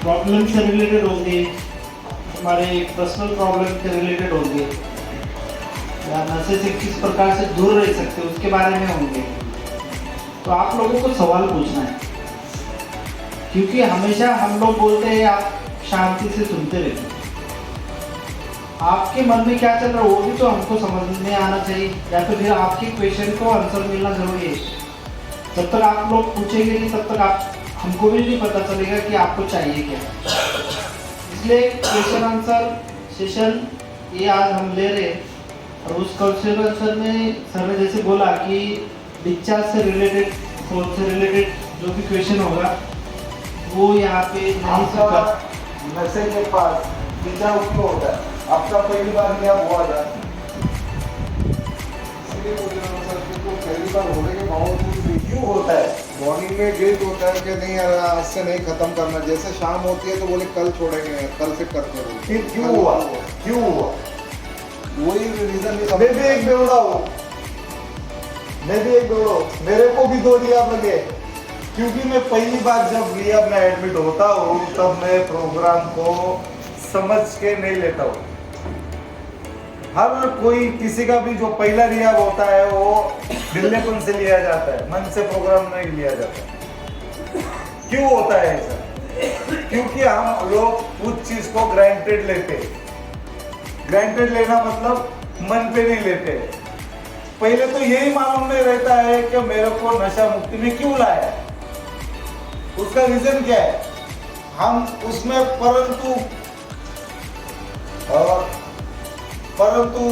Problem से related होंगे, हमारे पर्सनल प्रॉब्लम से रिलेटेड होंगे, या नशे से किस प्रकार से दूर रह सकते उसके बारे में होंगे। तो आप लोगों को सवाल पूछना है, क्योंकि हमेशा हम लोग बोलते हैं आप शांति से सुनते रहते, आपके मन में क्या चल रहा है वो भी तो हमको समझ में आना चाहिए, या तो फिर आपके क्वेश्चन को आंसर मिलना जरूरी है। जब तक आप लोग पूछेंगे नहीं तब तक आप हमको भी नहीं पता चलेगा कि आपको चाहिए क्या। इसलिए क्वेश्चन आंसर सेशन ये आज हम ले रहे हैं, और उस क्वेश्चन आंसर में सर ने जैसे बोला कि डिस्चार्ज से रिलेटेड, फोन से रिलेटेड जो भी क्वेश्चन होगा वो यहाँ पे नहीं सकता। नशे के पास डिस्चार्ज क्यों होता है? आपका पहली बार क्या हुआ था? इसलिए बोल रहा हूँ सर, क्योंकि पहली बार होने के बावजूद भी क्यों होता है? मॉर्निंग में गिल्ट होता है कि नहीं यार आज से नहीं खत्म करना, जैसे शाम होती है तो बोले कल छोड़ेंगे, कल से करते रहो। फिर क्यों हुआ? क्यों हुआ? वही रीजन नहीं मैं भी एक बेवड़ा हूँ, मैं भी एक बेवड़ा हूँ, मेरे को भी 2 रियाब लगे, क्योंकि मैं पहली बार जब रियाब में एडमिट होता हूँ तब मैं प्रोग्राम को समझ के नहीं लेता हूँ। हर कोई किसी का भी जो पहला रियाब होता है वो दिल्लीपन से लिया जाता है, मन से प्रोग्राम नहीं लिया जाता। क्यों होता है ऐसा? क्योंकि हम लोग उस चीज को ग्रांटेड लेते हैं। ग्रांटेड लेना मतलब मन पे नहीं लेते। पहले तो यही मालूम नहीं रहता है कि मेरे को नशा मुक्ति में क्यों लाया है, उसका रीजन क्या है। हम उसमें परंतु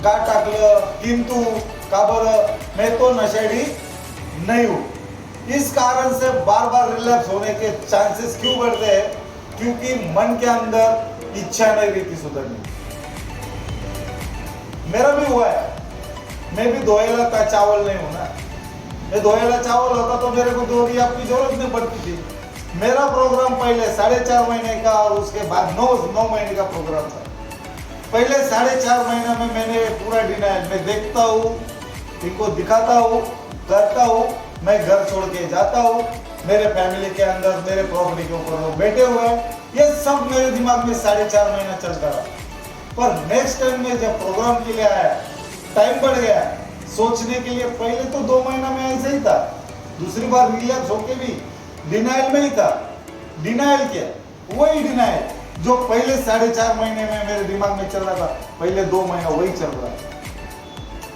का टाकलं, किंतु का बरं मैं तो नशेड़ी नहीं हूं। इस कारण से बार बार रिलैप्स होने के चांसेस क्यों बढ़ते हैं? क्योंकि मन के अंदर इच्छा नहीं रहती सुधरने। मेरा भी हुआ है, मैं भी धोएला का चावल नहीं हूं ना। मैं धोएला चावल होता तो मेरे को 2 रियाब की जरूरत नहीं पड़ती थी। मेरा प्रोग्राम पहले 4.5 महीने का और उसके बाद 9 महीने का प्रोग्राम था। पहले 4.5 महीने में मैंने पूरा डिनाइल, मैं देखता हूँ, इनको दिखाता हूँ, करता हूँ, मैं घर छोड़ के जाता हूँ, मेरे फैमिली के अंदर मेरे प्रॉपर्टी के ऊपर लोग बैठे हुए हैं, ये सब मेरे दिमाग में 4.5 महीना चलता रहा। पर नेक्स्ट टाइम में जब प्रोग्राम के लिए आया, टाइम बढ़ गया सोचने के लिए। पहले तो 2 महीना में ऐसा ही था, दूसरी बार रिलैप्स होके भी डिनाइल में ही था। डिनाइल क्या? वही डिनाइल जो पहले 4.5 महीने में मेरे दिमाग में चल रहा था, पहले 2 महीना वही चल रहा था।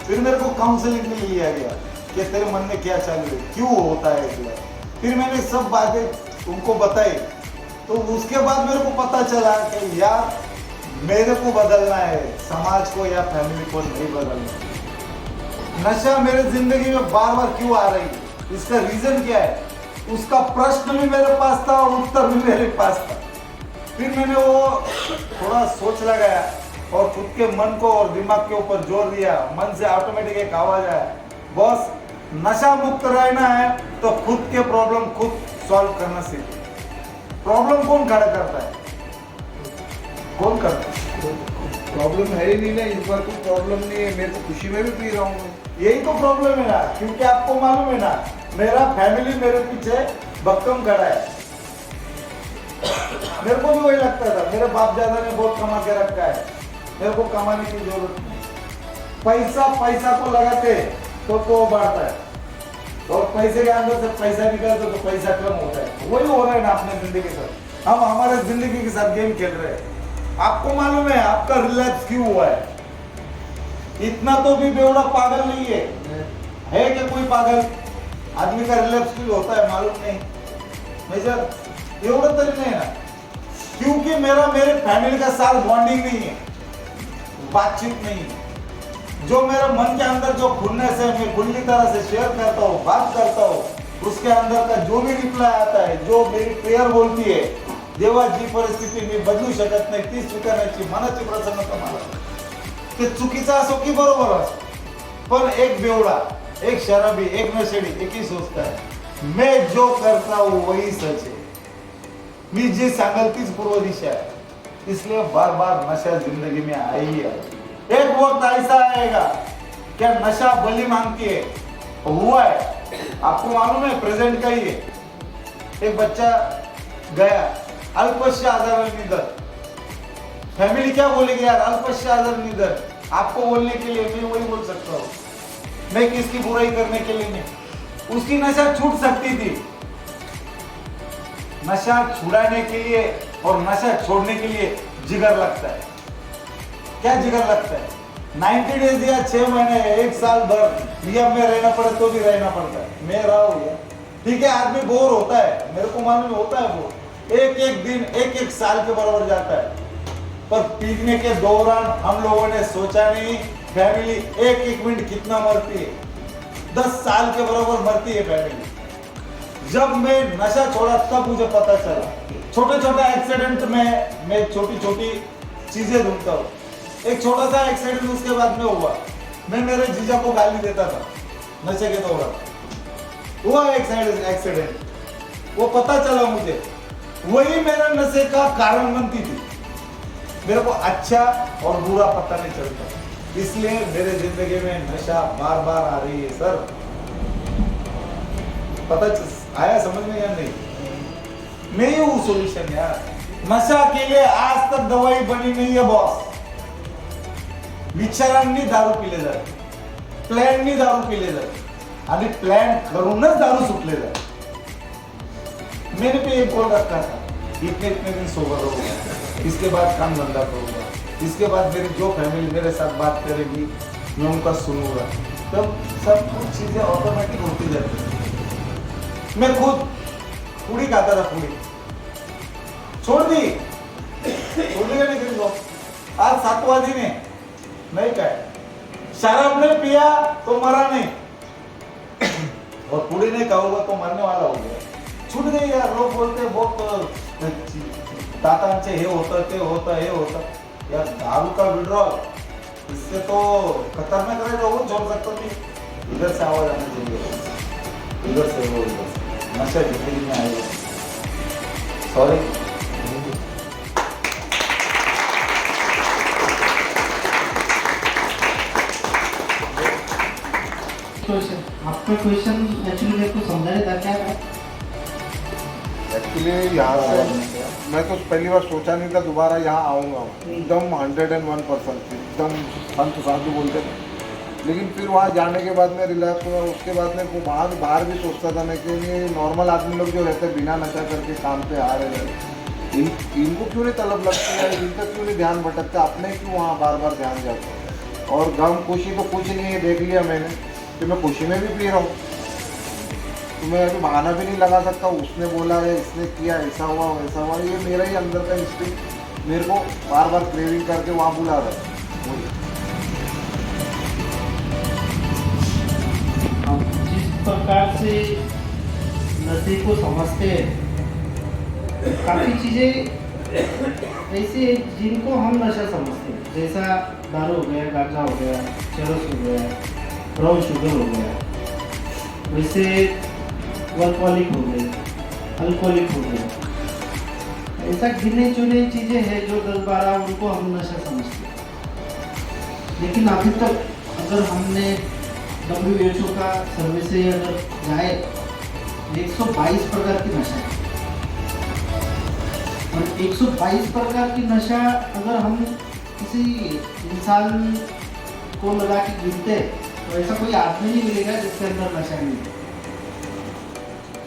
फिर मेरे को काउंसलिंग के लिए लिया गया कि तेरे मन में क्या चालू है, क्यों होता है इसलिए। फिर मैंने सब बातें उनको बताई, तो उसके बाद मेरे को पता चला कि यार मेरे को बदलना है, समाज को या फैमिली को नहीं बदलना। नशा मेरे जिंदगी में बार बार क्यों आ रही है, इसका रीजन क्या है? उसका प्रश्न भी मेरे पास था और उत्तर भी मेरे पास था। फिर मैंने वो थोड़ा सोच लगाया और खुद के मन को और दिमाग के ऊपर जोर दिया। मन से ऑटोमेटिक एक आवाज आया, बॉस नशा मुक्त रहना है तो खुद के प्रॉब्लम खुद सॉल्व करना सीखो। प्रॉब्लम कौन खड़ा करता है? कौन करता है? प्रॉब्लम है ही नहीं ना, इस बार कोई प्रॉब्लम नहीं है, मैं तो खुशी में भी पी रहा हूँ। यही तो प्रॉब्लम है ना, क्योंकि आपको मालूम है ना, मेरा फैमिली मेरे पीछे भक्कम खड़ा है। मेरे को भी वही लगता था, मेरे बाप दादा ने बहुत कमा के रखा है, मेरे को कमाने की जरूरत नहीं। पैसा को लगाते तो बढ़ता है, और पैसे के अंदर से पैसा निकलता तो पैसा कम होता है। वही हो रहा है ना अपने जिंदगी के साथ। हम हमारे जिंदगी के साथ गेम खेल रहे हैं। आपको मालूम है आपका रिलैप्स क्यों हुआ है? इतना तो भी बेवड़ा पागल नहीं है क्या? कोई पागल आदमी का रिलैप्स क्यों होता है मालूम नहीं? मेजर एवढं तरी नहीं ना, क्योंकि मेरे फैमिली का साथ बॉन्डिंग नहीं है, बातचीत नहीं है। जो मेरे मन के अंदर जो खुलनेस है, मैं खुली तरह से शेयर करता हूँ, बात करता हूँ, उसके अंदर का जो भी रिप्लाई आता है, जो मेरी प्रेयर बोलती है, देवा जी परिस्थिती मी बदलू शकत नाही, ती स्वीकारण्याची मनाची प्रसन्नता मला। ते चुकीचं असो की बरोबर असो, पण एक बेवड़ा, एक शराबी, एक नशेड़ी एक ही सोचता है मैं जो करता हूँ वही सच है, मी जे सांगल तीच पूर्व दिशा है। इसलिए बार बार नशा जिंदगी में आई ही है। एक वक्त ऐसा आएगा क्या नशा बलि मांगती है, हुआ है। आपको मालूम है प्रेजेंट का ही है। एक बच्चा गया अल्पस्य आदर निधन। फैमिली क्या बोलेगी यार, अल्पस्य आदर निधन। आपको बोलने के लिए मैं वही बोल सकता हूँ, मैं किसकी बुराई करने के लिए नहीं। उसकी नशा छूट सकती थी, नशा छुड़ाने के लिए और नशा छोड़ने के लिए जिगर लगता है। क्या जिगर लगता है? 90 डेज या 6 महीने 1 साल भर नियम में रहना पड़े तो भी रहना पड़ता है। मैं रहा हूँ, ठीक है, आदमी बोर होता है, मेरे को मालूम होता है बोर। एक दिन एक साल के बराबर जाता है, पर पीने के दौरान हम लोगों ने सोचा नहीं फैमिली एक मिनट कितना मरती है। 10 साल के बराबर मरती है फैमिली। जब मैं नशा छोड़ा तब मुझे पता चला। छोटे छोटे एक्सीडेंट में मैं छोटी छोटी चीजें ढूंढता हूँ। एक छोटा सा एक्सीडेंट उसके बाद में हुआ, मैं मेरे जीजा को गाली देता था नशे के दौरान। हुआ एक्सीडेंट, वो पता चला मुझे, वही मेरा नशे का कारण बनती थी। मेरे को अच्छा और बुरा पता नहीं चलता, इसलिए मेरे जिंदगी में नशा बार बार आ रही है। सर पता आया समझ में या नहीं? मैं ही हूँ सोल्यूशन यार। नशा के लिए आज तक दवाई बनी नहीं है बॉस। विचारांनी दारू पिले जाते, प्लॅननी दारू पिले जाते आणि प्लॅन करूनच दारू सुटले जाते। मैंने भी एक बोल रखा था, इतने दिन सोबर रहूंगा, इसके बाद काम धंधा करूंगा, इसके बाद मेरी जो फैमिली मेरे साथ बात करेगी मैं उनका सुनूंगा। तब सब कुछ चीजें ऑटोमेटिक होती जाती है। मैं खुद पूरी खाता था, पूरी छोड़ दी, छोड़ने नहीं करी लोग। आज 7वां दिन है, नहीं क्या शराब नहीं पिया तो मरा नहीं, और पूरी नहीं खाऊंगा तो मरने वाला हो गया। छूट गई यार। लोग बोलते बहुत दातांचे हे होतं ते होतं हे होतं यार। दारू का विड्रॉल, इससे तो खतरनाक रहे तो छोड़ सकता नहीं। इधर से आवाज आना चाहिए, इधर से वो इधर से नशा जिंदगी में आएगा। सॉरी। आपका क्वेश्चन एक्चुअली मेरे को समझाने था क्या है? एक्चुअली यहाँ से मैं तो पहली बार सोचा नहीं था दोबारा यहाँ आऊँगा। एकदम 101% एकदम संत साधु बोलते थे, लेकिन फिर वहाँ जाने के बाद में रिलैक्स हुआ। उसके बाद में वो बाहर भी सोचता था मैं कि नॉर्मल आदमी लोग जो रहते हैं बिना नशा करके काम पे आ रहे हैं, इनको क्यों नहीं तलब लगती है, इनका क्यों नहीं ध्यान भटकता, अपने क्यों वहाँ बार बार ध्यान जाता है। और गम खुशी तो कुछ नहीं है, देख लिया मैंने कि मैं खुशी में भी पी रहा हूँ, तो मैं अभी बहाना भी नहीं लगा सकता। उसने बोला है, इसने किया, ऐसा हुआ वैसा हुआ, ये मेरा ही अंदर का इंस्टिंक्ट मेरे को बार बार क्रेविंग करके वहाँ बुला रहा है। हम जिस प्रकार से नशे को समझते हैं, काफ़ी चीज़ें ऐसे हैं जिनको हम नशा समझते हैं। जैसा दारू हो गया, गांजा हो गया, चरस हो गया, ब्राउन शुगर हो गया, वैसे वर्कॉलिक हो गए, अल्कोहलिक हो गए। ऐसा गिने चुने चीज़ें हैं जो 10-12 उनको हम नशा समझते हैं। लेकिन अभी तक अगर हमने WHO का सर्वे से अगर जाए 122 प्रकार की नशा है, और 122 प्रकार की नशा अगर हम किसी इंसान को लगा के गिनते हैं तो ऐसा कोई आदमी नहीं मिलेगा जिसके अंदर नशा नहीं है।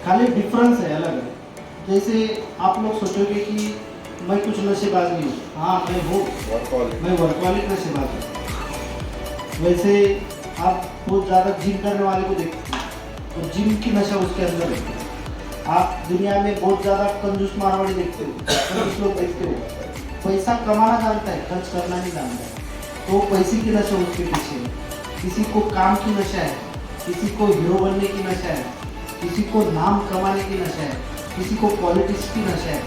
खाली डिफरेंस है, अलग है। जैसे आप लोग सोचोगे कि मैं कुछ नशेबाज नहीं हूँ, हाँ मैं हूँ, मैं वर्कॉलिक नशेबाज हूँ। वैसे आप बहुत ज़्यादा जिम करने वाले को देखते हैं तो जिम की नशा उसके अंदर है। आप दुनिया में बहुत ज़्यादा कंजूस मारवाड़ी देखते हो, कंजूस लोग देखते हो, पैसा कमाना जानता है, खर्च करना नहीं जानता है, तो पैसे की नशा उसके पीछे है। किसी को काम की नशा है, किसी को हीरो बनने की नशा है, किसी को नाम कमाने की नशा है, किसी को पॉलिटिक्स की नशा है।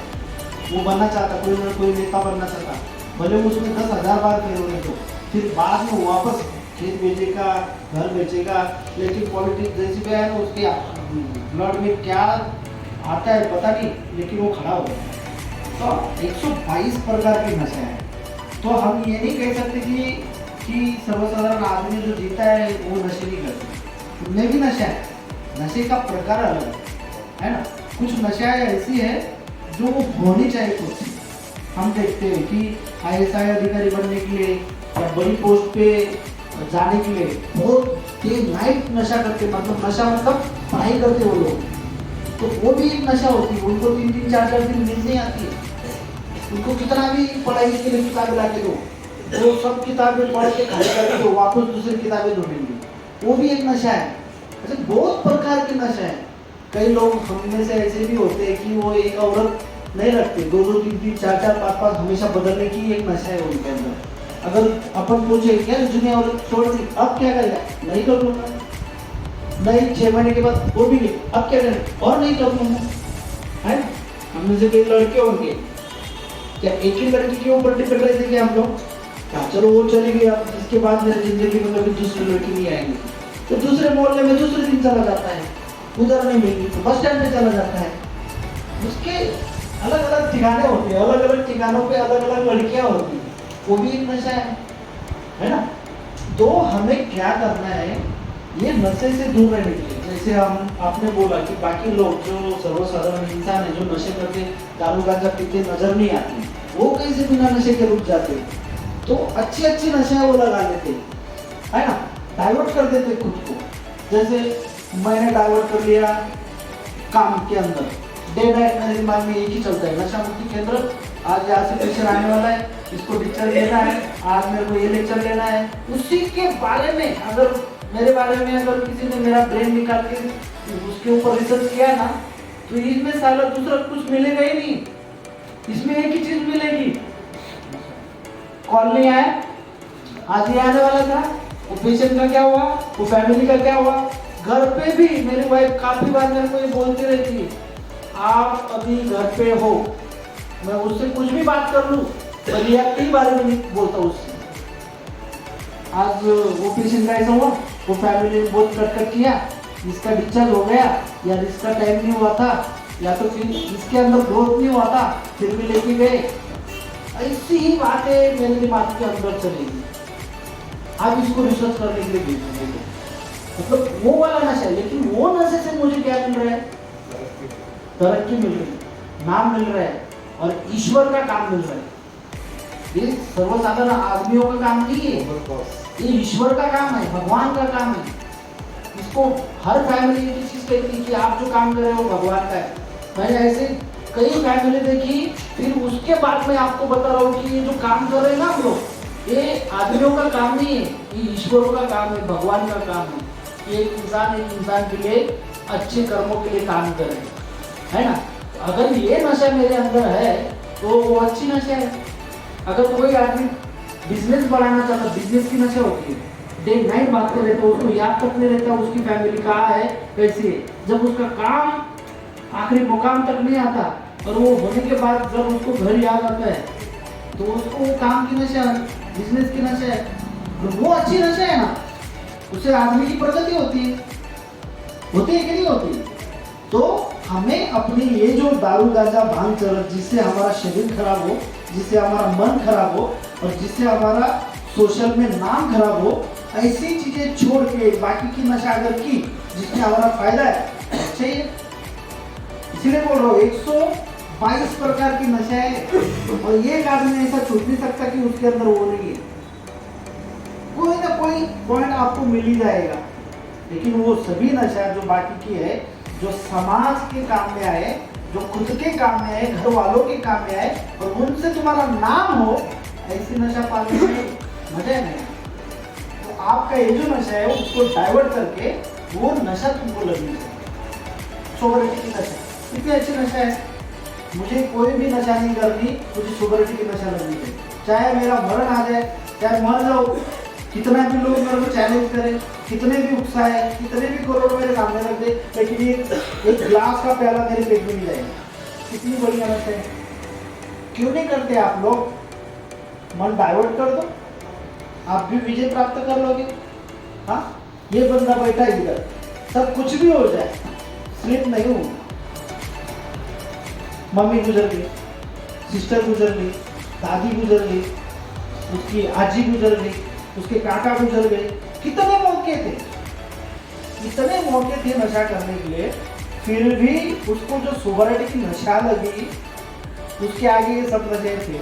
वो बनना चाहता, कोई ना कोई नेता बनना चाहता, भले उसमें 10,000 बार फेल होने को, फिर बाद में वापस खेत बेचेगा, घर बेचेगा, लेकिन पॉलिटिक्स जैसी भी है ना, उसके ब्लड में क्या आता है पता नहीं, लेकिन वो खड़ा हो गया। तो 122 प्रकार की नशा है। तो हम ये नहीं कह सकते कि सर्वसाधारण आदमी जो जीता है वो नशे नहीं करते। उनमें भी नशा है, नशे का प्रकार अलग है ना। कुछ नशा ऐसी है जो होनी चाहिए कुछ। हम देखते हैं कि ISI अधिकारी बनने के लिए या बड़ी पोस्ट पे जाने के लिए बहुत तेज नाइट नशा करते, मतलब नशा मतलब पढ़ाई करते वो लोग, तो वो भी एक नशा होती है। उनको 3-3, 4-4 दिन नींद नहीं आती है। उनको कितना भी पढ़ाई के लिए किताबें ला के दो, वो सब किताबें पढ़ के खाली करके दो, वापस दूसरी किताबें ढूंढेंगे। वो भी एक नशा है। ऐसे बहुत प्रकार के नशा है। कई लोग हम में से ऐसे भी होते हैं कि वो एक औरत नहीं रखते, 2-2, 3-3, 4-4, 5-5 हमेशा बदलने की एक नशा है उनके अंदर। अगर अपन पूछे क्या दुनिया औरत छोड़ दी, अब क्या करेगा? नहीं कर लूंगा। नहीं, 6 महीने के बाद वो भी नहीं, अब क्या करें? और नहीं कर लूंगा, है ना? हम में से कई लड़के होंगे, क्या एक ही लड़की के ऊपर डिपेंड रहते क्या हम लोग? चलो वो चली गई, अब इसके बाद मेरी जिंदगी में कभी दूसरी लड़की नहीं आएगी, तो दूसरे मोहल्ले में दूसरे दिन चला जाता है, उधर नहीं मिली तो बस स्टैंड पे चला जाता है। उसके अलग अलग ठिकाने होते हैं, अलग अलग ठिकानों पे अलग अलग लड़कियां होती हैं, वो भी एक नशा है ना? तो हमें क्या करना है, ये नशे से दूर रहने के लिए। जैसे हम आपने बोला कि बाकी लोग जो सर्वसाधारण इंसान है जो नशे करके दारू गांजा पीते नजर नहीं आते, वो कैसे बिना नशे के रुक जाते? तो अच्छी अच्छी नशे वो लगा लेते, है ना? डाइवर्ट कर देते खुद को। जैसे मैंने डाइवर्ट कर लिया काम के अंदर, डे नाइट मेरे दिमाग में एक ही चलता है, नशा मुक्ति केंद्र, आज यहाँ से लेक्चर आने वाला है, इसको लेक्चर लेना है, आज मेरे को ये लेक्चर लेना है। उसी के बारे में अगर मेरे बारे में अगर किसी ने मेरा ब्रेन निकाल के उसके ऊपर रिसर्च किया ना, तो इसमें साला दूसरा कुछ मिलेगा ही नहीं, इसमें एक ही चीज मिलेगी। कॉल नहीं आया, आज ही आने वाला था, वो पेशेंट का क्या हुआ, वो फैमिली का क्या हुआ। घर पे भी मेरी वाइफ काफी बार मेरे को ये बोलती रहती है, आप अभी घर पे हो, मैं उससे कुछ भी बात कर लूं पर रिएक्ट के बारे में नहीं बोलता उससे। आज वो पेशेंट का ऐसा हुआ, वो फैमिली ने बहुत कट किया, इसका डिस्चार्ज हो गया, या इसका टाइम नहीं हुआ था, या तो फिर इसके अंदर ग्रोथ नहीं हुआ था, फिर भी लेके गए। ऐसी ही बातें मेरे दिमाग के अंदर चलेगी। आप इसको रिसर्च करने के लिए भेजेंगे, मतलब वो वाला नशा है। लेकिन वो नशे से मुझे क्या मिल रहा है? तरक्की मिल रही है, नाम मिल रहा है, और ईश्वर का काम मिल रहा है। ये सर्वसाधारण आदमियों का काम नहीं है, ये ईश्वर का काम है, भगवान का काम है। इसको हर फैमिली की चीज कहती है कि आप जो काम कर रहे हो भगवान का है। मैंने ऐसे कई फैमिली देखी, फिर उसके बाद मैं आपको बता रहा हूँ कि ये जो काम कर रहे हैं ना हम लोग, ये आदमियों का काम नहीं है, ये ईश्वरों का काम है, भगवान का काम है कि एक इंसान के लिए अच्छे कर्मों के लिए काम करे, है ना? अगर ये नशा मेरे अंदर है तो वो अच्छी नशा है। अगर कोई आदमी बिजनेस बढ़ाना चाहता, बिजनेस की नशा होती है, डे नाइट बात कर रहे तो उसको याद तक नहीं रहता उसकी फैमिली कहाँ है, कैसी है। जब उसका काम आखिरी मुकाम तक नहीं आता और वो होने के बाद जब उसको घर याद आता है तो उसको वो काम की नशा, बिजनेस की नशा है, वो अच्छी नशा है ना, उससे आदमी की प्रगति होती है कि नहीं होती? तो हमें अपनी ये जो दारू गांजा भांग चरस, जिससे हमारा शरीर खराब हो, जिससे हमारा मन खराब हो और जिससे हमारा सोशल में नाम खराब हो, ऐसी चीजें छोड़ के बाकी की नशा अगर की जिसमें हमारा फायदा है चाहिए। इसीलिए बोल रहा हूँ 122 प्रकार की नशा है और एक आदमी ऐसा छूट नहीं सकता कि उसके अंदर वो नहीं है। कोई ना कोई पॉइंट आपको मिल ही जाएगा, लेकिन वो सभी नशा जो बाकी की है, जो समाज के काम में आए, जो खुद के काम में आए, घर वालों के काम में आए और उनसे तुम्हारा नाम हो, ऐसी नशा पाने में मजा नहीं। तो आपका ये जो नशा है उसको डाइवर्ट करके वो नशा तुमको लगनी चाहिए। सोबरिटी की नशा कितनी अच्छी नशा है, मुझे कोई भी नशा नहीं करनी, मुझे सोबरिटी की नशा लगनी चाहिए। चाहे मेरा मरण आ जाए, चाहे मर जाओ, कितना भी लोग मेरे को चैलेंज करें, कितने भी उकसाए, कितने भी करोड़ मेरे सामने रख दे, लेकिन एक गिलास का प्याला मेरे पेट में नहीं जाएगा। कितनी बड़ी नशा है। क्यों नहीं करते आप लोग? मन डाइवर्ट कर दो, आप भी विजय प्राप्त कर लोगे। हाँ, ये बंदा बैठा इधर, सब कुछ भी हो जाए, स्लिप नहीं होगा। मम्मी गुजर गई, सिस्टर गुजर गई, दादी गुजर गई, उसकी आजी गुजर गई, उसके काका गुजर गए, कितने मौके थे, इतने मौके थे नशा करने के लिए, फिर भी उसको जो सोबरिटी की नशा लगी उसके आगे ये सब नशे थे।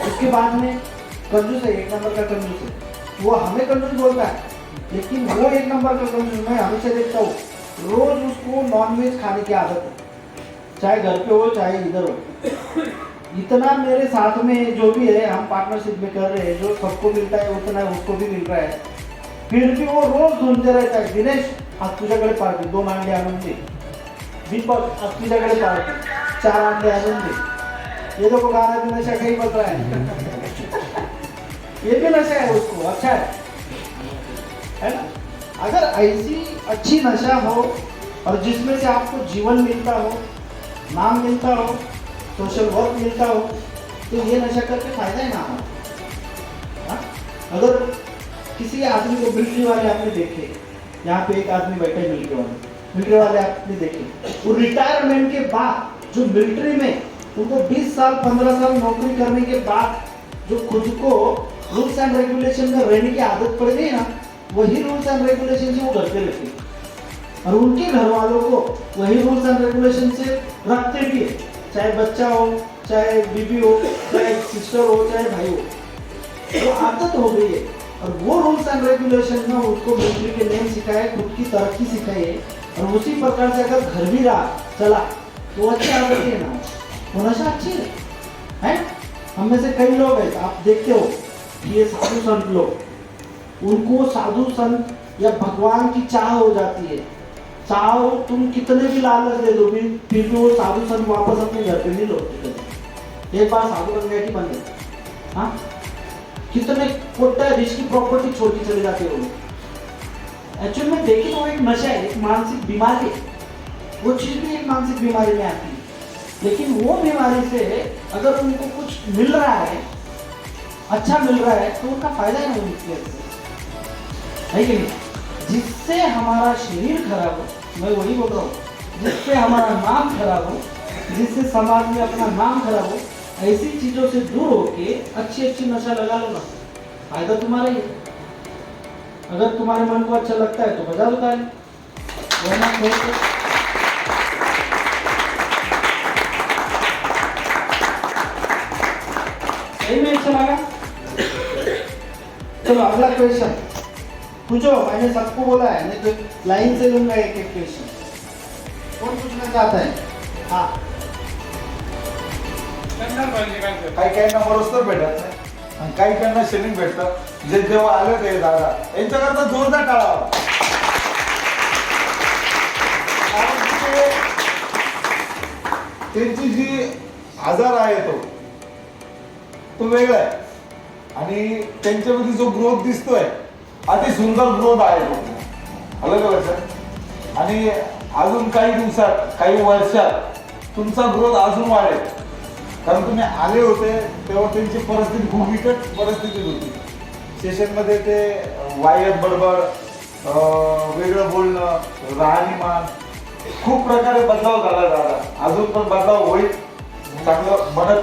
उसके बाद में कंजूस है, एक नंबर का कंजूस है। वो हमें कंजूस बोलता है, लेकिन वो एक नंबर का कंजूस मैं हमेशा देखता हूँ, रोज उसको नॉनवेज खाने की आदत है, चाहे घर पे हो चाहे इधर हो। इतना मेरे साथ में जो भी है, हम पार्टनरशिप में कर रहे हैं, जो सबको मिलता है उतना उसको भी मिल रहा है, फिर भी वो रोज ढूंढते रहता है, दिनेश आज तुझ्याकडे पार्टी 2 अंडे आणून दे, दीपक आज तुझ्याकडे पार्टी 4 अंडे आणून दे। ये देखो गाना भी नशा कहीं बज रहा है। ये भी नशा है, उसको अच्छा है ना। अगर ऐसी अच्छी नशा हो और जिसमें से आपको जीवन मिलता हो, नाम मिलता हो, सोशल वर्क मिलता हो, तो ये नशा करके फायदा है ना हमारा। अगर किसी आदमी को, मिलिट्री वाले आपने देखे, यहाँ पे एक आदमी बैठे मिलिट्री वाले आपने देखे, वो रिटायरमेंट के बाद जो मिलिट्री में उनको 20 साल 15 साल नौकरी करने के बाद जो खुद को रूल्स एंड रेगुलेशन में रहने की आदत पड़ गई ना, वही रूल्स एंड रेगुलेशन से वो घर पे रहते हैं और उनके घर वालों को वही रूल्स एंड रेगुलेशन से रखते भी है, चाहे बच्चा हो, चाहे बीबी हो, चाहे सिस्टर हो, चाहे भाई हो। वो आदत हो गई है और वो रूल्स एंड रेगुलेशन में उसको मिलिट्री के नेम सिखाए, खुद की तरक्की सिखाई है और उसी प्रकार से अगर घर भी रहा चला तो अच्छी आदत है ना, वो नशा अच्छी है। हम में से कई लोग हैं, आप देखते हो कि ये साधु संत लोग, उनको साधु संत या भगवान की चाह हो जाती है, चाहो तुम कितने भी लालच दे दो भी, फिर भी वो साधु संत वापस अपने घर पे नहीं लौटते। एक बार साधु बन गया कि बन गया, हाँ कितने कोट्याधीश की प्रॉपर्टी छोड़ के चले जाते हो। एक्चुअल में देखिए तो एक नशा है, एक मानसिक बीमारी है, वो चीज भी एक मानसिक बीमारी में आती है। लेकिन वो बीमारी से अगर उनको कुछ मिल रहा है, अच्छा मिल रहा है, तो उनका फायदा है ना उनकी, है कि नहीं। जिससे हमारा शरीर खराब हो, मैं वही बोल रहा हूँ, जिससे हमारा नाम खराब हो, जिससे समाज में अपना नाम खराब हो, ऐसी चीजों से दूर होके अच्छी अच्छी नशा लगा लो ना, फायदा तुम्हारा ही है। अगर तुम्हारे मन को अच्छा लगता है तो बजा दो ताली, वरना छोड़ दो। सही में अच्छा लगा। चलो अगला क्वेश्चन पूछो, मैंने सबको बोला है, नहीं तो लाइन से लूंगा एक एक क्वेश्चन। कौन पूछना चाहता है? हाँ, काही काहींना मरोस्तर भेटत नाही आणि काही काहींना शेलिंग भेटतं। जे जेव्हा आले ते दादा यांच्याकरता जोरदार टाळावा। कारण की त्यांची जी आजार आहे तो वेगळा आहे आणि त्यांच्यामध्ये जो ग्रोथ दिसतोय अति सुंदर ग्रोथ आहे तो, अलग लक्षात। आणि अजून काही दिवसात, काही वर्षात तुमचा ग्रोथ अजून वाढेल, कारण तुम्ही आले होते तेव्हा त्यांची परिस्थिती खूप बिकट परिस्थिती होती। सेशनमध्ये ते वायत बडबड, वेगळं बोलणं, राहणीमान, खूप प्रकारे बदलाव झाला दादा, अजून पण बदलाव होईल, चांगलं बनत।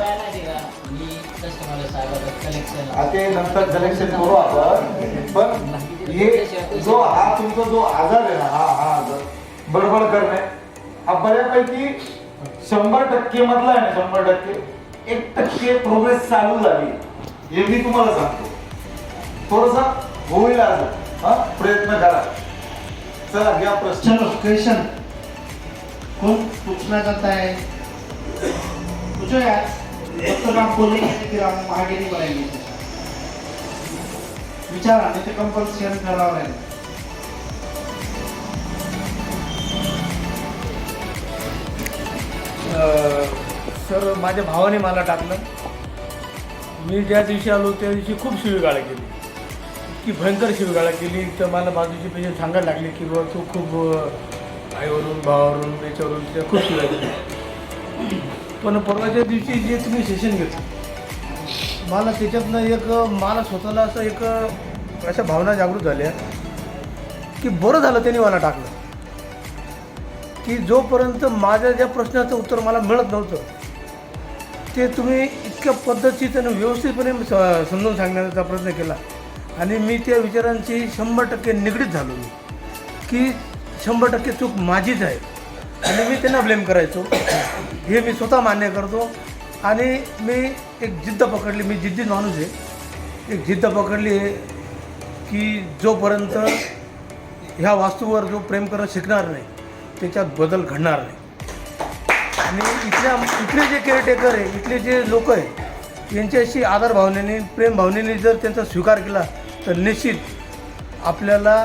ते नंतर कलेक्शन करू आपण, पण हे जो हा तुमचा जो आजार आहे ना, हा आजार बडबड करणे, हा बऱ्यापैकी 100% मधला आहे ना, 100% 1% प्रोग्रेस चालू झाली, हे मी तुम्हाला सांगतो। थोडासा होईल आज, प्रयत्न करा। चला घ्या प्रश्न। चलो क्वेश्चन कौन पूछना चाहता है? पूछो यार, जब तक आप बोलेंगे फिर हम आगे नहीं बढ़ेंगे। विचार आने से कंपल्सन करा रहे हैं। सर, माझ्या भावाने मला टाकलं। मी ज्या दिवशी आलो त्या दिवशी खूप शिवीगाळा केली, की भयंकर शिवीगाळा केली। तर मला बाजूची पेशंट सांगायला लागले की बाबा तू खूप आईवरून, भावावरून, याच्यावरून त्या खूप शिव्या केली। पण परवाच्या दिवशी जे तुम्ही सेशन घेतलं, मला त्याच्यातनं मला स्वतःला असं अशा भावना जागृत झाल्या की बरं झालं त्यांनी मला टाकलं, की जोपर्यंत माझ्या ज्या प्रश्नाचं उत्तर मला मिळत नव्हतं ते तुम्ही इतक्या पद्धतीने व्यवस्थितपणे समजून सांगण्याचा प्रयत्न केला आणि मी त्या विचारांची 100% निगडीत झालो, मी की 100% चूक माझीच आहे आणि मी त्यांना ब्लेम करायचो. हे मी स्वतः मान्य करतो. आणि मी एक जिद्द पकडली, मी जिद्दीत माणूस आहे, एक जिद्द पकडली आहे की जोपर्यंत ह्या वास्तूवर जो प्रेम करत शिकणार नाही त्याच्यात बदल घडणार नाही. आणि इथले जे केअरटेकर आहे, इथले जे लोक आहे, यांच्याशी आदर भावनेने, प्रेम भावनेने जर त्यांचा स्वीकार केला तर निश्चित आपल्याला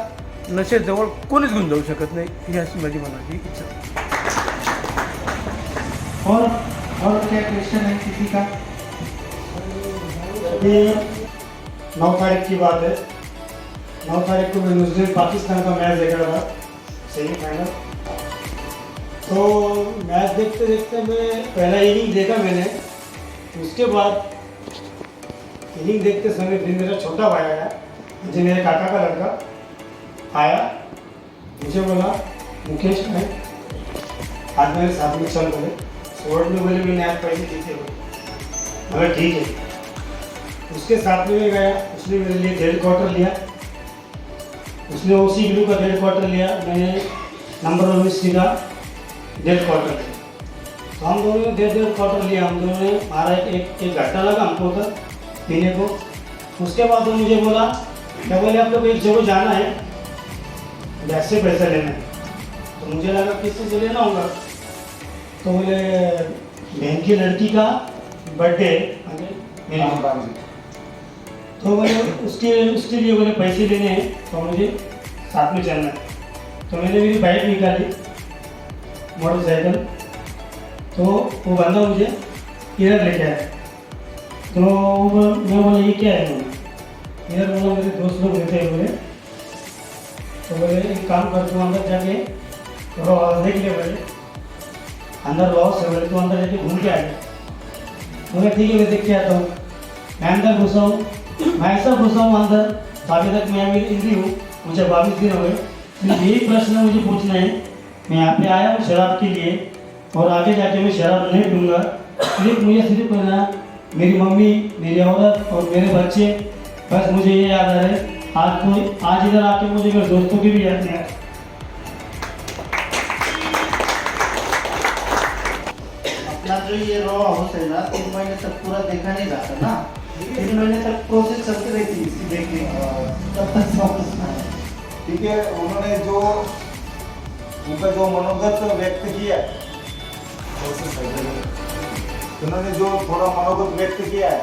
नशेजवळ कोणीच घेऊन जाऊ शकत नाही. ही अशी माझी मनाची इच्छा. और क्या क्वेश्चन है किसी का? अभी 9 तारीख की बात है. 9 तारीख को मैं न्यूजीलैंड पाकिस्तान का मैच देख रहा था, सेमीफाइनल. तो मैच देखते देखते मैं पहला इनिंग देखा मैंने. उसके बाद इनिंग देखते समय फिर मेरा छोटा भाई आया, मुझे मेरे काका का लड़का आया, मुझे बोला मुकेश मैं आज मेरे साथ में चल बोले. स्पोर्ट में बोले मैंने आज पैसे जीते बोले. मगर ठीक है. उसके साथ में मैं गया, उसने मेरे लिए डेढ़ क्वार्टर लिया, उसने ओसी ब्लू का डेढ़ क्वार्टर लिया, मैंने नंबर 19 का डेढ़ क्वार्टर लिया. तो हम दोनों ने डेढ़ क्वार्टर लिया. हम दोनों ने हमारा एक घंटा लगा हमको उधर पीने को. उसके बाद वो मुझे बोला क्या बोले आप लोग एक जगह जाना है, बैंक से पैसा लेना है. तो मुझे लगा किससे से लेना होगा. तो बोले बहन की लड़की का बर्थडे है, तो बोले उसके लिए बोले पैसे लेने हैं, तो मुझे साथ में चलना है. तो मैंने मेरी बाइक निकाली, मोटरसाइकिल. तो वो बंदा मुझे इधर लेके आया. तो मैं बोला ये क्या है. इधर बोला मेरे दोस्त लोग रहते हैं बोले. तो बोले एक काम कर तू अंदर जाके देख ले बोले, अंदर लॉस है बोले, तो अंदर जाके घूम के आए. बोले ठीक है मैं देख के आता हूँ. मैं अंदर घुसा हूँ, मैं ऐसा घुसा हूँ अंदर, तो अभी तक मैं अभी इंद्री हूँ, मुझे 22 दिन हो गए. सिर्फ यही प्रश्न मुझे पूछना है, मैं यहाँ पे आया हूँ शराब के लिए और आगे जाके मैं शराब नहीं पीऊँगा. सिर्फ ना मेरी मम्मी, मेरी औरत और मेरे बच्चे, बस मुझे ये याद आ रहा है. आज इधर आके मुझे मेरे दोस्तों की भी याद नहीं आ रही. अपना जो ये रॉ हाउस है ना 3 महीने तक पूरा देखा नहीं जाता ना. 3 महीने तक प्रोसेस चलती रहती है इसकी देखने की, तब तक समझना है. ठीक है. उन्होंने जो उनका जो मनोगत व्यक्त किया, उन्होंने जो थोड़ा मनोगत व्यक्त किया है,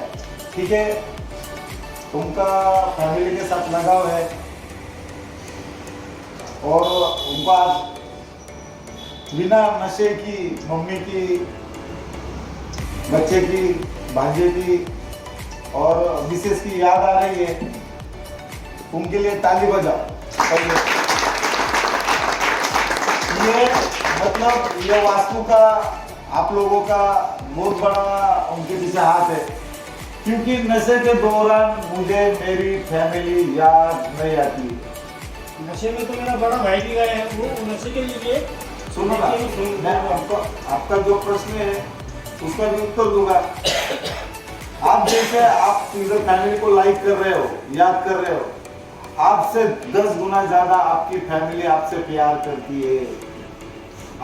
ठीक है, उनका फैमिली के साथ लगाव है और उनको आज बिना नशे की मम्मी की, बच्चे की, भांजे की और मिसेस की याद आ रही है. उनके लिए ताली बजाओ. ये मतलब ये वास्तु का आप लोगों का बहुत बड़ा उनके पीछे हाथ है. क्योंकि नशे के दौरान मुझे मेरी फैमिली याद नहीं आती. नशे में तो मेरा बड़ा भाई भी गया है, वो नशे के लिए. सुनो ना, मैं आपका जो प्रश्न है उसका भी उत्तर दूंगा. आप जैसे आप इधर फैमिली को लाइक कर रहे हो, याद कर रहे हो, आपसे 10 गुना ज्यादा आपकी फैमिली आपसे प्यार करती है.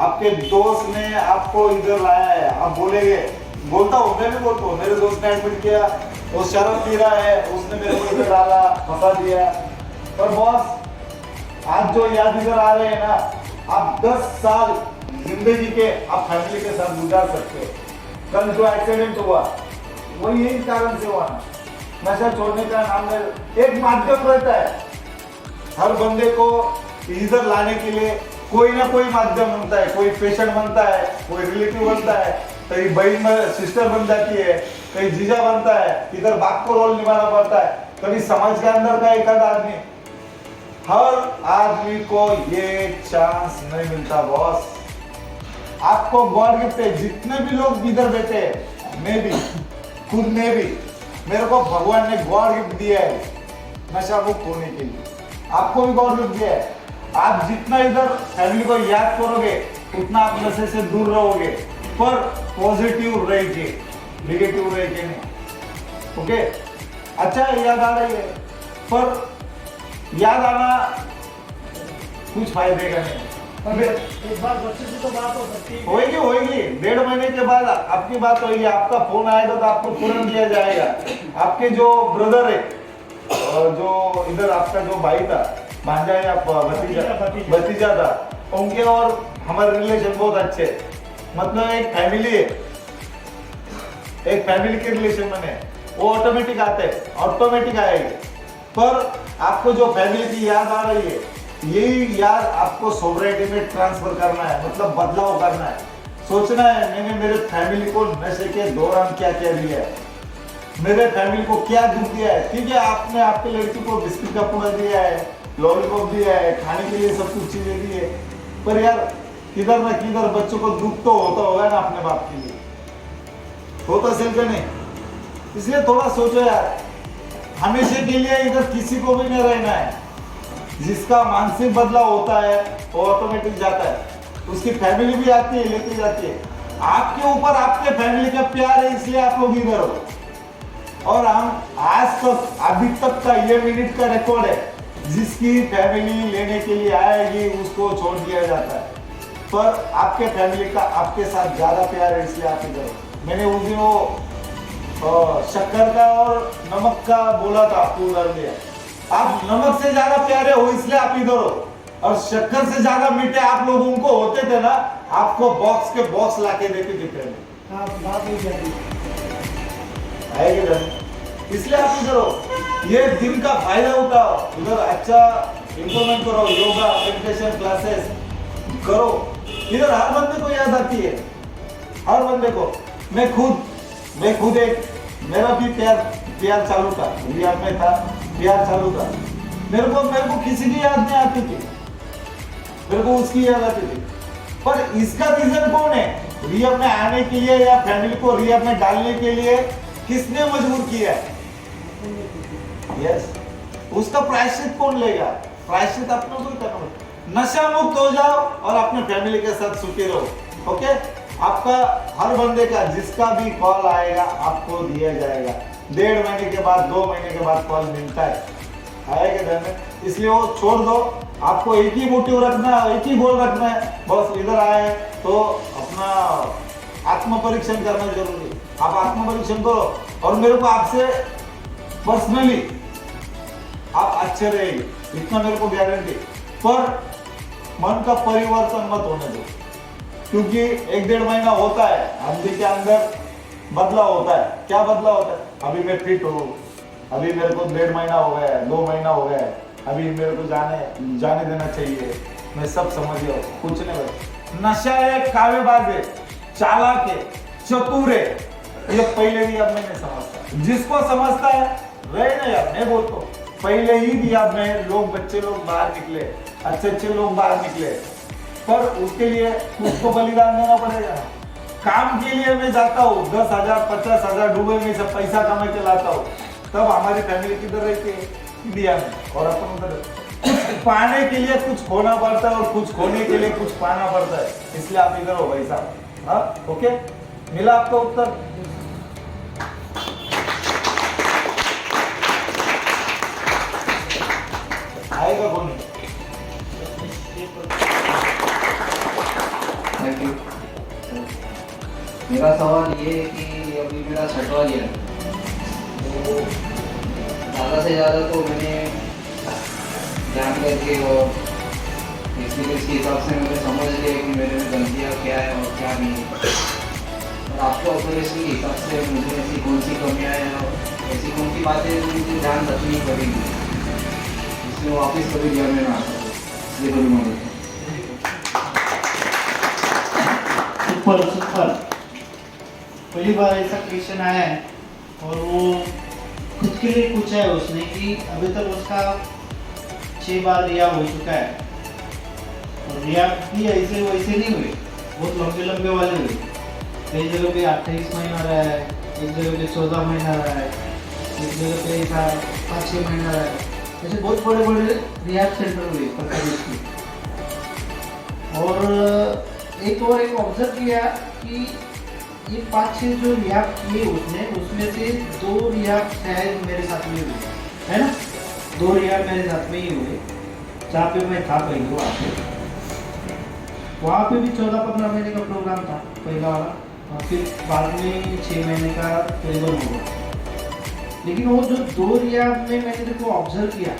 आपके दोस्त ने आपको इधर लाया है. आप बोलेंगे, बोलता हूँ, मैं भी बोलता हूँ, मेरे दोस्त ने एडमिट किया, वो शराब पी रहा है, उसने मेरे को इधर डाला, फंसा दिया. पर बॉस आज जो याद इधर आ रहे हैं ना, आप 10 साल जिंदगी के आप फैमिली के साथ गुजार सकते हो. कल जो एक्सीडेंट हुआ वो यही कारण से हुआ. नशा छोड़ने का नाम में एक माध्यम रहता है. हर बंदे को इधर लाने के लिए कोई ना कोई माध्यम बनता है. कोई पेशेंट बनता है, कोई रिलेटिव बनता है, कहीं बहन में सिस्टर बन जाती है, कहीं जीजा बनता है, इधर बाप को रोल निभाना पड़ता है, कभी समाज के अंदर का एक आध आदमी. हर आदमी को ये चांस नहीं मिलता बॉस. आपको गॉड गिफ्ट है. जितने भी लोग इधर बैठे हैं, मैं भी खुद में भी, मेरे को भगवान ने गॉड गिफ्ट दिया है नशा मुक्त होने के लिए. आपको भी गॉड गिफ्ट दिया है. आप जितना इधर फैमिली को याद करोगे उतना आप नशे से दूर रहोगे. पर पॉजिटिव रहिए, नेगेटिव रहिए नहीं. ओके, अच्छा याद आ रही है, पर याद आना कुछ फायदे का नहीं. पर एक बार बच्चे से तो बात हो सकती है। होगी होगी, 1.5 महीने के बाद आपकी बात होगी, आपका फोन आएगा तो आपको तुरंत दिया जाएगा। आपके जो ब्रदर है और जो इधर आपका जो भाई था, भांजा या भतीजा था, उनके और हमारे रिलेशन बहुत अच्छे, मतलब एक फैमिली है, एक फैमिली के रिलेशन में वो ऑटोमेटिक आते हैं, ऑटोमेटिक आएंगे। पर आपको जो फैमिली की याद आ रही है, यही याद आपको सोसाइटी में ट्रांसफर करना है, मतलब बदलाव करना है। सोचना है मैंने मेरे फैमिली को नशे के दौरान क्या क्या दिया है, मेरे फैमिली को क्या दुख दिया है। ठीक है, आपने आपके लड़की को बिस्किट का पूरा दिया है, लॉलीपॉप दिया है, खाने के लिए सब कुछ चीजें दी है, पर यार किधर ना किधर बच्चों को दुख तो होता होगा ना अपने बाप के लिए, होता सिल के नहीं। इसलिए थोड़ा सोचो यार, हमेशा के लिए इधर किसी को भी नहीं रहना है। जिसका मानसिक बदलाव होता है वो ऑटोमेटिक जाता है, उसकी फैमिली भी आती है, लेके जाती है। आपके ऊपर आपके फैमिली का प्यार है, इसलिए आप लोग इधर हो। और हम आज तक अभी तक का ये मिनट का रिकॉर्ड है, जिसकी फैमिली लेने के लिए आएगी उसको छोड़ दिया जाता है, पर आपके फैमिली का आपके साथ ज्यादा प्यार है, इसलिए आप इधर हो। मैंने उस दिन वो शक्कर का और नमक का बोला था, आपको उदाहरण दिया। आप नमक से ज्यादा प्यारे हो इसलिए आप इधर हो, और शक्कर से ज्यादा मीठे आप लोगों को होते थे ना, आपको बॉक्स के बॉक्स लाके देते थे। हाँ, बात नहीं करती। इसलिए आप इधर हो, ये दिन का फायदा उठाओ, उधर अच्छा इंप्रूवमेंट करो, योगा मेडिटेशन क्लासेस करो। इधर हर बंदे को याद आती है, हर बंदे को। मैं खुद एक, मेरा भी प्यार चालू था, रियाद में था, प्यार चालू था। मेरे को किसी की याद नहीं आती थी, मेरे को उसकी याद आती थी। पर इसका रीजन कौन है? रियाद में आने के लिए या फैमिली को रियाद में डालने के लिए किसने मजबूर किया है? यस, उसका प्रायश्चित कौन लेगा? प्रायश्चित अपने को ही करना होगा। नशा मुक्त हो जाओ और अपने फैमिली के साथ सुखी रहो। ओके, आपका हर बंदे का जिसका भी कॉल आएगा आपको दिया जाएगा। 1.5 महीने के बाद, 2 महीने के बाद कॉल मिलता है, आएगा घर में। इसलिए वो छोड़ दो, आपको एक ही मोटिव रखना है, एक ही गोल रखना है, बस इधर आए तो अपना आत्म परीक्षण करना जरूरी है। आप आत्म परीक्षण करो और मेरे को आपसे पर्सनली आप अच्छे रहेंगे, इतना मेरे को गारंटी। पर मन का परिवर्तन मत होने दो, क्योंकि 1-1.5 महीना होता है, आदमी के अंदर बदलाव होता है। क्या बदलाव होता है? अभी मैं फिट हूँ, अभी मेरे को 1.5 महीना हो गया है, 2 महीना हो गया है, अभी मेरे को जाने देना चाहिए, मैं सब समझ गया। कुछ नहीं भाई, नशा है, कावेबाज है, चालाक है, चतुर है, ये पहले भी अब मैं नहीं समझता। जिसको समझता है रहे ना यार, मैं बोलता हूँ पहले ही भी अब में लोग, बच्चे लोग बाहर निकले, अच्छे लोग बाहर निकले, पर उसके लिए कुछ तो बलिदान देना पड़ेगा। काम के लिए मैं जाता हूँ, 10,000 50,000 डूबे में सब पैसा कमा के लाता हूँ, तब हमारी फैमिली किधर रहती है? इंडिया में। और अपन उधर कुछ पाने के लिए कुछ खोना पड़ता है और कुछ खोने के लिए कुछ पाना पड़ता है, इसलिए आप इधर हो भाई साहब। हाँ, ओके, मिला आपका उत्तर? आएगा कौन? Thank you. मेरा सवाल ये है कि अभी मेरा 6वां ईयर है, तो ज़्यादा से ज़्यादा तो मैंने जान करके और एक्सपीरियंस के हिसाब से मैंने समझ लिया कि मेरे में गलतियाँ क्या है और क्या नहीं है। और आपके ऑब्जर्वेशन के हिसाब से मुझे ऐसी कौन सी कमियाँ हैं और ऐसी कौन सी बातें मुझे ध्यान रखनी पड़ेगी, इससे वो वापस कभी ध्यान में ना आ सके, इसलिए थोड़ी मदद। सुपर। पहली बार ऐसा क्वेश्चन आया है और वो खुद के लिए पूछा है उसने कि अभी तक उसका 6 बार रिया हो चुका है, और रिया भी ऐसे वैसे नहीं हुए, बहुत लंबे वाले हुए। कई जगह पे 28 महीना रहा है, एक जगह पे 14 महीना रहा है, एक जगह पे 5-6 महीना रहा है, ऐसे बहुत बड़े रिहैब सेंटर हुए प्रदेश में। और एक ऑब्जर्व किया कि ये 5-6 जो रिहैब किए उसने, उसमें से 2 रिहैब शायद मेरे साथ में हुए, है ना? 2 रिहैब मेरे साथ में ही हुए, जहाँ पे मैं था पहले आके। वहाँ पे भी 14-15 महीने का प्रोग्राम था पहला वाला, और फिर बाद में 6 महीने का करीबन हुआ। लेकिन वो जो 2 रियाद में मैंने तेरे को ऑब्जर्व किया,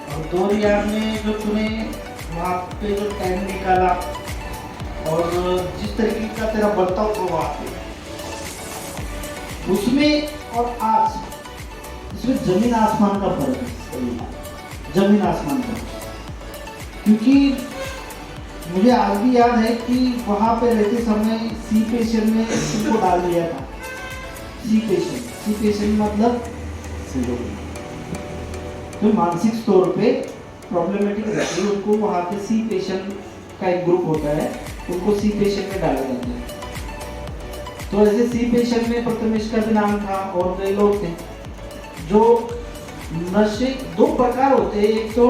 और 2 रियाद में जो तूने वहाँ पे जो टाइम निकाला और जिस तरीके का तेरा बर्ताव था वहाँ पे, उसमें और आज इसमें जमीन आसमान का फर्क है, जमीन आसमान का। क्योंकि मुझे आज भी याद है कि वहाँ पे रहते समय सी पेशेंट में उनको डाल दिया था। सी पेशेंट मतलब तो मानसिक तौर पे प्रॉब्लमेटिक रहती है, उनको वहाँ पे सी पेशेंट का एक ग्रुप होता है, उनको सी पेशेंट में डाला जाता है। तो ऐसे सी पेशेंट में प्रथमेश का भी नाम था और कई लोग थे जो नशे, 2 प्रकार होते हैं, एक तो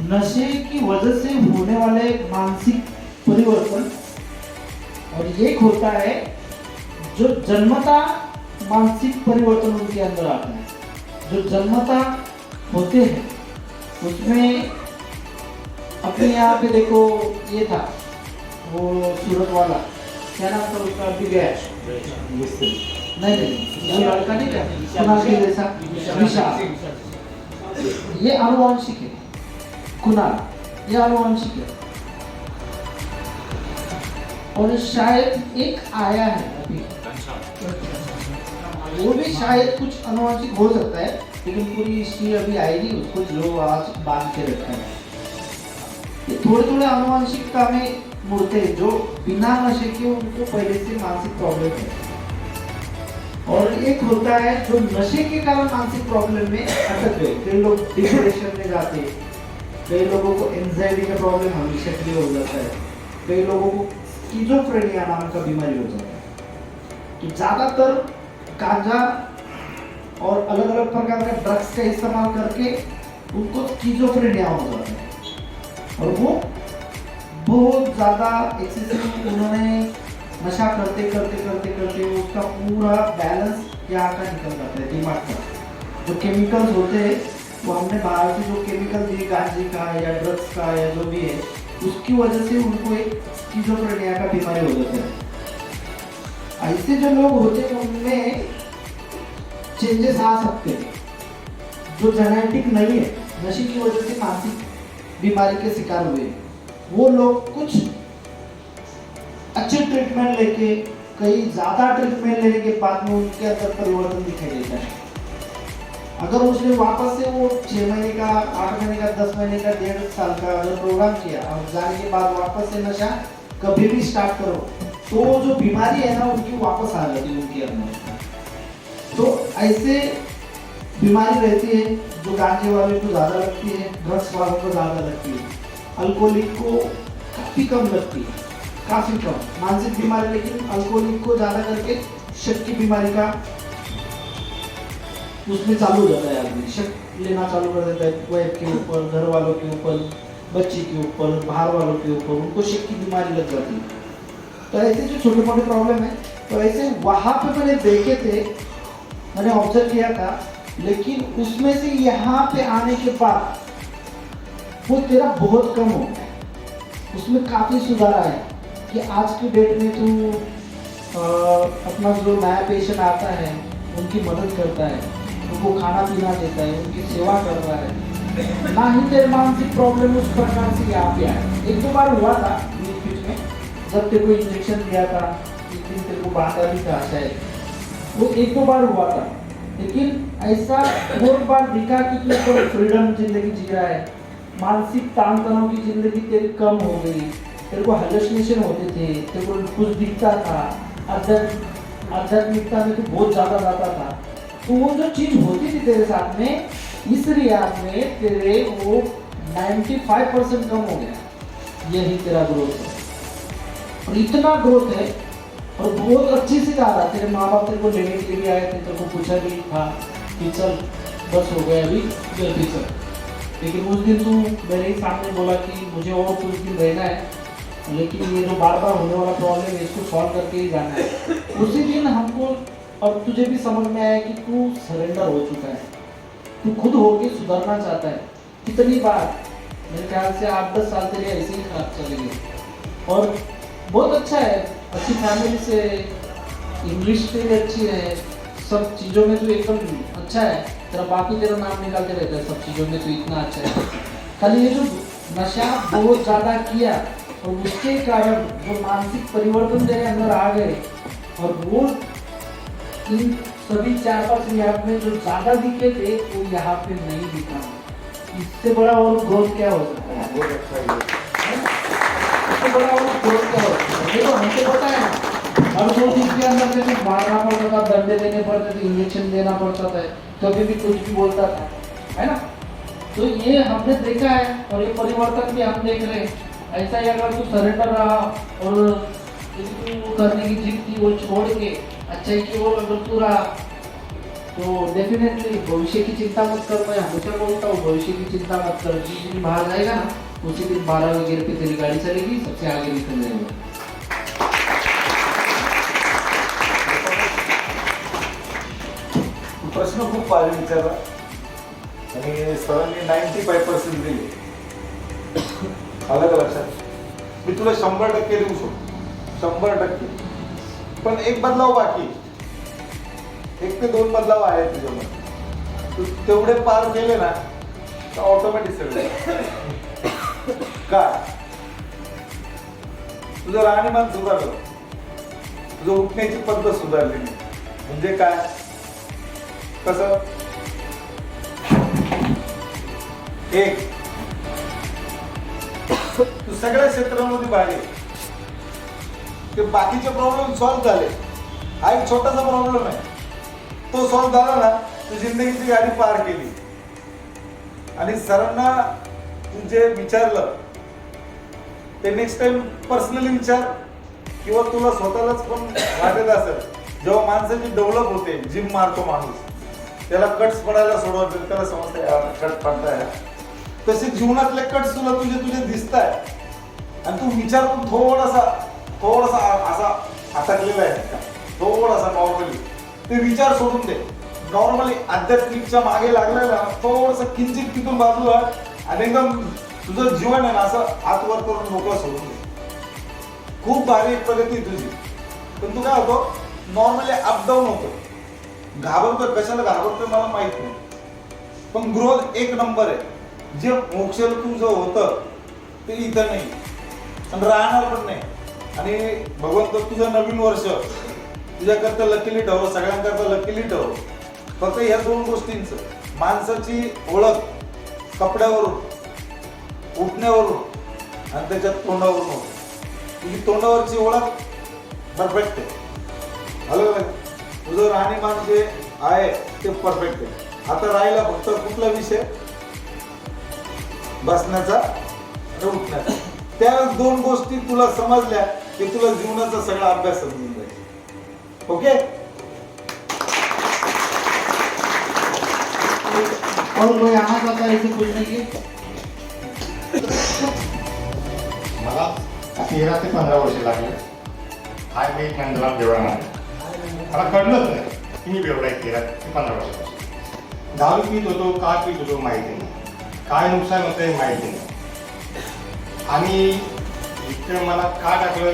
नशे की वजह से होने वाले मानसिक परिवर्तन, और एक होता है जो जन्मता मानसिक परिवर्तन उनके अंदर आता है। जो जन्मता होते हैं उसमें अपने यहाँ पे देखो, ये था वो सूरत वाला, क्या नाम था उसका, अभी गया नहीं वो लड़का नहीं क्या कुणाल के जैसा, विशाल, ये आनुवंशिक है। कुणाल ये आनुवंशिक है, और शायद एक आया है अभी, वो भी शायद कुछ आनुवंशिक हो सकता है, लेकिन पूरी हिस्ट्री अभी आएगी उसको जो आज बांध के रखा है। ये थोड़े आनुवंशिकता में मुड़ते हैं जो बिना नशे के उनको पहले से मानसिक प्रॉब्लम है, और एक होता है जो नशे के कारण मानसिक प्रॉब्लम में अटक गए। कई लोग डिप्रेशन में जाते हैं, कई लोगों को एंजाइटी का प्रॉब्लम हमेशा के लिए हो जाता है, कई लोगों को स्किज़ोफ्रेनिया नाम का बीमारी हो जाता है। तो ज़्यादातर गांजा और अलग अलग प्रकार के ड्रग्स का इस्तेमाल करके उनको स्किज़ोफ्रेनिया हो जाता है, और वो बहुत ज़्यादा एक्सेसिव उन्होंने नशा करते उसका पूरा बैलेंस यहाँ का निकल जाता है दिमाग का। जो केमिकल्स होते हैं वो हमने बाहर से जो केमिकल दिए गांजे का या ड्रग्स का या जो भी है, उसकी वजह से उनको एक स्किज़ोफ्रेनिया का बीमारी हो जाता है। ऐसे जो लोग होते हैं उनमें चेंजेस आ सकते हैं जो जेनेटिक नहीं है, नशे की वजह से मानसिक बीमारी के शिकार हुए। वो लोग कुछ अच्छे ट्रीटमेंट लेके, कई ज़्यादा ट्रीटमेंट लेने के बाद में उनके अंदर परिवर्तन दिखाई देता है। अगर उसने वापस से वो 6 महीने का, 8 महीने का, 10 महीने का, 1.5 साल का अगर प्रोग्राम किया और जाने के बाद वापस से नशा कभी भी स्टार्ट करो, तो जो बीमारी है ना उनकी वापस आ जाती है उनके अंदर। तो ऐसे बीमारी रहती है जो गांजे वाले को ज़्यादा लगती है, ड्रग्स वालों को ज़्यादा लगती है, अल्कोहलिक को काफ़ी कम लगती है, काफ़ी कम मानसिक बीमारी, लेकिन अल्कोहलिक को ज़्यादा करके शक की बीमारी का उसमें चालू हो जाता है। आदमी शक लेना चालू कर देता है, वाइफ के ऊपर, घर वालों के ऊपर, बच्चे के ऊपर, बाहर वालों के ऊपर, उनको शक की बीमारी लग जाती है। तो ऐसे जो छोटे मोटे प्रॉब्लम है, तो ऐसे वहाँ पे मैंने देखे थे, मैंने ऑब्जर्व किया था, लेकिन उसमें से यहाँ पे आने के बाद वो तेरा बहुत कम हो गया, उसमें काफ़ी सुधार आया कि आज की डेट में तू अपना जो नया पेशेंट आता है उनकी मदद करता है, उनको खाना पीना देता है, उनकी सेवा कर रहा है, ना ही तेरे मानसिक प्रॉब्लम उस प्रकार से यहाँ पे आए। 1-2 बार हुआ था बीच में, जब तेरे को इंजेक्शन दिया था, एक दिन तेरे को बांधा भी था शायद, वो 1-2 बार हुआ था, लेकिन ऐसा बहुत बार दिखा कि तू थोड़ा फ्रीडम जिंदगी जी रहा है, मानसिक तान तनाव की जिंदगी तेरी कम हो गई, तेरे को हेलुसिनेशन होते थे, तेरे को कुछ दिखता था, आध्यात्मिकता में तो बहुत ज़्यादा जाता था। तो वो जो चीज़ होती थी तेरे साथ में, इस रियाज में तेरे वो 95% कम हो गया। यही तेरा ग्रोथ है, और इतना ग्रोथ है और बहुत अच्छी से जा रहा। तेरे माँ बाप तेरे को लेने के लिए भी आए थे, तेरे को पूछा भी था कि चल बस हो गया अभी जल्दी चल, लेकिन उस दिन तू मेरे ही सामने बोला कि मुझे और कुछ दिन रहना है, लेकिन ये जो बार बार होने वाला प्रॉब्लम है इसको सॉल्व करके ही जाना है। उसी दिन हमको और तुझे भी समझ में आया कि तू सरेंडर हो चुका है, तू खुद होके सुधरना चाहता है। कितनी बार मेरे ख्याल से 8-10 साल के लिए ऐसे ही खराब चलेगी। और बहुत अच्छा है, अच्छी फैमिली से, इंग्लिश तेरी अच्छी है, सब चीज़ों में तो एकदम अच्छा है। तेरा बाकी तेरा नाम निकालते रहता है सब चीज़ों में, तो इतना अच्छा है। खाली ये जो नशा बहुत ज़्यादा किया और उसके कारण जो मानसिक परिवर्तन तेरे अंदर आ गए, और वो इन सभी 4-5 रियाब में जो ज़्यादा दिखे थे वो यहाँ पे नहीं दिखा। इससे बड़ा और ग्रोथ क्या हो सकता है? बहुत अच्छा है। इससे बड़ा और ग्रोथ क्या हो सकता है? ये तो हमको पता है ना, हर 2 दिन के अंदर से कुछ मारना पड़ता था, दंडे देने पड़ते थे, इंजेक्शन देना पड़ता था, कभी भी कुछ भी बोलता था, है ना। तो ये हमने देखा है और ये परिवर्तन भी हम देख रहे हैं। ऐसा ही अगर तू सरेंडर रहा और तू करने की जिद थी वो छोड़ के अच्छाई की ओर अगर तू रहा, तो डेफिनेटली भविष्य की चिंता मत कर। मैं हमेशा बोलता हूँ भविष्य की चिंता मत कर, जिस दिन बाहर जाएगा ना उसी दिन 12वें गियर पे तेरी गाड़ी चलेगी, सबसे आगे निकल जाएगा। प्रश्न खूप भारी विचारला आणि सरांनी 95% दिले. आलं का लक्षात? मी तुला 100% देऊ शकतो, 100%. पण एक बदलाव बाकी, 1 ते 2 बदलाव आहेत तुझ्यामध्ये. तू तेवढे पार केले ना तर ऑटोमॅटिक सगळे. काय तुझं राहणीमान सुधारलं, तुझं उठण्याची पद्धत सुधारली. म्हणजे काय, कसं? एक, तू सगळ्या क्षेत्रामध्ये बाहेर, ते बाकीचे प्रॉब्लेम सॉल्व्ह झाले. हा एक छोटासा प्रॉब्लेम आहे, तो सॉल्व्ह झाला ना तू जिंदगीची गाडी पार केली. आणि सरांना तू जे विचारलं ते नेक्स्ट टाइम पर्सनली विचार, किंवा तुला स्वतःलाच पण वाटत असेल जेव्हा माणसाची डेव्हलप होते, जिम मारतो माणूस, त्याला कट्स पडायला सोडवतो, त्याला समजतं कट पडताय. तसे जीवनातले कट्स तुला तुझे दिसत आहे आणि तू विचार पण थोडासा असा अटकलेला आहे, थोडासा नॉर्मली ते विचार सोडून दे. नॉर्मली आध्यात्मिकच्या मागे लागलेला थोडस किंचित तिथून बाजूला आणि एकदम तुझं जीवन आहे ना असं हात वर करून मोकळं सोडून दे. खूप भारी प्रगती तुझी. पण तू काय होतो, नॉर्मली अपडाऊन होतो. घाबरतोय, कशाला घाबरतोय मला माहित नाही, पण ग्रोथ 1 नंबर आहे. जे मोक्ष तुझं होतं ते इथं नाही आणि राहणार पण नाही. आणि भगवंत तुझं नवीन वर्ष तुझ्याकरता लकीली ठेव, सगळ्यांकरता लकीली ठेव. फक्त ह्या 2 गोष्टींचं, माणसाची ओळख कपड्यावरून, उठण्यावरून आणि त्याच्या तोंडावरून होते. तुझी तोंडावरची ओळख परफेक्ट आहे. हॅलो, तुझं राहणीमान जे आहे ते परफेक्ट आहे. आता राहिला फक्त कुठला विषय, बसण्याचा आणि उठण्याचा. त्या 2 गोष्टी तुला समजल्या की तुला जीवनाचा सगळा अभ्यास समजून जाईल. ओके. और कोई आना चाहता है इसे पूछने की? मला 13 ते 15 वर्ष लागले. हा मी नंदला बेवडा नाही, मला कळलंच नाही की मी बेवडा आहे. 13 ते 15 वर्षापासून दारू पीत होतो, का पीत होतो माहिती नाही, काय नुकसान होतं हे माहिती नाही, आणि इथे मला का टाकलं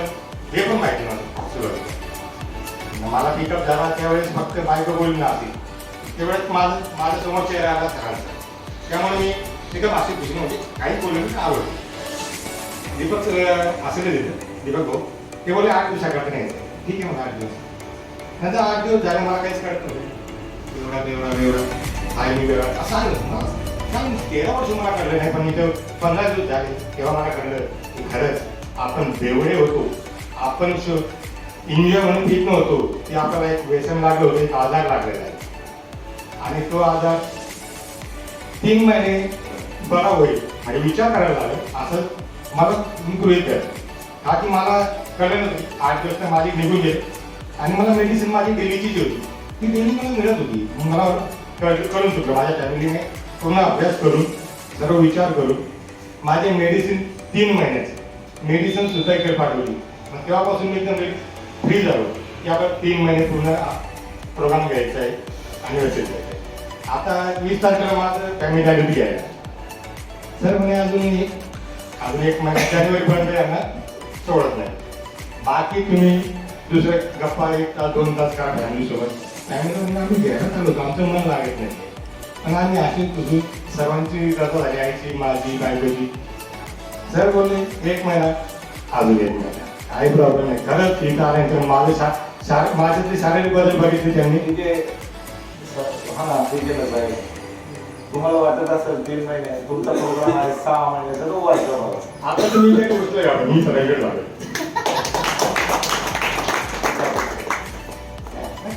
हे पण माहिती नव्हतं. सुरुवातीला मला पिकअप झाला त्यावेळेस फक्त बायको बोलली नव्हती, त्यावेळेस माझ्या समोर चेहरा आला सरांचा. त्यामुळे मी पिकअप अशी खुशी नव्हती, काही बोलून आवडली. दीपक असेल देतं, दीपक भाऊ ते बोलले 8 दिवसाकडे नाही. ठीक आहे, मग 8 दिवस. नंतर 8 दिवस झाले, मला काहीच कळत नव्हतं. बेवडा आहे मी बेवडा असं आलं मला. 13 वर्ष मला कळलं नाही, पण मी ते 15 दिवस झाले तेव्हा मला कळलं की खरंच आपण बेवडे होतो. आपण एन्जॉय म्हणून ठीक नव्हतो, की आपल्याला एक व्यसन लागलं होतं, एक आजार लागलेला आहे. आणि तो आजार 3 महिने बरा होईल आणि विचार करायला लागेल असं मला मी गृहीत आहे. का की मला कळलं नव्हतं. 8 दिवस तर माझी निघून गेले आणि मला मेडिसिन माझी डेलीचीच होती, ती डेली मला मिळत होती. मग मला कळून चुकलं, माझ्या फॅमिलीने पूर्ण अभ्यास करून, सर्व विचार करून माझे मेडिसिन 3 महिन्याचे मेडिसिन सुद्धा इकडे पाठवली. मग तेव्हापासून मी एकदम फ्री झालो की आपण 3 महिने पूर्ण प्रोग्राम घ्यायचा आहे आणि व्यवस्थित जायचं आहे. आता 20 तारखेला माझं फॅमिली आयडेंटिटी आहे. सर म्हणे अजून एक महिना जानेवारीपर्यंत यांना सोडत नाही. बाकी तुम्ही दुसरे गप्पा 1 तास 2 तास करा फॅमिलीसोबत. फॅमिली आम्ही घ्यायला चालू आमचं मन लागत नाही. पण आम्ही अशी तुझी सर्वांची गप्पा झाली, आईची, माझी, बायकोची. सर बोलले 1 महिना, अजून 1 महिना, काही प्रॉब्लेम नाही. खरंच तिथं आल्यानंतर माझे ते शारीरिक बदल बघितले त्यांनी. ठीक आहे. हा ना, ठीक आहे ना साहेब. तुम्हाला वाटत असेल 3 महिने, तुमचा प्रोग्राम आहे 6 महिने, तर तो वाटतं मला. आता तुम्ही इथे पोहोचलोय, मी सगळीकडे झालो.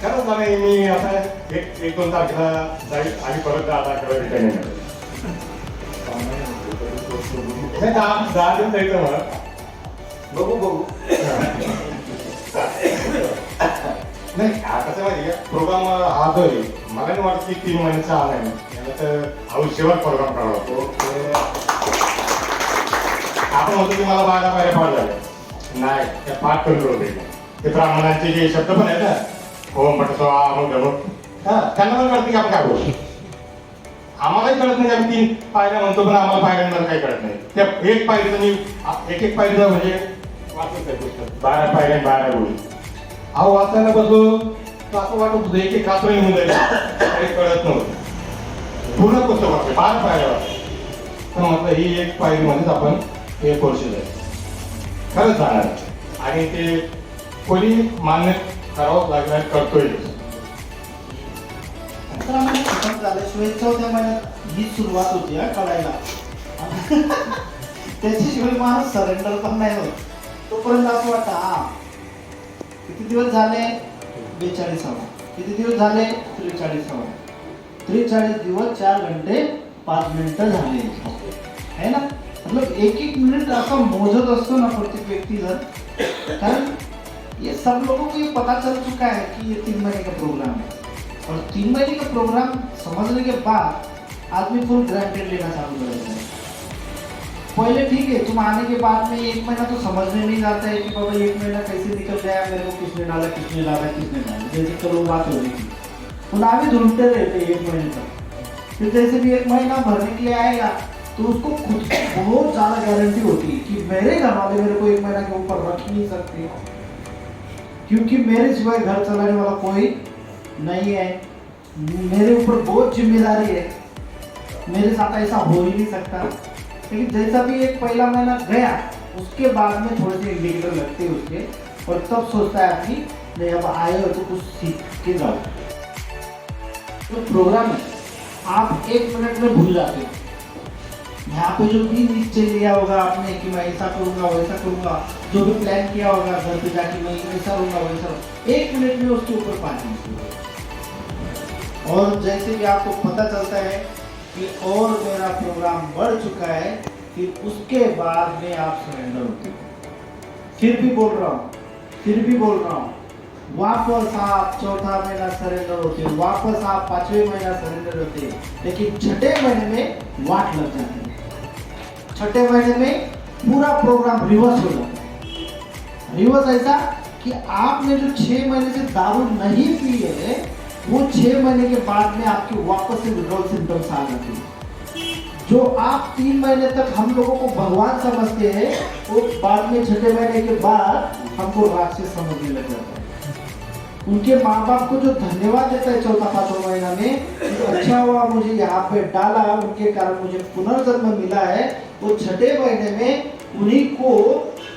खरंच नाही, मी आता 1-2 तारखेला जाईल आणि परत आता रिटर्न येणार. नाही 10 दिवस जायचं मला. बघू. नाही कसं माहिती का, प्रोग्राम हा जो आहे मला नाही वाटत की 3 महिन्याचा आला आहे. याला तर आयुष्यभर प्रोग्राम करावा लागतो. आपण म्हणतो की मला 12 पायऱ्या पाठ झाल्या, नाही त्या पाठ कंट्रोल होते. ते ब्राह्मणांचे जे शब्द पण आहेत ना, ओम पट स्वाहा अमुक ढमुक, त्यांना पण कळतं की आपण काय बोलतो. आम्हालाही कळत नाही. आम्ही 3 पायऱ्या म्हणतो पण आम्हाला पायऱ्यांमध्ये काही कळत नाही. त्या एक पायरीचं मी एक पायरीचं म्हणजे वाचत आहे पुस्तक, 12 पायऱ्या 12 गोळी. अहो वाचायला बसलो तर असं वाटत होतं एक कात्र निघून जाईल, काही कळत नव्हतं. पूर्ण पुस्तक वाचलं, 12 पायऱ्या वाचल्या. तर म्हटलं ही एक पायरीमध्येच आपण हे कोर्स आहे, खरंच जाणार. आणि ते कोणी मान्य करावं लागणार, करतोय. 17 महिने खतम झाल्याशिवाय 14 महिन्यात ही सुरुवात होती हा कळायला. त्याच्याशिवाय माणूस सरेंडर पण नाही होत. तोपर्यंत असं वाटतं हा किती दिवस झाले, 42. किती दिवस झाले, 43. 43 दिवस 4 घंटे 5 मिनिटं झाले है ना. मतलब 1-1 मिनट असं मोजत असतो ना प्रत्येक व्यक्ती जर, कारण ये सब लोगों को ये पता चल चुका है कि ये 3 महीने का प्रोग्राम है. और 3 महीने का प्रोग्राम समझने के बाद आदमी फुल ग्रांटेड लेना चालू कर देता है. पहले ठीक है, तुम आने के बाद में 1 महीना तो समझने नहीं जाता है कि बाबा 1 महीना कैसे निकल गया, मेरे को किसने डाला, जैसे कल वो बात हो रही थी. पुनः भी ढूंढते रहते 1 महीने तक. फिर जैसे भी 1 महीना भरने के लिए आएगा तो उसको खुद को बहुत ज़्यादा गारंटी होती है कि मेरे घर वाले मेरे को 1 महीना के ऊपर रख ही नहीं सकते, क्योंकि मेरे सिवाय घर चलाने वाला कोई नहीं है. मेरे ऊपर बहुत जिम्मेदारी है, मेरे साथ ऐसा हो ही नहीं सकता. लेकिन जैसा भी एक पहला महीना गया, उसके बाद में थोड़े से इंडिकेटर लगते हैं उसके, और तब सोचता है आदमी नहीं अब आए हो तो कुछ सीख के जाओ. तो प्रोग्राम है आप 1 मिनट में भूल जाते हो. यहाँ पे जो भी निश्चय लिया होगा आपने कि मैं ऐसा करूँगा वैसा करूँगा, जो भी प्लान किया होगा घर पे जाके मैं ऐसा रहूँगा वैसा, 1 मिनट में उसके ऊपर पानी. और जैसे कि आपको पता चलता है कि और मेरा प्रोग्राम बढ़ चुका है, फिर उसके बाद में आप सरेंडर होते हो. फिर भी बोल रहा हूँ वापस आप 4था महीना सरेंडर होते हो, वापस आप 5वें महीना सरेंडर होते हैं. लेकिन 6ठे महीने में वाट लग जाती है. 6ठे महीने में पूरा प्रोग्राम रिवर्स हो जाता है. रिवर्स ऐसा कि आपने जो 6 महीने से दारू नहीं पी है, वो 6 महीने के बाद में आपके वापस से विड्रॉल सिम्टम्स आ जाते हैं. जो आप 3 महीने तक हम लोगों को भगवान समझते हैं, वो बाद में 6ठे महीने के बाद हमको राक्षस समझने लग जाता है. उनके माँ बाप को जो धन्यवाद देता है 4था-5वां महीना में, तो अच्छा हुआ मुझे यहाँ पे डाला, उनके कारण मुझे पुनर्जन्म मिला है. वो 6ठे महीने में उन्हीं को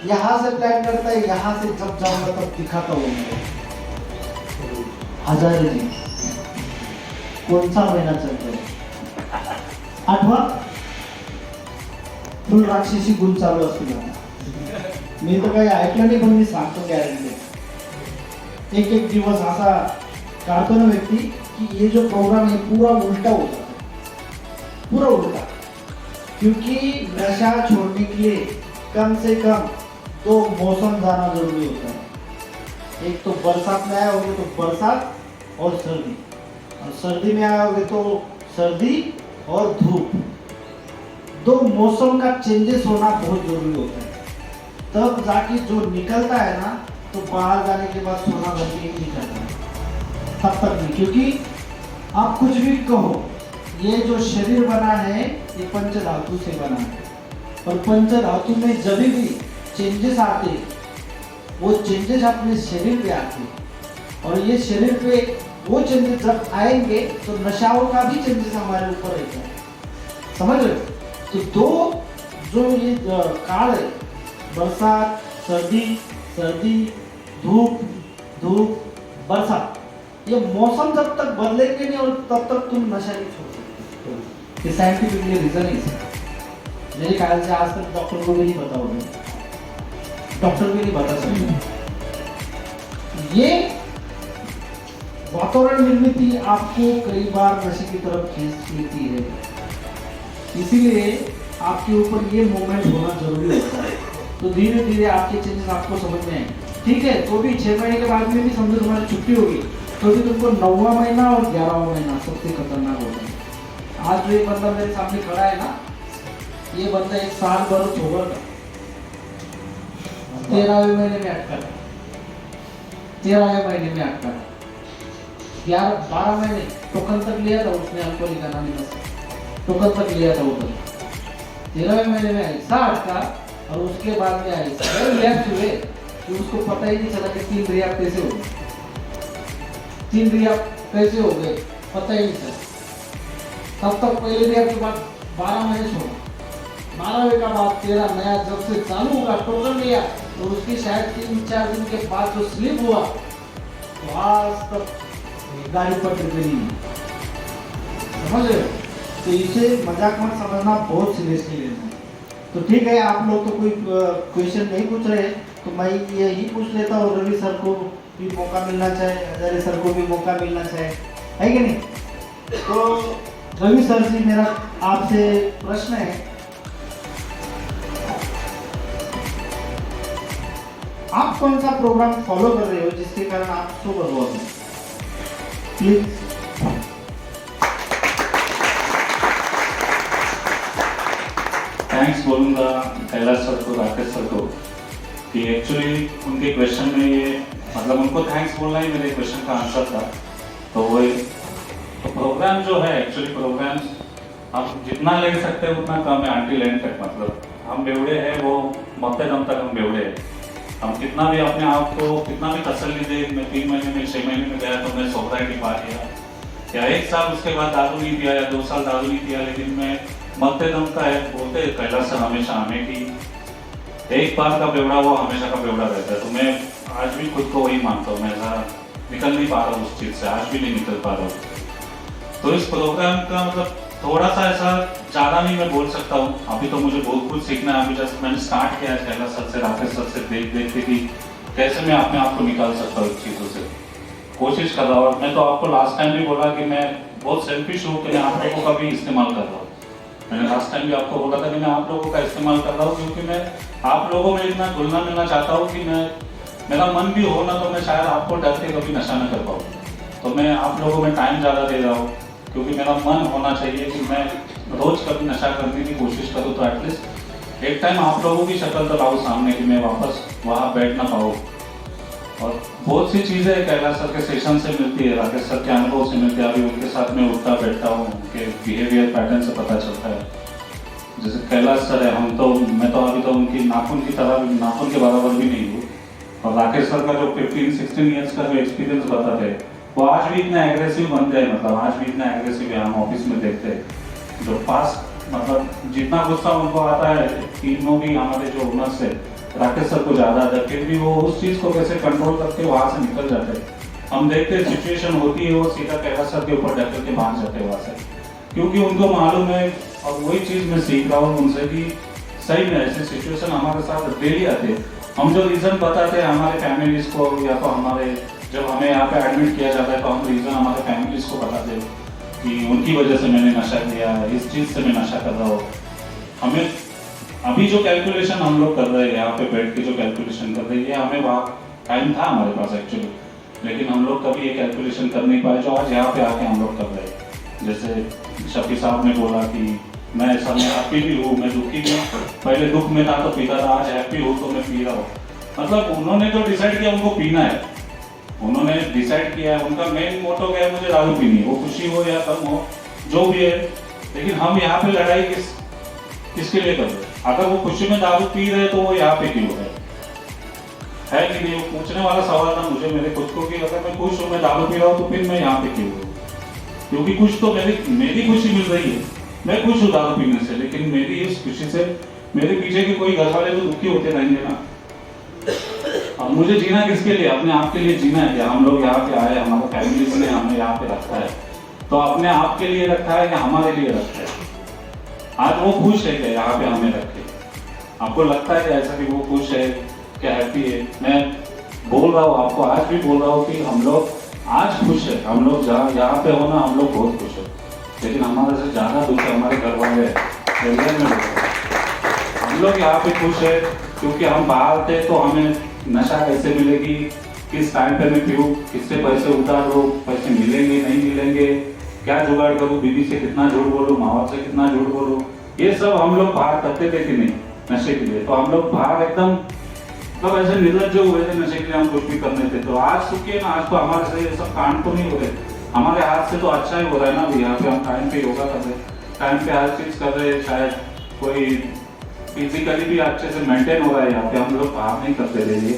यहाँ से प्लान करता है, यहाँ से जब जाऊंगा तब दिखाता हूँ. 1000 दिन कौन सा महीना चलता है, 8वां फुल राक्षसी गुण चालू असतील. मी तर काही ऐकलं नाही, पण मी सांगतो गॅरंटी. एक दिवस असा काढतो ना व्यक्ती कि ये जो प्रोग्राम है पूरा उल्टा होता है, पूरा उल्टा. क्योंकि नशा छोड़ने के लिए कम से कम 2 मौसम जाना जरूरी होता है. एक तो बरसात में आए होगे तो बरसात और सर्दी, और सर्दी में आए होगे तो सर्दी और धूप. 2 मौसम का चेंजेस होना बहुत जरूरी होता है. तब जाके जो निकलता है ना, तो बाहर जाने के बाद सोना भर के नहीं करता, तब तक नहीं. क्योंकि आप कुछ भी कहो, ये जो शरीर बना है ये पंच धातु से बना है, और पंच धातु में जब भी चेंजेस आते वो चेंजेस अपने शरीर पे आते, और ये शरीर पे वो चेंजेस जब आएंगे तो नशाओं का भी चेंजेस हमारे ऊपर रहता है, समझ रहे? तो दो जो ये काल है, बरसात, सर्दी, धूप, बरसात, ये मौसम जब तक बदलेंगे नहीं और तब तक तुम नशा नहीं छोड़ सकते। ये साइंटिफिकली रीजन है इसका। मेरे ख्याल से आज तक डॉक्टर को भी नहीं पता होगा, डॉक्टर भी नहीं बता सकते। ये वातावरण निर्मित आपको कई बार नशे की तरफ खींच लेती है, इसीलिए आपके ऊपर ये मोमेंट होना जरूरी होता है। तो धीरे धीरे आपके चेंजेस आपको समझ में आए, ठीक है? तो भी 6 महीने के बाद में भी समझो तुम्हारी छुट्टी होगी, तो भी तुमको 9वां महीना और 11वां महीना सबसे खतरनाक होता है। आज जो ये बंदा मेरे सामने खड़ा है ना, ये बंदा 1 साल भर होगा, 13वें महीने में अटका, 13वें महीने में अटका, 12 महीने टोकन तक लिया था उसने, अल्कोहल का नाम टोकन तक लिया था उधर, 13वें महीने में ऐसा अटका, और उसके बाद में ऐसा रिलैक्स हुए कि उसको पता ही नहीं चला कि 3 रियाब कैसे हो गए, 3 रियाब कैसे हो गए पता ही नहीं चला। तब तक पहले रियाब के बाद 12 महीने छोड़ा, 12वें का बाद 13 नया जब से चालू होगा टोकन लिया, तो उसकी शायद 3-4 दिन के बाद जो स्लिप हुआ तो आज तक गाड़ी पटरी पे नहीं, समझ रहे हो? तो इसे मजाक मत समझना, बहुत सीरियसली लेना। तो ठीक है, आप लोग तो कोई क्वेश्चन नहीं पूछ रहे, तो मैं यही पूछ लेता हूँ, रवि सर को भी मौका मिलना चाहिए, हजारे सर को भी मौका मिलना चाहिए, है कि नहीं? तो रवि सर जी, मेरा आपसे प्रश्न है, आप कौन सा प्रोग्राम फॉलो कर रहे हो जिसके कारण आप सोबर हुआ? प्लीज। थैंक्स बोलूँगा कैलाश सर को, राकेश सर को, कि एक्चुअली उनके क्वेश्चन में ये मतलब उनको थैंक्स बोलना ही मेरे क्वेश्चन का आंसर था। तो वो प्रोग्राम जो है, एक्चुअली प्रोग्राम हम जितना ले सकते हैं उतना कम है, आंटी लैंड तक। मतलब हम बेवड़े हैं, वो मरते दम तक हम बेवड़े हैं। हम कितना भी अपने आप को कितना भी तसल्ली दे, मैं 3 महीने में 6 महीने में गया तो मैं सोबराइटी पा लिया, या 1 साल उसके बाद दारू नहीं पिया, या 2 साल दारू नहीं पिया, लेकिन मैं मरते दम का है। बोलते कैलाश सर हमेशा हमें कि एक बार का बेवड़ा वो हमेशा का बेवड़ा रहता है। तो मैं आज भी खुद को वही मानता हूँ, मैं निकल नहीं पा रहा हूँ उस चीज़ से, आज भी नहीं निकल पा रहा हूँ। तो इस प्रोग्राम का मतलब थोड़ा सा ऐसा ज़्यादा नहीं मैं बोल सकता हूँ, अभी तो मुझे बहुत कुछ सीखना है। अभी जस्ट मैंने स्टार्ट किया है कैलाश सर से, राकेश सर से देख के कि कैसे मैं अपने आप को निकाल सकता हूँ इस चीज़ों से, कोशिश कर रहा हूँ। मैं तो आपको लास्ट टाइम भी बोला कि मैं बहुत सेल्फिश हूँ कि मैं आप लोगों का भी इस्तेमाल कर रहा हूँ। मैंने लास्ट टाइम भी आपको बोला था कि मैं आप लोगों का इस्तेमाल कर रहा हूँ, क्योंकि मैं आप लोगों में इतना घुलना मिलना चाहता हूँ कि मेरा मन भी हो ना तो मैं शायद आपको डर के कभी नशा न कर पाऊँ। तो मैं आप लोगों में टाइम ज़्यादा दे रहा हूँ, क्योंकि मेरा मन होना चाहिए कि मैं रोज कभी नशा करने की कोशिश करूँ, तो एटलीस्ट एक टाइम आप लोगों की शक्ल तो लाऊँ सामने, कि मैं वापस वहाँ बैठ ना पाऊँ। और बहुत सी चीज़ें कैलाश सर के सेशन से मिलती है, राकेश सर के अनुभव से मिलती है। अभी उनके साथ में उठता बैठता हूँ, उनके बिहेवियर पैटर्न से पता चलता है। जैसे कैलाश सर है, मैं तो अभी तो उनकी नाखून की तरह, नाखून के बराबर भी नहीं हूँ। और राकेश सर का जो 15-16 ईयर्स का जो एक्सपीरियंस बताते हैं, वो आज भी इतना एग्रेसिव बन गए। मतलब आज भी इतना एग्रेसिव है, हम ऑफिस में देखते हैं जो पास, मतलब जितना गुस्सा उनको आता है, तीनों भी हमारे जो ओनर्स है, राकेश सर को ज़्यादा आता है, फिर भी वो उस चीज़ को कैसे कंट्रोल करके वहाँ से निकल जाते हैं। हम देखते हैं सिचुएशन होती है, वो सीधा कैलाश सर के ऊपर ढक के भाग जाते हैं वहाँ से, क्योंकि उनको मालूम है। और वही चीज़ मैं सीख रहा हूँ उनसे कि सही में ऐसे सिचुएशन हमारे साथ डेली आते हैं। हम जो रीज़न बताते हैं हमारे फैमिलीज को, या तो हमारे जब हमें यहाँ पे एडमिट किया जाता है तो हम रीज़न हमारे फैमिलीज को बताते हैं कि उनकी वजह से मैंने नशा किया, इस चीज़ से मैं नशा कर रहा हूँ। हमें अभी जो कैलकुलेशन हम लोग कर रहे हैं, यहाँ पे बैठ के जो कैलकुलेशन कर रहे हैं, ये हमें वहाँ टाइम था हमारे पास एक्चुअली, लेकिन हम लोग कभी ये कैलकुलेशन कर नहीं पाए जो आज यहाँ पे आके हम लोग कर रहे हैं। जैसे शफी साहब ने बोला कि मैं ऐसा, मैं हैप्पी भी हूँ, मैं दुखी भी हूँ। पहले दुख में था तो पीता था, आज हैप्पी हूँ तो मैं पी रहा हूँ। मतलब उन्होंने जो डिसाइड किया उनको पीना है, उन्होंने डिसाइड किया है, उनका मेन मोटो क्या है, मुझे दारू पीनी है। वो खुशी हो या कम हो, जो भी है, लेकिन हम यहाँ पे लड़ाई किसके लिए कर रहे हैं? अगर वो खुशी में दारू पी रहे तो वो यहाँ पे क्यों है कि नहीं? वो पूछने वाला सवाल था मुझे मेरे खुद को कि अगर मैं खुश हूँ, मैं दारू पी रहा हूँ, तो फिर मैं यहाँ पे क्यों हूँ? क्योंकि कुछ तो मेरी खुशी मिल रही है, मैं खुश हूँ दारू पीने से, लेकिन मेरी इस खुशी से मेरे पीछे के कोई घर वाले तो दुखी होते रहेंगे ना। अब मुझे जीना किसके लिए? अपने आप के लिए जीना है। क्या हम लोग यहाँ पे आए, हमारे फैमिली ने हमें यहाँ पे रखा है, तो अपने आप के लिए रखा है या हमारे लिए रखा है? आज वो खुश है क्या यहाँ पे हमें रखे? आपको लगता है कि ऐसा कि वो खुश है, क्या हैप्पी है? मैं बोल रहा हूँ आपको, आज भी बोल रहा हूँ कि हम लोग आज खुश है। हम लोग जहाँ यहाँ पे हो ना, हम लोग बहुत खुश है, लेकिन हमारे से ज्यादा दुख है हमारे घर वाले हैं। हम लोग यहाँ पे खुश है क्योंकि हम बाहर थे तो हमें नशा कैसे मिलेगी, किस टाइम पे मैं पीऊँ, किससे पैसे उतार लो, पैसे मिलेंगे नहीं मिलेंगे, क्या जुगाड़ करूँ, बीवी से कितना झूठ बोलूँ, माँ बाप से कितना झूठ बोलूँ, ये सब हम लोग बाहर करते थे कि नहीं नशे के लिए। तो हम लोग बाहर एकदम मतलब ऐसे निर्लज्ज हुए थे नशे के लिए, हम कुछ भी करने थे। तो आज सुखी ना, आज तो हमारे से ये सब कांड तो नहीं हो रहे, हमारे हाथ से तो अच्छा ही हो रहा है ना। अभी यहाँ पे हम टाइम पे योगा कर रहे, टाइम पे हर चीज कर रहे, शायद कोई फिजिकली भी अच्छे से मेंटेन हो रहा है। यहाँ पे हम लोग बाहर नहीं करते थे, ये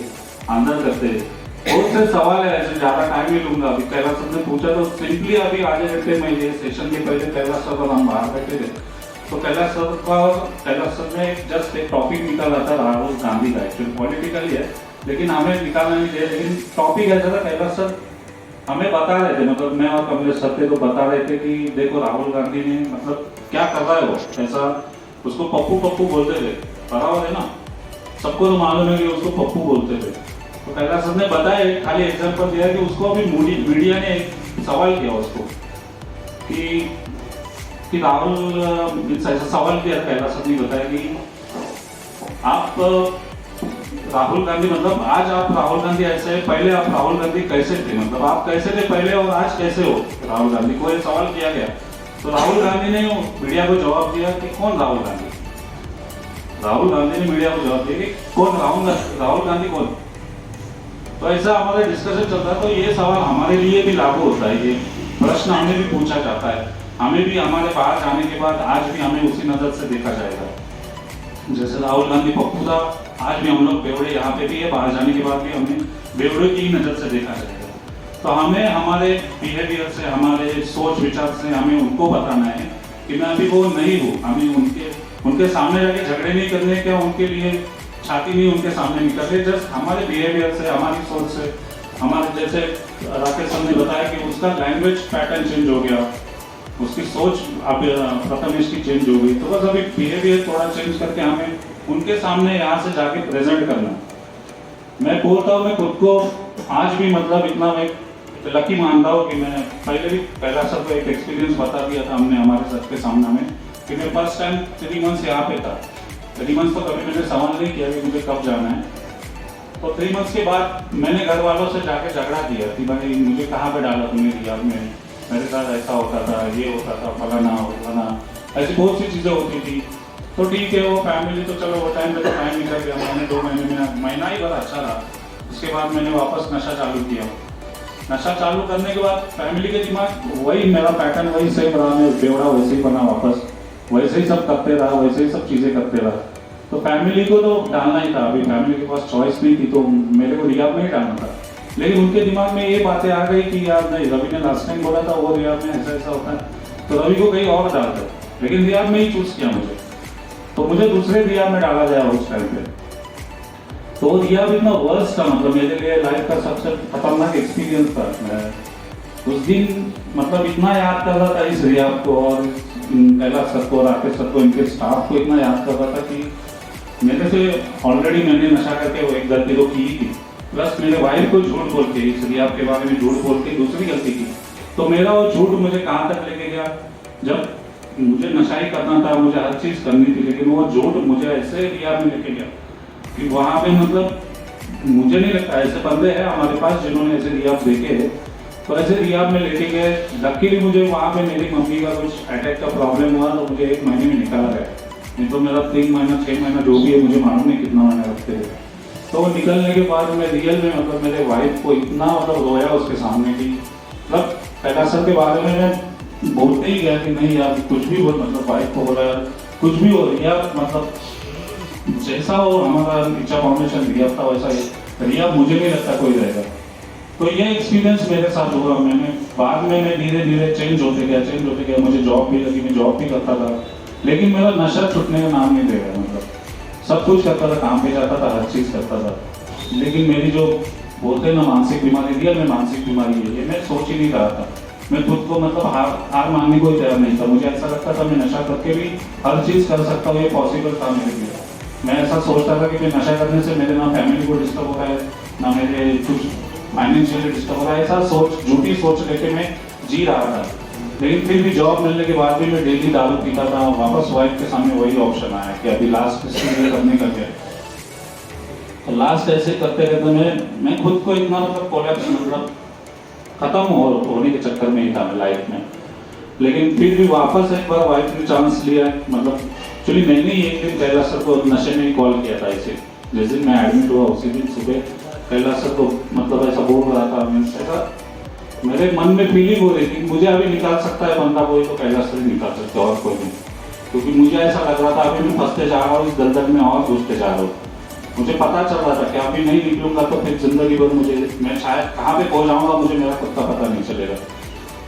अंदर करते थे। बहुत से सवाल है, ऐसे ज्यादा टाइम नहीं लूंगा। अभी कैलाश सर ने पूछा तो सिंपली अभी आधे घंटे में ये सेशन के पहले कैलाश सर और हम बाहर बैठे थे, तो कैलाश सर ने जस्ट एक टॉपिक निकाला था राहुल गांधी का। एक्चुअली पॉलिटिकल ही है, लेकिन हमें निकालना नहीं दिया। लेकिन टॉपिक ऐसा था, कैलाश सर हमें बता रहे थे, मतलब मैं और कमलेश सर थे तो बता रहे थे कि देखो राहुल गांधी ने मतलब क्या कर रहा है वो, ऐसा उसको पप्पू पप्पू बोलते थे, बराबर है ना, सबको तो मालूम है कि उसको पप्पू बोलते थे। तो कैलाश सर ने बताया, खाली एग्जांपल दिया कि उसको अभी मीडिया ने एक सवाल किया उसको कि राहुल, ऐसा सवाल किया कैलाश सर ने बताया कि आप राहुल गांधी, मतलब आज आप राहुल गांधी ऐसे है, पहले आप राहुल गांधी कैसे थे, मतलब आप कैसे थे पहले और आज कैसे हो राहुल गांधी को, एक सवाल किया गया। तो राहुल गांधी ने मीडिया को जवाब दिया कि कौन राहुल गांधी। राहुल गांधी ने मीडिया को जवाब दिया कि कौन राहुल गांधी कौन। तो ऐसा हमारा डिस्कशन चलता है। तो ये सवाल हमारे लिए भी लागू होता है, ये प्रश्न हमें भी पूछा जाता है, हमें भी हमारे बाहर जाने के बाद आज भी हमें उसी नजर से देखा जाएगा। जैसे राहुल गांधी पप्पू था, आज भी हम लोग बेवड़े यहाँ पे भी है, बाहर जाने के बाद भी हमें बेवड़े की नजर से देखा जाएगा। तो हमें हमारे बिहेवियर से, हमारे सोच विचार से हमें उनको बताना है कि मैं अभी वो नहीं हूँ। हमें उनके सामने जाके झगड़े नहीं करने, क्या उनके लिए छाती नहीं उनके सामने नहीं करते, जस्ट हमारे बिहेवियर से, हमारी सोच से, हमारे जैसे राकेश सर ने बताया कि उसका लैंग्वेज पैटर्न चेंज हो गया, उसकी सोच अब प्रथमेश की चेंज हो गई। तो बस अभी बिहेवियर थोड़ा चेंज करके हमें उनके सामने यहाँ से जाके प्रेजेंट करना। मैं बोलता हूँ, मैं खुद को आज भी मतलब इतना मैं लकी मानता हूँ कि मैं पहले भी कैलाश सर को एक एक्सपीरियंस बता दिया था हमने हमारे सर के सामने में कि मैं फर्स्ट टाइम 3 मंथ्स यहाँ पे था। 3 मंथ्स तो कभी मैंने सवाल नहीं किया कि मुझे कब जाना है। तो 3 मंथ्स के बाद मैंने घर वालों से जाके झगड़ा किया कि भाई मुझे कहाँ पे डाला तुमने रियाद में, मेरे साथ ऐसा होता था, ये होता था, फलाना, ऐसी बहुत सी चीज़ें होती थी। तो ठीक है, वो फैमिली तो चलो वो टाइम पे तो टाइम निकल गया, मैंने 2 महीने में, महीना ही बड़ा अच्छा रहा। उसके बाद मैंने वापस नशा चालू किया। नशा चालू करने के बाद फैमिली के दिमाग वही, मेरा पैटर्न वही सेम रहा, मैं बेवड़ा वैसे ही बना, वापस वैसे ही सब करते रहा, वैसे ही सब चीज़ें करते रहा। तो फैमिली को तो डालना ही था, अभी फैमिली के पास चॉइस नहीं थी, तो मेरे को रियाद में ही डालना था। लेकिन उनके दिमाग में ये बातें आ गई कि यार नहीं, रवि ने लास्ट टाइम बोला था वो रियाद में ऐसा ऐसा होता है, तो रवि को कहीं और डालते, लेकिन रियाद में ही चूज किया मुझे, तो मुझे दूसरे रियाद में डाला गया उस टाइम पे। तो रियाद इतना वर्स्ट था, मतलब मेरे लिए लाइफ का सबसे खतरनाक एक्सपीरियंस था। मैं उस दिन मतलब इतना याद कर रहा था इस रियाद को, और कैलाश सर को, राकेश सर को, इनके स्टाफ को इतना याद कर रहा था कि मेरे से ऑलरेडी मैंने नशा करके वो एक गलती तो की थी, प्लस मेरे वाइफ को झूठ बोल के, इस रियाद के बारे में झूठ बोल के दूसरी गलती की। तो मेरा वो झूठ मुझे कहाँ तक लेके गया, जब मुझे नशा ही करना था, मुझे हर चीज़ करनी थी, लेकिन वो झूठ मुझे ऐसे रियाद में लेके गया कि वहाँ पे मतलब मुझे नहीं लगता, ऐसे बंदे हैं हमारे पास जिन्होंने ऐसे रियाद देखे हैं, तो ऐसे रियाद में लेके गए। लकीली मुझे वहाँ पे मेरी मम्मी का कुछ अटैक का प्रॉब्लम हुआ, तो मुझे 1 महीने में निकाला गया, नहीं तो मेरा 3 महीना 6 महीना जो भी है, मुझे मालूम नहीं कितना महीना रखते थे। तो निकलने के बाद मैं रियल में मतलब मेरे वाइफ को इतना मतलब रोया उसके सामने की, मतलब कैलाश सर के बारे में मैं बोलते ही गया कि नहीं यार कुछ भी बोल, मतलब वाइफ को बोला यार कुछ भी हो यार, मतलब जैसा वो हमारा इच्छा फाउंडेशन रिया था वैसा रिया मुझे नहीं लगता कोई रहेगा। तो ये एक्सपीरियंस मेरे साथ हुआ। मैंने बाद में मैं धीरे धीरे चेंज होते गया, मुझे जॉब भी लगी, मैं जॉब भी करता था, लेकिन मेरा नशा छूटने का नाम नहीं देगा। मतलब सब कुछ करता था, काम पे जाता था, हर चीज़ करता था, लेकिन मेरी जो बोलते हैं ना मानसिक बीमारी, रियल में मानसिक बीमारी है, ये मैं सोच ही नहीं रहा था। मैं खुद को मतलब हार मानने को ही तैयार नहीं था। मुझे ऐसा लगता था मैं नशा करके भी हर चीज़ कर सकता हूँ, ये पॉसिबल था मेरे लिए। मैं ऐसा सोचता था कि मैं नशा करने से मेरे ना फैमिली को डिस्टर्ब हो रहा है, ना मेरे कुछ फाइनेंशियली डिस्टर्ब हो रहा है, ऐसा सोच, झूठी सोच लेके मैं जी रहा था। लेकिन फिर भी जॉब मिलने के बाद भी मैं डेली दारू पीता था। वापस वाइफ के सामने वही ऑप्शन आया कि अभी लास्ट इसलिए करने का क्या, तो लास्ट ऐसे करते करते मैं खुद को इतना मतलब कोलैप्स, मतलब खत्म होने के चक्कर में ही था मैं लाइफ में। लेकिन फिर भी वापस एक बार वाइफ ने चांस लिया, मतलब एक्चुअली मैंने ही एक दिन कैलाश सर को नशे में ही कॉल किया था। ऐसे जिस दिन मैं एडमिट हुआ उसी दिन सुबह कैलाश सर को मतलब ऐसा बोल रहा था, मैं ऐसा मेरे मन में फीलिंग हो रही थी मुझे अभी निकाल सकता है बंदा कोई, तो कैलाश सर निकाल सकते और कोई नहीं, क्योंकि मुझे ऐसा लग रहा था अभी मैं फंसते जा रहा हूँ इस दलदल में और घुसते जा रहा हूँ। मुझे पता चल रहा था कि अभी नहीं निकलूंगा तो फिर जिंदगी भर मैं शायद कहाँ पे पहुँच जाऊँगा, मुझे मेरा खुद का पता नहीं चलेगा।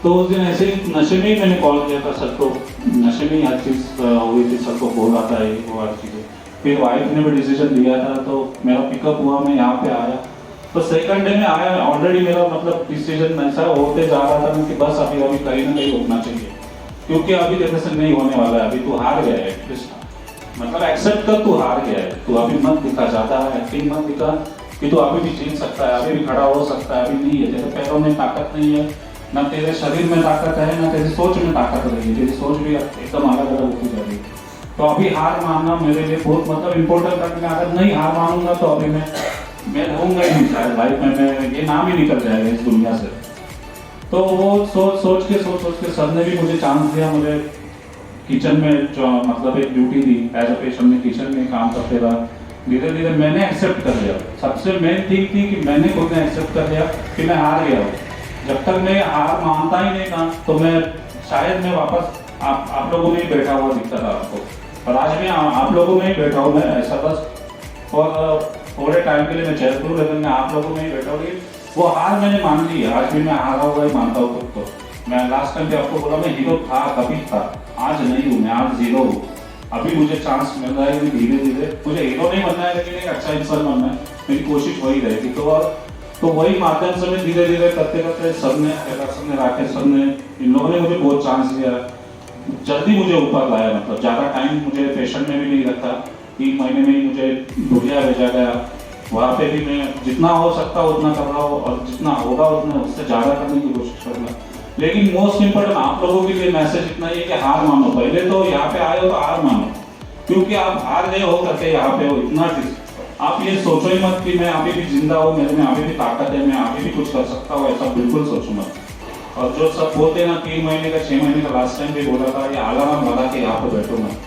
तो उस दिन ऐसे ही नशे में ही मैंने कॉल किया था सर को, नशे में ही हर चीज़ हुई थी, सर को बोला था ये वो हर चीज़ें। फिर वाइफ ने भी डिसीजन लिया था, तो मेरा पिकअप हुआ, मैं यहाँ पे आया, तो सेकंड डे में आया ऑलरेडी मेरा मतलब डिसीजन ऐसा होते जा रहा था कि बस अभी कहीं ना कहीं रुकना चाहिए, क्योंकि अभी तेरे से नहीं होने वाला है, अभी तू हार गया है, मतलब एक्सेप्ट कर तू हार गया है, तू अभी मत दिखा, ज़्यादा एक्टिंग मत दिखा कि तू अभी भी जीत सकता है, अभी भी खड़ा हो सकता है, अभी नहीं है, तेरे पैरों में ताकत नहीं है, ना तेरे शरीर में ताकत है, ना तेरी सोच में ताकत रही है, तेरी सोच भी एकदम अलग अलग होती जा रही है। तो अभी हार मानना मेरे लिए बहुत मतलब इम्पोर्टेंट था कि मैं अगर नहीं हार मानूंगा तो अभी मैं रहूंगा ही नहीं शायद लाइफ में, मैं ये नाम ही निकल जाएगा इस दुनिया से। तो वो सोच के सर ने भी मुझे चांस दिया। मुझे किचन में जो मतलब एक ड्यूटी दी एज अ पेशेंट में, किचन में काम करते रहा, धीरे धीरे मैंने एक्सेप्ट कर लिया। सबसे मेन थिंग थी कि मैंने खुद ने एक्सेप्ट कर लिया कि मैं हार गया हूँ। जब तक मैं हार मानता ही नहीं था तो मैं शायद मैं वापस आप लोगों में ही बैठा हुआ दिखता था आपको, और आज मैं आप लोगों में ही बैठा हूँ। मैं ऐसा बस और थोड़े टाइम के लिए मैं चेयर करूँ, लेकिन मैं आप लोगों में ही बैठा हूँ। वो हार मैंने मान ली है, आज भी मैं हारा हुआ ही मानता हूँ खुद को। मैं लास्ट टाइम भी आपको बोला मैं हीरो था, कभी था, आज नहीं हूँ, मैं आज जीरो हूँ। अभी मुझे चांस मिल रहा है कि धीरे धीरे मुझे हीरो नहीं बनना है, लेकिन एक अच्छा इंसान बनना है, मेरी कोशिश वही रहेगी। तो वही माध्यम से मैं धीरे धीरे करते करते सर ने, राकेश सर ने, इन लोगों ने मुझे बहुत चांस दिया, जल्दी मुझे ऊपर लाया। मतलब ज़्यादा टाइम मुझे पेशेंट में भी नहीं रखा, 3 महीने में ही मुझे ढूंढिया भेजा गया। वहाँ पे भी मैं जितना हो सकता उतना कर रहा हूँ, और जितना होगा उतना उससे ज़्यादा करने की कोशिश कर रहा। लेकिन मोस्ट इम्पोर्टेंट आप लोगों के लिए मैसेज इतना ही है कि हार मानो। पहले तो यहाँ पे आए हो तो हार मानो, क्योंकि आप हार गए हो करके यहाँ पे हो। इतना आप ये सोचो ही मत कि मैं अभी भी जिंदा हूँ, मेरे में अभी भी ताकत है, मैं अभी भी कुछ कर सकता हूँ, ऐसा बिल्कुल सोचो मत। और जो सब बोलते हैं ना 3 महीने का 6 महीने का, लास्ट टाइम भी बोला था ये अलार्म लगा के यहाँ पे बैठो मैं,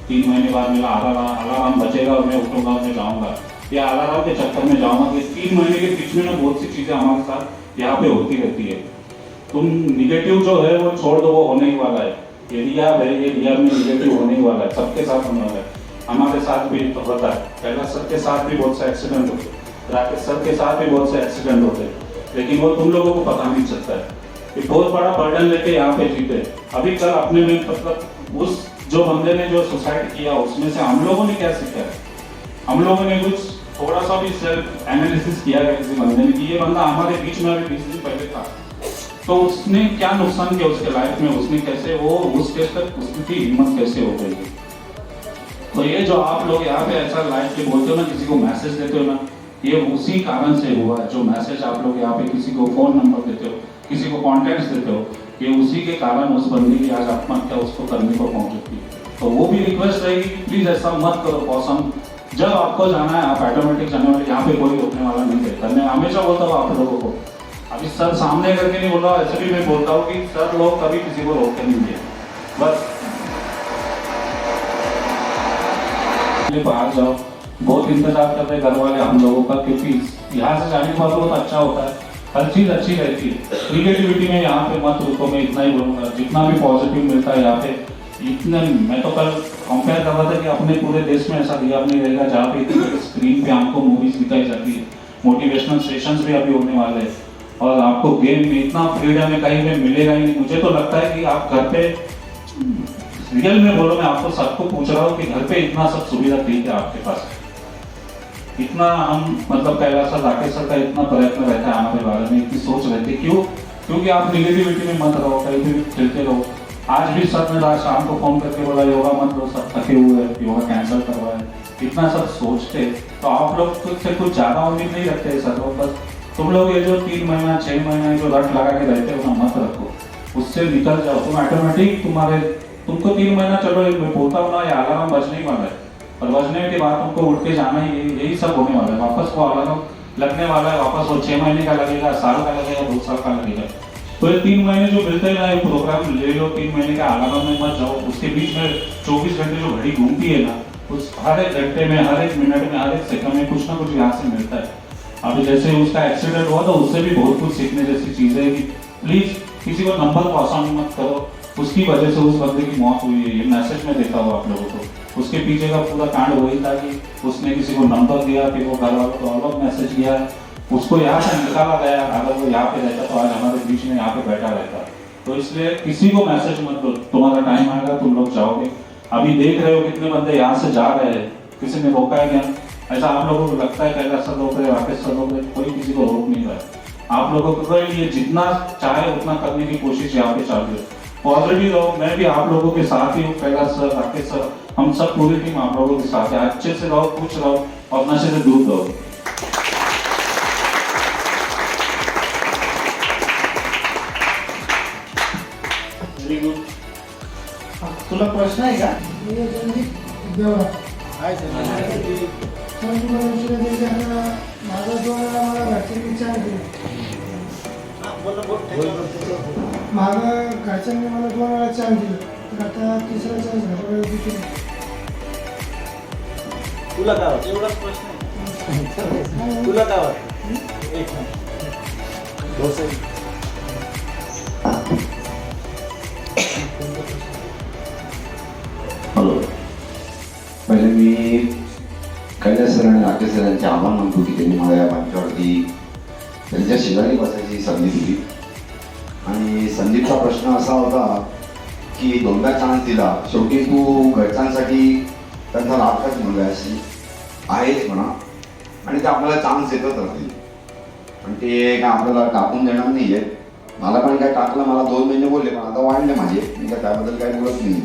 3 महीने बाद मेरा अलार्म बचेगा और मैं उठूंगा और मैं जाऊँगा। या अलार्म के चक्कर में जाऊँगा कि 3 महीने के बीच में ना बहुत सी चीज़ें हमारे साथ यहाँ पे होती रहती है। तुम निगेटिव जो है वो छोड़ दो, वो होने ही वाला है। ये रियाब है, ये रियाब में निगेटिव होने ही वाला है, सबके साथ होने वाला है। हमारे साथ भी तो होता है, कैलाश सर के साथ भी बहुत से एक्सीडेंट होते, राकेश सर के साथ भी बहुत से एक्सीडेंट होते, लेकिन वो तुम लोगों को पता नहीं चलता है। कि बहुत बड़ा बर्डन लेके यहाँ पे जीते। अभी कल अपने में मतलब उस जो बंदे ने जो सुसाइड किया उसमें से हम लोगों ने क्या सीखा है? हम लोगों ने कुछ थोड़ा सा भी सेल्फ एनालिसिस किया है किसी बंदे ने कि ये बंदा हमारे बीच में अभी 20 दिन पहले था, तो उसने क्या नुकसान किया उसके लाइफ में, उसने कैसे वो उस स्टेज तक उसकी हिम्मत कैसे हो गई। तो ये जो आप लोग यहाँ पे ऐसा लाइफ के बोलते हो ना, किसी को मैसेज देते हो ना, ये उसी कारण से हुआ है। जो मैसेज आप लोग यहाँ पे किसी को फोन नंबर देते हो, किसी को कॉन्टेक्ट्स देते हो, ये उसी के कारण उस बंदे की आज आत्महत्या उसको करने को पहुंचती है। तो वो भी रिक्वेस्ट रहेगी कि प्लीज ऐसा मत करो पॉसम, जब आपको जाना है आप ऑटोमेटिक जाने वाले, यहाँ पे कोई रोकने वाला नहीं रहता। मैं हमेशा बोलता हूँ आप लोगों को, अभी सर सामने करके नहीं बोल रहा, ऐसे भी मैं बोलता हूँ कि सर लोग कभी किसी को रोकते नहीं है, बस बाहर जाओ। बहुत इंतजार कर रहे घर वाले हम लोगों का, क्योंकि यहाँ से जाने के बाद बहुत अच्छा होता है, हर चीज़ अच्छी रहती है। निगेटिविटी में यहाँ पे मत रुको, मैं इतना ही बोलूँगा, जितना भी पॉजिटिव मिलता है यहाँ पे इतने। मैं तो कल कंपेयर कर रहा था कि अपने पूरे देश में ऐसा दिया नहीं रहेगा जहाँ पे इतनी स्क्रीन पे हमको मूवीज दिखाई जाती है। मोटिवेशनल सेशंस भी अभी होने वाले हैं और आपको गेम में इतना फ्रीडम है कहीं पे मिलेगा ही नहीं। मुझे तो लगता है कि आप घर पे, रियल में बोलो, मैं आपको सबको पूछ रहा हूँ कि घर पे इतना सब सुविधा ठीक है आपके पास, इतना हम मतलब कैलाश सर, राकेश सर का इतना प्रयत्न रहता है हमारे बारे में, इतनी सोच रहती है। क्यों? क्योंकि आप निगेटिविटी में मत रहो, कहीं भी खेलते रहो। आज भी सर ने रात शाम को फोन करके बोला योगा मत लो, सब थके हुए हैं, योगा कैंसिल करवाए। इतना सब सोचते तो आप लोग खुद से कुछ ज़्यादा उम्मीद नहीं रखते सर लोग। बस तुम लोग ये जो 3 महीना 6 महीना जो रट लगा के रहते हो ना, मत रखो, उससे निकल जाओ। तुम ऑटोमेटिक तुमको 3 महीना, चलो मैं बोलता हूँ ना, ये अलार्म बजने ही वाला है और बजने के बाद तुमको उठ के जाना ही, यही सब होने वाला है। वापस वो अलार्म लगने वाला है, वापस वो 6 महीने का लगेगा, साल का लगेगा, 2 साल का लगेगा। तो ये 3 महीने जो मिलते हैं ना, ये प्रोग्राम ले लो, 3 महीने का अलार्म में मत जाओ। उसके बीच में 24 घंटे जो घड़ी घूमती है ना, उस हर एक घंटे में, हर एक मिनट में, हर एक सेकंड में कुछ ना कुछ यहाँ से मिलता है। अभी जैसे उसका एक्सीडेंट हुआ तो उससे भी बहुत कुछ सीखने जैसी चीज़ है कि प्लीज़ किसी को नंबर को आसान मत करो, उसकी वजह से उस बंदे की मौत हुई है। ये मैसेज में देता हूँ आप लोगों को। उसके पीछे का पूरा कांड वही था कि उसने किसी को नंबर दिया, फिर वो घर वालों को अलग मैसेज किया, उसको यहाँ से निकाला गया। अगर वो यहाँ पे रहता तो आज हमारे बीच में यहाँ पे बैठा रहता। तो इसलिए किसी को मैसेज मत दो, तुम्हारा टाइम आएगा तुम लोग जाओगे। अभी देख रहे हो कितने बंदे यहाँ से जा रहे हैं, किसी ने रोका है क्या? ऐसा आप लोगों को लगता है कैलाश सर रोक रहे, राकेश सर रोक रहे, कोई किसी को रोक नहीं रहा है। आप लोगों के लिए जितना चाहे उतना करने की कोशिश यहाँ पे चालू है। ऑलरेडी रहो, मैं भी आप लोगों के साथ ही हूँ, कैलाश सर, राकेश सर, हम सब पूरी टीम आप लोगों के साथ है। अच्छे से रहो, खुश रहो और नशे से दूर रहो। Very good. तुला प्रश्न आहे का? माझं घरच्यांनी मला 2 वेळा चान्स दिला, तर आता तिसरा चान्स घराला दिला. तुला काय वाटतं? एवढाच प्रश्न आहे. तुला काय वाटतं? एक हॅलो, पहिले मी कैलास सर आणि राकेश सरांचे आभार मानतो की त्यांनी मला या मंचावरती त्यांच्या शेजारी बसायची संधी दिली. आणि संदीपचा प्रश्न असा होता की 2दा चान्स दिला, शेवटी तू घरच्यांसाठी त्यांचा लाभकाच मुलगा आहेच म्हणा, आणि ते आपल्याला चान्स देतच राहतील. पण ते काय आपल्याला टाकून देणार नाही आहे. मला पण काय टाकलं, मला 2 महिने बोलले, पण आता वाढले माझे, मी काय त्याबद्दल काही बोलत नाही.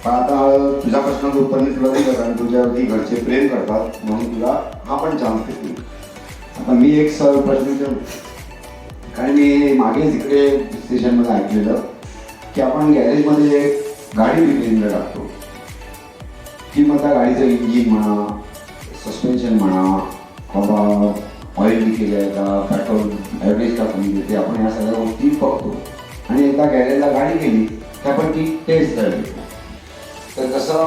पण आता तुझ्या प्रश्नाचं उत्तर मी तुला दिलं, कारण तुझ्यावरती घरचे प्रेम करतात म्हणून तुला हा पण चान्स देतील. आता मी एक प्रश्न विचारू, कारण मी मागेच इकडे स्टेशनमध्ये ऐकलेलं की आपण गॅरेजमध्ये गाडी रिपेअरिंगला टाकतो, की मग त्या गाडीचं इंजिन म्हणा, सस्पेन्शन म्हणा, किंवा ऑइल लिकेज आहे का, पेट्रोल ॲव्हरेज का कमी देते, आपण या सगळ्या गोष्टी बघतो. आणि एकदा गॅरेजला गाडी गेली की आपण ती टेस्ट ड्राईव्ह देतो. तर तसं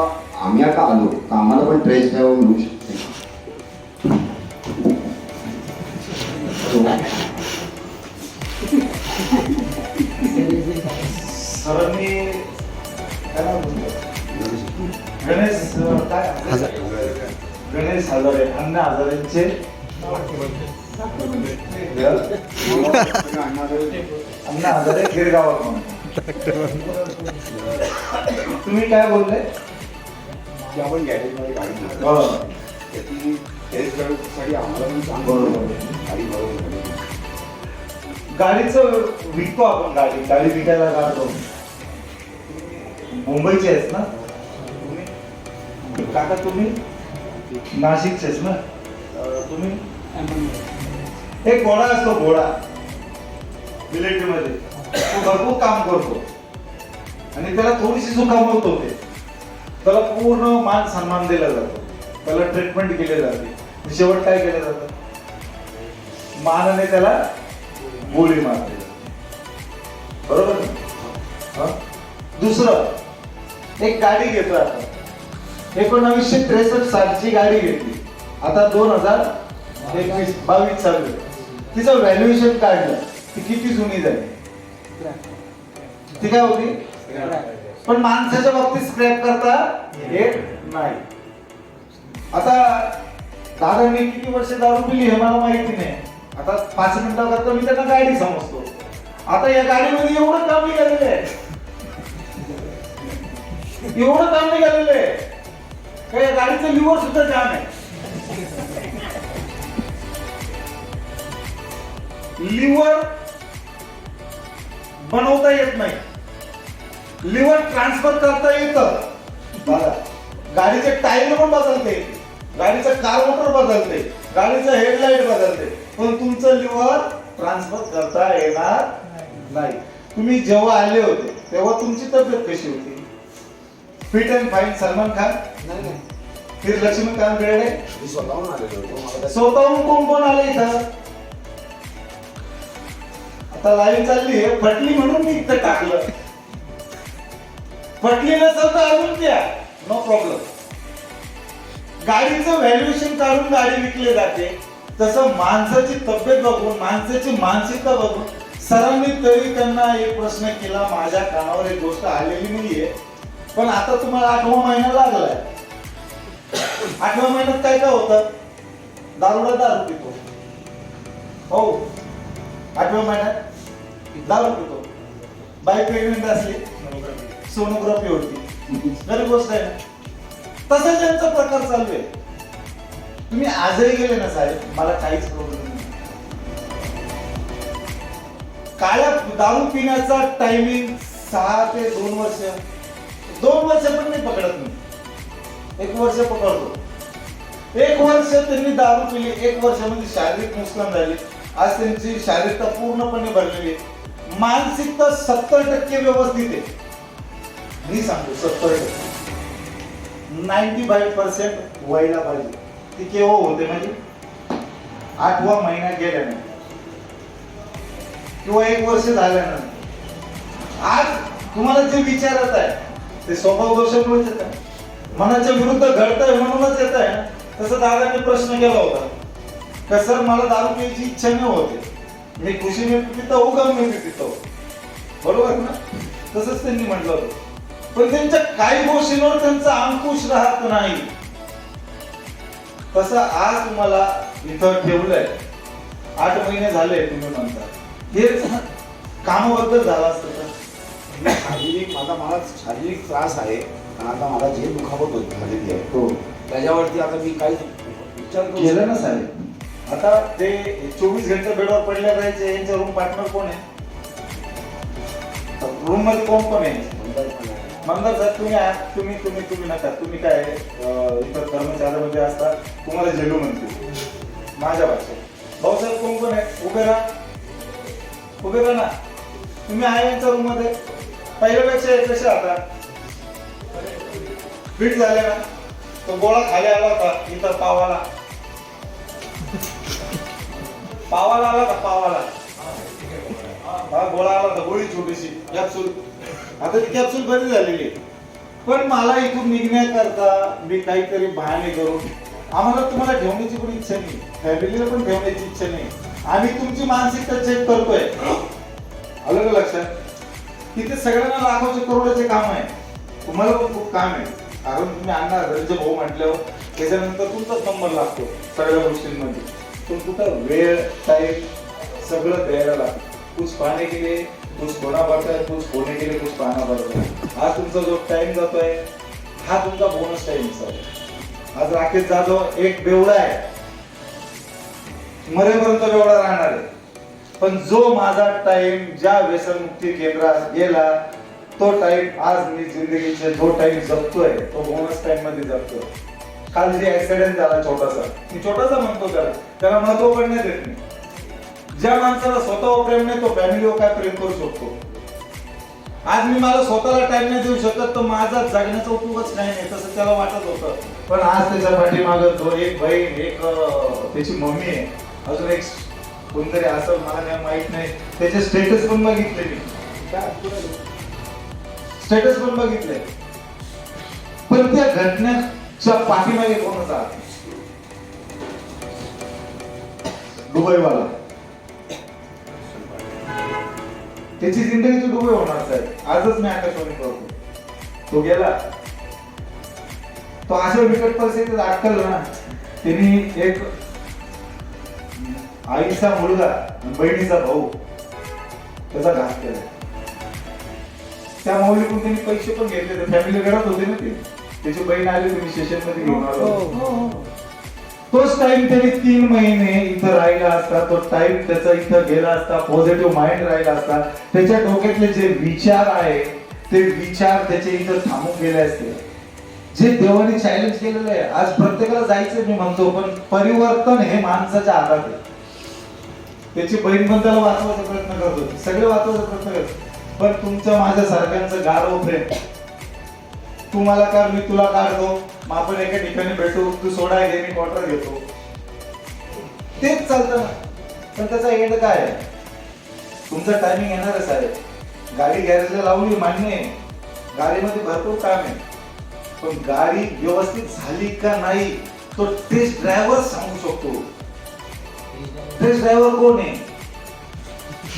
आम्ही आता आलो तर आम्हाला पण टेस्ट ड्राईव्ह मिळू शकते. सरांनी काय नाव बोलतो? गणेश हजारे, अण्णा हजारेंचे अण्णा हजारे गिरगावात म्हणून. तुम्ही काय बोलले? की आपण गॅरेजमध्ये गाडी घेतो, त्याची टेस्ट ड्राईव्हसाठी आम्हाला पण चांगलं गाडी बरोबर. गाडीचं विकतो आपण, गाडी विकायला काढतो. मुंबईचे आहेस ना काका? तुम्ही नाशिकचेच ना? तुम्ही एक घोडा असतो, घोडा मिलिटरीमध्ये, तो भरपूर काम करतो आणि त्याला थोडीशी सुखावत होते. त्याला पूर्ण मान सन्मान दिला जातो, त्याला ट्रीटमेंट केली जाते. शेवट काय केलं जातं? मानाने त्याला गोळी मारते, बरोबर ना? दुसरं, एक गाडी घेतोय आपण, 1963 सालची गाडी घेतली, आता 2022 चालू आहे. तिचं व्हॅल्युएशन काढलं ती किती जुनी झाली, ती काय होती. पण माणसाच्या बाबतीत स्क्रॅप करता येत नाही. आता दादांनी किती वर्ष दारू पिली हे मला माहिती नाही. आता 5 मिनिटाकरता मी त्यांना गाडी समजतो. आता या गाडीमध्ये एवढं काम निघालेलं आहे, एवढं काम निघालेलं आहे का या गाडीचं लिव्हर सुद्धा जाम आहे. लिव्हर बनवता येत नाही, लिव्हर ट्रान्सफर करता येतं. बघा, गाडीचे टायर पण बदलते, गाडीचं कार्बोरेटर बदलते, गाडीचं हेडलाईट बदलते, पण तुमचं लिव्हर ट्रान्सफर करता येणार नाही. तुम्ही जेव्हा आले होते तेव्हा तुमची तब्येत कशी होती? Fit and fine Salman Khan, फिर लक्ष्मीकांत बेर्डे, स्वतःहून कोण कोण आले इथं? आता लाईव्ह चालली आहे, फटली म्हणून मी इथं टाकलं. फटली नसेल तर अजून द्या, नो प्रॉब्लेम. गाडीचं व्हॅल्युएशन काढून गाडी विकली जाते, तसं माणसाची तब्येत बघून, माणसाची मानसिकता बघून सरांनी तरी त्यांना एक प्रश्न केला. माझ्या कानावर एक गोष्ट आलेली नाहीये, पण आता तुम्हाला 8वा महिना लागलाय. 8व्या महिन्यात काय काय होतं? दारू पितो. हो, 8व्या महिन्यात दारू पितो. बाई प्रेग्नेंट असली, सोनोग्राफी होती. खरी गोष्ट आहे ना. तसं त्यांचा प्रकार चालू आहे. तुम्ही आजही गेले ना साहेब, मला काहीच प्रॉब्लेम नाही. काळ्या दारू पिण्याचा टायमिंग 6 ते 2 वर्ष. 2 वर्ष पण नाही पकडत मी, 1 वर्ष पकडतो. 1 वर्ष त्यांनी दारू पिली, 1 वर्षामध्ये शारीरिक नुकसान झाली. आज त्यांची शारीरिकता पूर्णपणे भरलेली आहे. मानसिकता 70% व्यवस्थित आहे. मी सांगतो 70%. 95% व्हायला पाहिजे. ती केव्हा होते म्हणजे 8वा महिना गेल्यानंतर किंवा 1 वर्ष झाल्यानंतर. आज तुम्हाला जे विचारत आहे ते स्वभाव दोषामुळेच येत आहे, मनाच्या विरुद्ध घडत आहे म्हणूनच येत आहे ना. तसं दादाने प्रश्न केला होता का सर मला दारू प्यायची इच्छा नाही होते, मी खुशीने पितो, गमने पितो, बरोबर ना. तसंच त्यांनी म्हटलं होतं. पण त्यांच्या काही गोष्टींवर त्यांचा अंकुश राहत नाही. तसं आज तुम्हाला इथं ठेवलंय, 8 महिने झाले तुम्ही म्हणता. हे कामाबद्दल झालं असतं तर शारीरिक मला शारीरिक त्रास आहे. आणि आता मला जे दुखापत झालेली आहे हो, त्याच्यावरती आता मी काही विचार केलं ना साहेब. आता ते 24 घंटे बेडवर पडले राहायचे. यांच्या रूम पार्टनर कोण आहे? रूम मध्ये कोण कोण आहे? मंदार साहेब तुम्ही आहात. तुम्ही नका. तुम्ही काय इतर कर्मचाऱ्यामध्ये असता, तुम्हाला झेलू म्हणते माझ्या भाषेत. भाऊसाहेब कोण कोण आहे? उभे राहा ना. तुम्ही आहे यांच्या रूम मध्ये. पहिल्यापेक्षा कसे आता फिट झाले ना. तो गोळा खाली आला होता इथं पावाला आला का? पावाला हा गोळा आला होता, गोळी छोटीशी कॅप्सूल. आता ती कॅप्सूल बरी झालेली आहे. पण मला इथून निघण्याकरता मी काहीतरी बहाणे करून, आम्हाला तुम्हाला ठेवण्याची पण इच्छा नाही, फॅमिलीला पण ठेवण्याची इच्छा नाही. आम्ही तुमची मानसिकता चेक करतोय. आलं का लक्षात? तिथे सगळ्यांना लाखोचे करोडोचे काम आहे. तुम्हाला पण खूप काम आहे. कारण तुम्ही अण्णा हजारेचे भाऊ म्हटल्यावर त्याच्यानंतर तुमचाच नंबर लागतो सगळ्या गोष्टींमध्ये. पण कुठं वेळ टाइम सगळं द्यायला लागतं. कुछ पाने के लिए कुछ खोना पड़ता है, कुछ होने के लिए कुछ पाना पड़ता है. आज तुमचा जो टाइम जातोय हा तुमचा बोनस टाइम सर. आज राकेश जाधव एक बेवडा आहे, मरेपर्यंत बेवडा राहणार आहे. पण जो माझा टाइम ज्या व्यसनमुक्ती केंद्रात गेला तो टाइम आज मी जिंदगीचा जो टाइम जगतोय तो बोनस टाइम मध्ये जगतोय. काल जे ऍक्सिडेंट झाला छोटासा, मी छोटासा म्हणतो त्याला महत्व पण नाही देत मी. ज्या माणसाला स्वतःवर प्रेम नाही तो फॅमिलीवर काय प्रेम करू शकतो? आज मी मला स्वतःला टाइम नाही देऊ शकत तर माझा जगण्याचा उपयोगच नाही. तसं त्याला वाटत होतं. पण आज त्याच्या पाठीमागं तो एक बहीण, एक त्याची मम्मी आहे, अजून एक कोणतरी असं मला काय माहित नाही. त्याचे स्टेटस पण बघितले मी, स्टेटस पण बघितले. पण त्या घटनेच्या पाठीमागे कोण होता? दुबईवाला. त्याची जिंदगीची डुबे होणार साहेब. आजच मी आकाशवाणी करतो. तो गेला, तो अशा विकट परिस्थितीत अटकला ना. त्यांनी एक आईचा मुलगा आणि बहिणीचा भाऊ त्याचा घात केला. त्या माऊलीकडून त्यांनी पैसे पण घेतले. फॅमिली घरात होते ना ते. त्याची बहीण आली, तुम्ही स्टेशन मध्ये घेऊन आलो. तोच टाइम त्यांनी 3 महिने इथं राहिला असता, तो टाइम त्याचा इथं गेला असता, पॉझिटिव्ह माइंड राहिला असता, त्याच्या डोक्यातले जे विचार आहे ते विचार त्याचे इथं थांबून गेले असते. जे देवाने चॅलेंज केलेलं आहे, आज प्रत्येकाला जायचं मी म्हणतो, पण परिवर्तन हे माणसाच्या हातात आहे. त्याची बहीण पण त्याला वाचवायचा प्रयत्न करत होती, सगळे वाचवायचा प्रयत्न करत, पण तुमच्या माझ्या सारख्यांचं गाढव प्रेम, तू मला काढ मी तुला काढतो, मग आपण एका ठिकाणी भेटू, तू सोडा घे मी क्वार्टर घेतो, तेच चालतं ना. पण त्याचा एंड काय आहे? तुमचा टायमिंग येणार आहे साहेब. गाडी गॅरेजला लावली मान्य आहे, गाडीमध्ये भरपूर काम आहे, पण गाडी व्यवस्थित झाली का नाही तो टेस्ट ड्रायव्हर सांगू शकतो. टेस्ट ड्रायव्हर कोण आहे?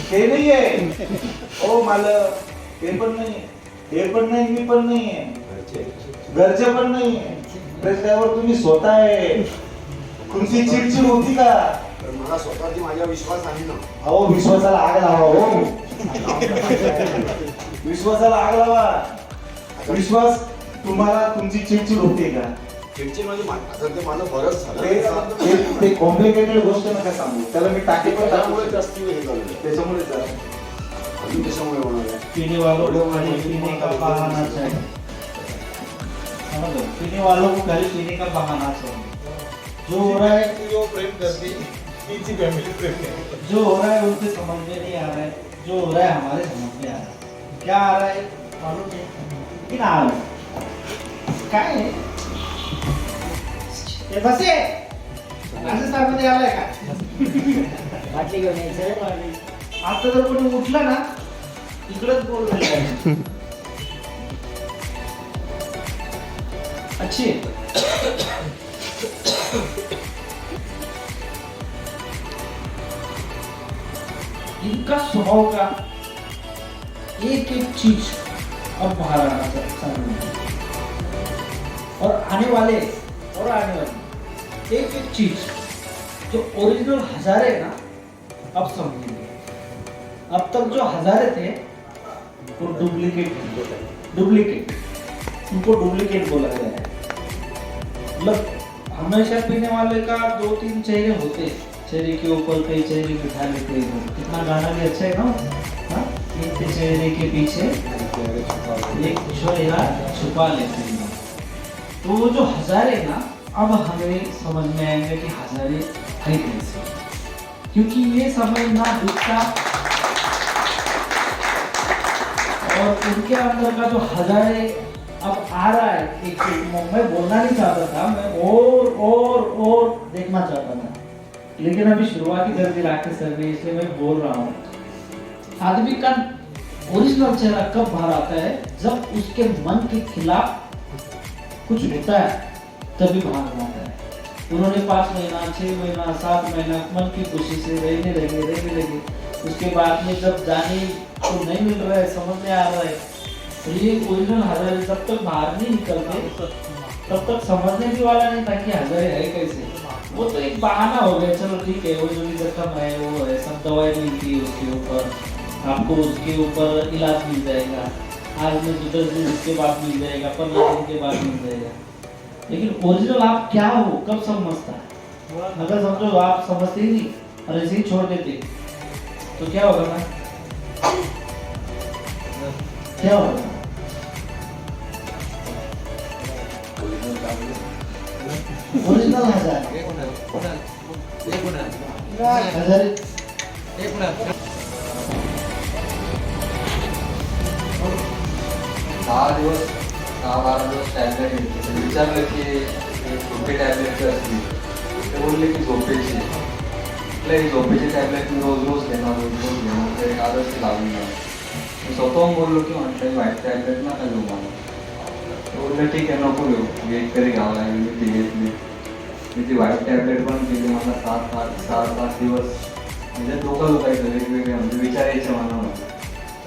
हे नाही आहे ओ मालक, हे पण नाही, हे पण नाही, मी पण नाही आहे, घरचे पण नाही. टेस्ट ड्रायव्हर तुम्ही स्वतः आहे. तुमची चिडचिड होती का? मला स्वतःची माझ्या विश्वास आहे ना. अहो विश्वासाला आग लावा हो. विश्वासाला आग लावा. विश्वास तुम्हाला तुमची चिडचिड होते का? चिडचिड म्हणजे आता ते माझं बरंच झालं. ते कॉम्प्लिकेटेड गोष्ट नका सांगू. त्याला मी टाके पण त्यामुळे जास्त हे झालं. त्याच्यामुळे अजून त्याच्यामुळे होणार आहे. पीने वालों को खाली पीने का बहाना चाहिए. समझ लो, पीने वालों को खाली पीने का बहाना चाहिए. जो हो रहा है, जो प्रेम करती तीची फॅमिली प्रेम करते. जो हो रहा है उनके समझ में नहीं आ रहा है, जो हो रहा है हमारे समझ में आ रहा है. क्या आ रहा है मालूम है कि ना आ रहा है? काय आहे हे? बसे राजस्थानमध्ये आलाय का? बाटली घेऊन यायचं. आता जर कोणी उठला ना, इकडंच बोल पाहिजे. अच्छी इनका स्वभाव का एक एक चीज अब बाहर आना चाहिए. और आने वाले एक एक चीज जो ओरिजिनल हजारे है ना, अब समझेंगे. अब तक जो हजारे थे वो डुप्लीकेट उनको डुप्लीकेट बोला गया है. मतलब हमेशा पीने वाले का 2-3 चेहरे होते हैं. चेहरे के ऊपर कई चेहरे बिठा लेते हैं. कितना गाना भी अच्छा है ना. हाँ, एक चेहरे के पीछे एक चेहरा छुपा लेते हैं. तो वो जो हजारे ना, अब हमें समझ में आएंगे कि हजारे है कैसे, क्योंकि ये समय ना दिखता और उनके अंदर का जो हजारे अब आ रहा है. एक मैं बोलना नहीं चाहता था, मैं और देखना चाहता था, लेकिन अभी शुरुआत ही कर दी राकेश सर ने, इसलिए मैं बोल रहा हूँ. आदमी का ओरिजिनल चेहरा कब बाहर आता है? जब उसके मन के खिलाफ कुछ होता है, तभी बाहर आता है. उन्होंने 5 महीना, 6 महीना, 7 महीना मन की खुशी से रहने लगे. उसके बाद में जब जाने को नहीं मिल रहा है, समझ में आ रहा है, तो ये ओरिजिनल हजारे जब तक बाहर नहीं निकलते तब तक समझने भी वाला नहीं था कि हजारे है कैसे. वो तो एक बहाना हो गया. चलो ठीक है, वो जो भी जख्म है वो है, सब दवाई मिलती है उसके ऊपर, आपको उसके ऊपर इलाज मिल जाएगा. आज में 10 दिन उसके बाद मिल जाएगा, 15 दिन के बाद मिल जाएगा. लेकिन ओरिजिनल आप क्या हो कब समझता है? अगर समझो आप समझते ही नहीं और ऐसे ही छोड़ देते तो क्या होगा ना? क्या होगा? ओरिजिनल हजारे 10 दिवस 10-12 दिवस टॅबलेट घेतली. विचारलं की झोपे टॅबलेट असली, ते बोलले की झोपेची. म्हटलं ही झोपेची टॅबलेट मी रोज घेणार, तर एक आदर्श लागून जाणार. मी स्वतःहून बोललो की म्हटलं वाईट टॅबलेट नका घेऊ मला. ते बोललं ठीक आहे नको घेऊ, वेट तरी घ्यावं लागेल. मी ती घेतली. मी ती व्हाईट टॅबलेट पण केली. मला 7-8 दिवस म्हणजे डोकं दुखायचं वेगवेगळे, म्हणजे विचारायचे मला.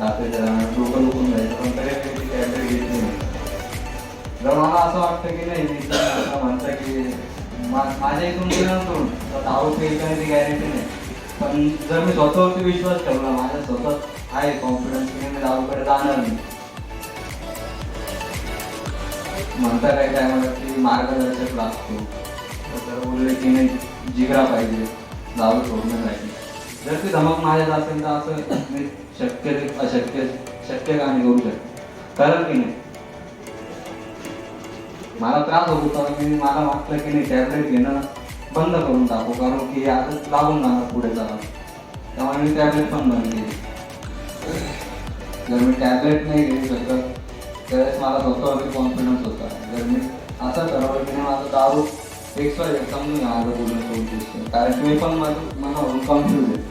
रात्रीच्या दरम्यान डोकं दुखून जायचं, पण तरी ती टॅबलेट घेतली नाही. जर मला असं वाटतं की नाही, मी असं म्हणतं की माझ्या इथून गेल्यानंतर दारू पेल का ती गॅरंटी नाही, पण जर मी स्वतःवरती विश्वास ठेवला, माझ्या स्वतः आहे कॉन्फिडन्स की मी दारूकडे जाणार नाही. म्हणता काही टायमाला की मार्गदर्शक लागतो, तर बोलले की नाही जिगरा पाहिजे दारू सोडण्यासाठी. जर ती धमक माझ्यात असेल तर असं मी शक्य ते शक्य का नाही करू शकतो, कारण की नाही मला त्रास होत होता. मला वाटलं की नाही टॅबलेट घेणं बंद करून टाकू, कारण की आता लागून जाणार पुढे जाणार. त्यामुळे मी टॅबलेट पण बंद केली. जर मी टॅबलेट नाही घेऊ शकत त्यावेळेस मला स्वतःवरती कॉन्फिडन्स होता. जर मी असं ठरवलं की माझं दारू एक्सपायर समजून घ्या माझं बोलणं सोडू, कारण की मी पण माझं मनावरून कॉन्फ्युज आहे.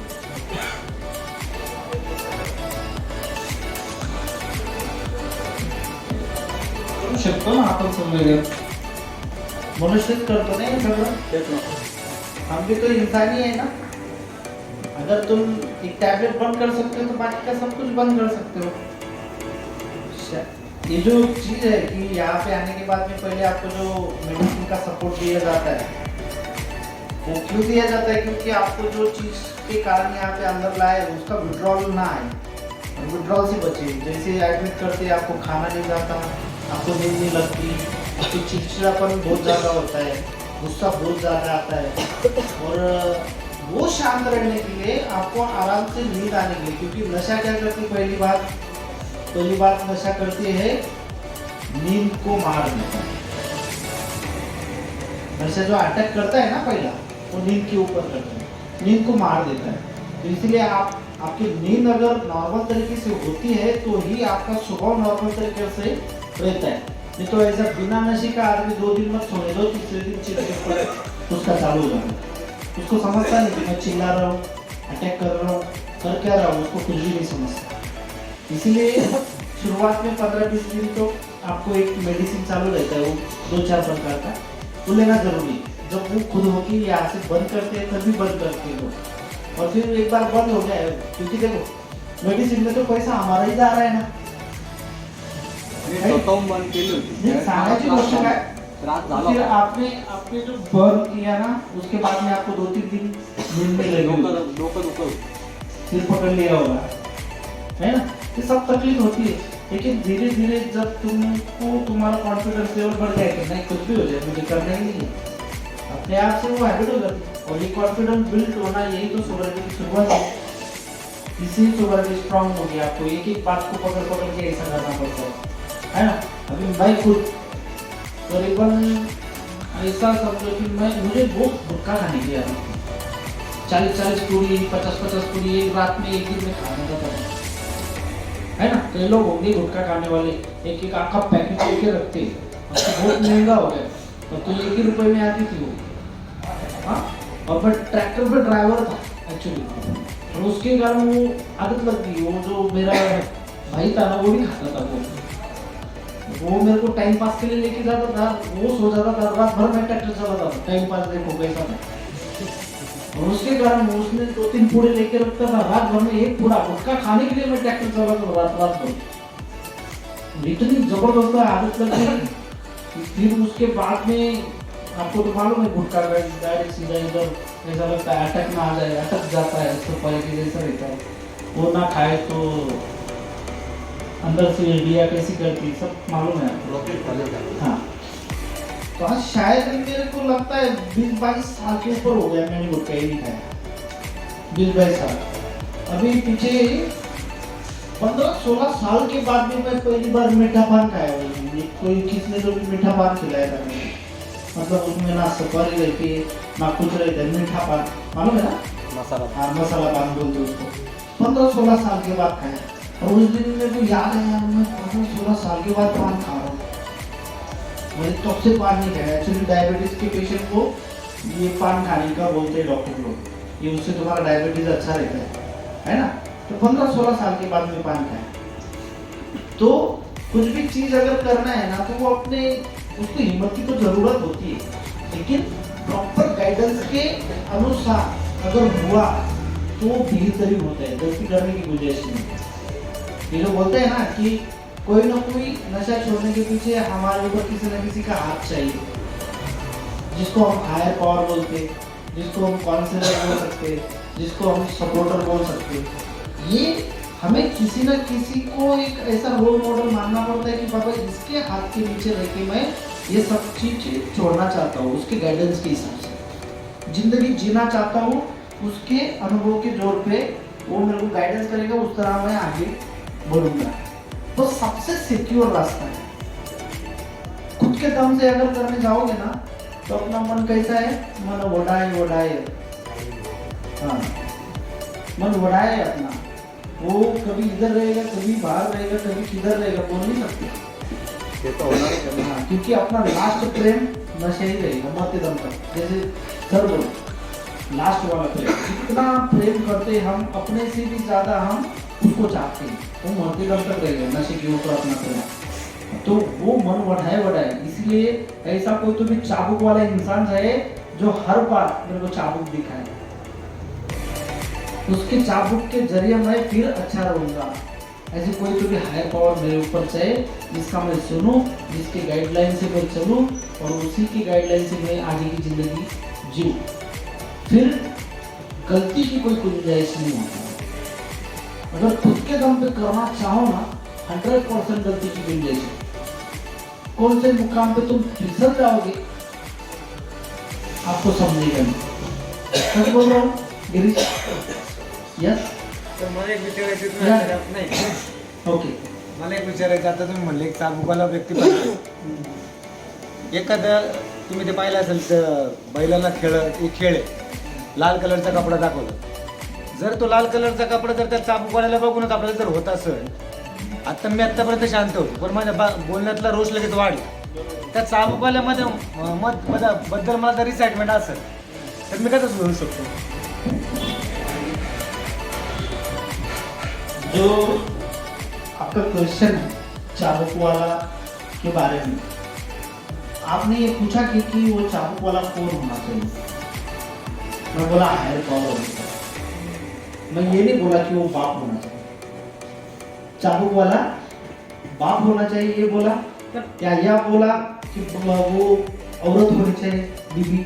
करू शकतो ना आपण समजून, मनुष्यच करतो नाही सगळं. हम भी तो इंसान ही है ना. अगर तुम एक टैबलेट बंद कर सकते हो तो बाकी का सब कुछ बंद कर सकते हो. ये जो चीज है कि यहाँ पे आने के बाद में पहले आपको जो मेडिसिन का सपोर्ट दिया जाता है, वो क्यों दिया जाता है? क्योंकि आपको जो चीज के कारण यहाँ पे अंदर लाए उसका विड्रॉल ना आए, विड्रॉल से बचे. जैसे एडमिट करते आपको खाना नहीं जाता, आपको नींद नहीं लगती, आपकी चिड़चिड़ापन बहुत ज़्यादा होता है, गुस्सा बहुत ज़्यादा आता है, और वो शांत रहने के लिए आपको आराम से नींद आने के लिए. क्योंकि नशा क्या करती है? पहली बात नशा करती है नींद को मार देता है. नशा जो अटैक करता है ना पहला, वो नींद के ऊपर करता है, नींद को मार देता है. तो इसलिए आपकी नींद अगर नॉर्मल तरीके से होती है तो ही आपका स्वभाव नॉर्मल तरीके से रहता है. नहीं तो ऐसा बिना नशे का आदमी 2 दिन मत सोने दो, तीसरे दिन चिड़चिड़ उसका चालू हो जाएगा. उसको समझता नहीं कि मैं चिल्ला रहा हूँ, अटैक कर रहा हूँ, कर क्या रहा हूँ, उसको कुछ भी नहीं समझता. इसीलिए शुरुआत में 15-20 दिन तो आपको एक मेडिसिन चालू रहता है, वो 2-4 प्रकार का, वो लेना जरूरी है. जब वो खुद होके यहाँ से बंद करते हैं तभी बंद करते हैं लोग. और फिर एक बार बंद हो गया है, क्योंकि देखो मेडिसिन में तो पैसा हमारा ही जा रहा है ना. बंद केली होती. सांगायची गोष्ट काय, फिर आपने जो बर्न किया ना, उसके बाद में आपको 2-3 दिन नींद में लगे, सिर पकड़ लिया होगा, है ना. ये सब तकलीफ होती है, लेकिन धीरे धीरे जब तुम्हारा कॉन्फिडेंस लेवल बढ़ जाए कि नहीं कुछ भी हो जाए मुझे करना ही नहीं है, अपने आप से वो हैबिट हो जाती है. और ये कॉन्फिडेंस बिल्ड होना, यही तो सोबरिटी की शुरुआत है. इसी सोबरिटी स्ट्रांग हो गया. आपको एक बात को पकड़ के ऐसा करना पड़ता है ना. अभी मैं खुद करीबन ऐसा समझो कि मुझे बहुत गुटखा खाने की आदत थी. 40-40 पूरी, 50-50 पूरी एक रात में, एक दिन में खाने का था, है ना. कई लोग होंगे गुटखा खाने वाले, एक आखा पैकेट लेके रखते हैं. तो बहुत महंगा हो गया, तो 1 ही रुपये में आती थी वो. हाँ, और मैं ट्रैक्टर पे ड्राइवर था एक्चुअली, और उसके कारण वो आदत लग गई. वो जो मेरा भाई था ना, वो भी खाता था. वो मेरे को टाइम पास के लिए लेके जाता था. वो सो जाता था, रात भर मैं ट्रैक्टर चलाता था, टाइम पास देखो कैसा था. और उसके कारण उसने 2-3 पूड़े लेके रखता था. रात भर में एक पूड़ा गुटखा खाने के लिए मैं ट्रैक्टर चलाता था रात भर. इतनी जबरदस्त आदत लग गई. फिर उसके बाद में आपको तो मालूम है गुटखा का डायरेक्ट सीधा इधर ऐसा लगता है अटक ना आ जाए, अटक जाता है, तो पहले जैसा रहता है. वो ना खाए तो अंदर से इंडिया कैसी करती, सब मालूम है आपको. हाँ, तो आज शायद मेरे को लगता है 20-22 साल के ऊपर हो गया मैंने गुटखा ही नहीं खाया. 20-22 साल. अभी पीछे 15-16 साल के बाद में मैं पहली बार मीठा पान खाया. कोई किसने तो भी मीठा पान खिलाया था मुझे. मतलब उसमें ना सुपारी रहती है ना कुछ रहता है, मीठा पान मालूम है ना, मसाला पान बोलते उसको. 15-16 साल के बाद खाया. और उस दिन मेरे को याद है यार, मैं 15-16 साल के बाद पान खा रहा हूँ. मैंने तब से पान नहीं खाया. एक्चुअली डायबिटीज के पेशेंट को ये पान खाने का बोलते हैं डॉक्टर लोग, ये उससे तुम्हारा डायबिटीज अच्छा रहता है ना. तो 15-16 साल के बाद में पान खाया. तो कुछ भी चीज अगर करना है ना, तो वो अपने उसको हिम्मत की तो जरूरत होती है, लेकिन प्रॉपर गाइडेंस के अनुसार अगर हुआ तो बेहतरीन होता है. गलती करने की गुंजाइश नहीं. ये जो बोलते हैं ना कि कोई ना कोई नशा छोड़ने के पीछे हमारे ऊपर किसी न किसी का हाथ चाहिए, जिसको हम हायर पावर बोलते, जिसको हम काउंसलर बोल सकते, जिसको हम सपोर्टर बोल सकते। ये हमें किसी न किसी को एक ऐसा रोल मॉडल मानना पड़ता है कि बाबा इसके हाथ के नीचे रह के मैं ये सब चीज छोड़ना चाहता हूँ, उसके गाइडेंस के हिसाब से जिंदगी जीना चाहता हूँ, उसके अनुभव के जोर पे वो मेरे को गाइडेंस करेगा, उस तरह मैं आगे बढ़ूंगा। तो सबसे सिक्योर रास्ता है। खुद के दम से अगर करने जाओगे ना तो अपना मन कैसा है, मन वडाए, हाँ मन वडाए अपना, वो कभी इधर रहेगा, कभी बाहर रहेगा, कभी किधर रहेगा, बोल नहीं सकते। ये तो होना ही चाहिए। हाँ, क्योंकि अपना लास्ट प्रेम नशा ही रहेगा मरते दम तक। जैसे सर बोलो, लास्ट वाला प्रेम, जितना प्रेम करते हम अपने से भी ज्यादा हम उसको चाहते हैं, वो मरते दम तक रहेगा नशे के ऊपर अपना प्रेम। तो वो मन बढ़ाए, इसलिए ऐसा कोई तो भी चाबुक वाला इंसान रहे जो हर बार मेरे को चाबुक दिखाए, उसके चाबुक के जरिए मैं फिर अच्छा रहूंगा। ऐसे कोई तो भी हायर पावर मेरे ऊपर चाहे जिसका मैं सुनूं, जिसके गाइडलाइन से मैं चलूं और उसी की गाइडलाइन से मैं आगे की जिंदगी जीऊं। फिर गलती की कोई गुंजाइश नहीं होती। अगर खुद के दम पे करना चाहो ना 100% गलती की गुंजाइश है। कौन से मुकाम पे तुम फिसल जाओगे आपको समझेगा नहीं। सच बोल रहा हूँ गिरीश? यस तर मला एक विचारायचं होतं, नाही ओके। मला एक विचारायचं, आता तुम्ही म्हणले एक चाबूकवाला व्यक्ती पाहिजे. एखादा तुम्ही ते पाहिलं असेल तर बैलांना एक खेळ आहे, लाल कलरचा कपडा दाखवला. जर तो लाल कलरचा कपडा जर त्या चाबूकवाल्याला बघूनच आपल्याला जर होत असेल, आता मी आत्तापर्यंत शांत होतो पण माझ्या बोलण्यातला रोष लगेच वाढला. त्या चाबूकवाल्यामध्ये बद्दल मला जर एक्साइटमेंट असेल तर मी कसं बोलू शकतो? जो आपका क्वेश्चन है चाबुक वाला के बारे में, आपने ये पूछा कि वो चाबुक वाला कौन होना चाहिए। मैं बोला हायर पावर होना चाहिए। मैं ये नहीं बोला कि वो बाप होना चाहिए। चाबुक वाला बाप होना चाहिए ये बोला, या बोला कि वो औरत होनी चाहिए, बीबी।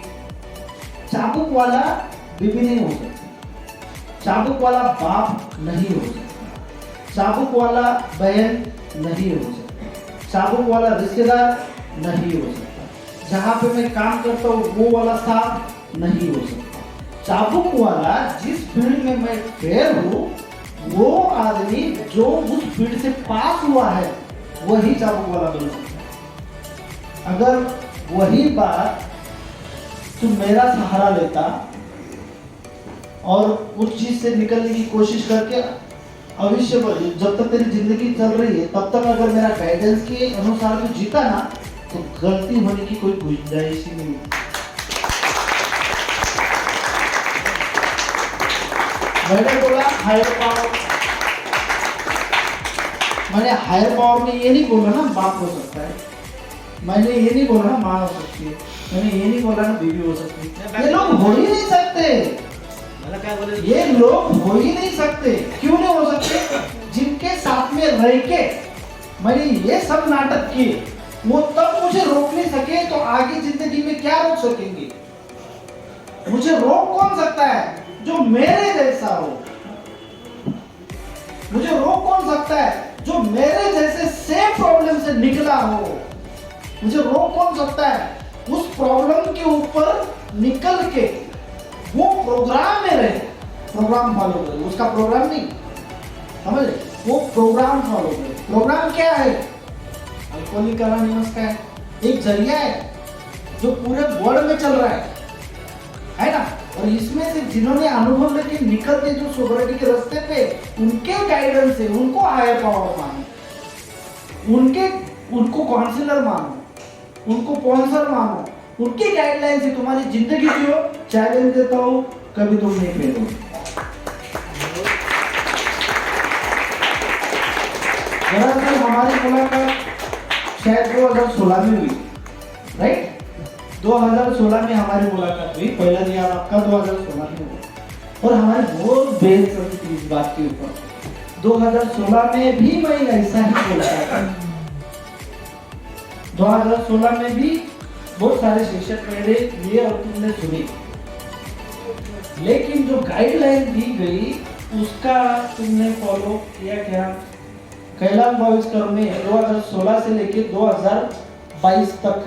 चाबुक वाला बीबी नहीं हो सकती, चाबुक वाला बाप नहीं हो सकता, चाबुक वाला बहन नहीं हो सकता, चाबुक वाला रिश्तेदार नहीं हो सकता, जहाँ पे मैं काम करता हूँ वो वाला साथ नहीं हो सकता। चाबुक वाला जिस फील्ड में मैं फेयर हूँ वो आदमी जो उस फील्ड से पास हुआ है वही चाबुक वाला बन सकता है। अगर वही बात तुम मेरा सहारा लेता और उस चीज से निकलने की कोशिश करके अवश्य जब तक तेरी जिंदगी चल रही है तब तक अगर मेरा गाइडेंस के अनुसार तू जीता ना तो गलती होने की कोई गुंजाइश ही नहीं। मैंने बोला हायर पावर, मैंने हायर पावर में ये नहीं बोला ना बाप हो सकता है, मैंने ये नहीं बोला ना माँ हो सकती है, मैंने ये नहीं बोला ना बीवी हो सकती है। ये लोग हो ही नहीं सकते, ये लोग हो ही नहीं सकते। क्यों नहीं हो सकते? जिनके साथ में रह के मैंने ये सब नाटक किए वो तब मुझे रोक नहीं सके तो आगे जिंदगी में क्या रोक सकेंगे? मुझे रोक कौन सकता है? जो मेरे जैसा हो। मुझे रोक कौन सकता है? जो मेरे जैसे सेम प्रॉब्लम से निकला हो। मुझे रोक कौन सकता है? उस प्रॉब्लम के ऊपर निकल के वो प्रोग्राम में रहे, प्रोग्राम फॉलो करे, उसका प्रोग्राम नहीं समझ, वो प्रोग्राम फॉलो करे। प्रोग्राम क्या है? अल्कोहलिक अनोनिमस का है, एक जरिया है जो पूरे वर्ल्ड में चल रहा है ना। और इसमें से जिन्होंने अनुभव लेके निकलते जो सोबरिटी के रास्ते पे, उनके गाइडेंस से उनको हायर पावर मानो, उनको काउंसलर मानो, उनको स्पॉन्सर मानो, उनकी गाइडलाइन से तुम्हारी जिंदगी जियो। चैलेंज देता हूं कभी तुम नहीं फेल हो। दरअसल हमारी मुलाकात शायद 2016 में हुई, राइट? 2016 में हमारी मुलाकात हुई, पहला ध्यान आपका 2016 में हुआ और हमारी बहुत बहस चलती थी इस बात के ऊपर। 2016 में भी मैं ऐसा ही बोलता था। 2016 में भी बहुत सारे सेशन मैंने लिए और तुमने सुने, लेकिन जो गाइडलाइन दी गई उसका तुमने फॉलो किया क्या? कैलाश बॉयज में 2016 से लेकर 2022 तक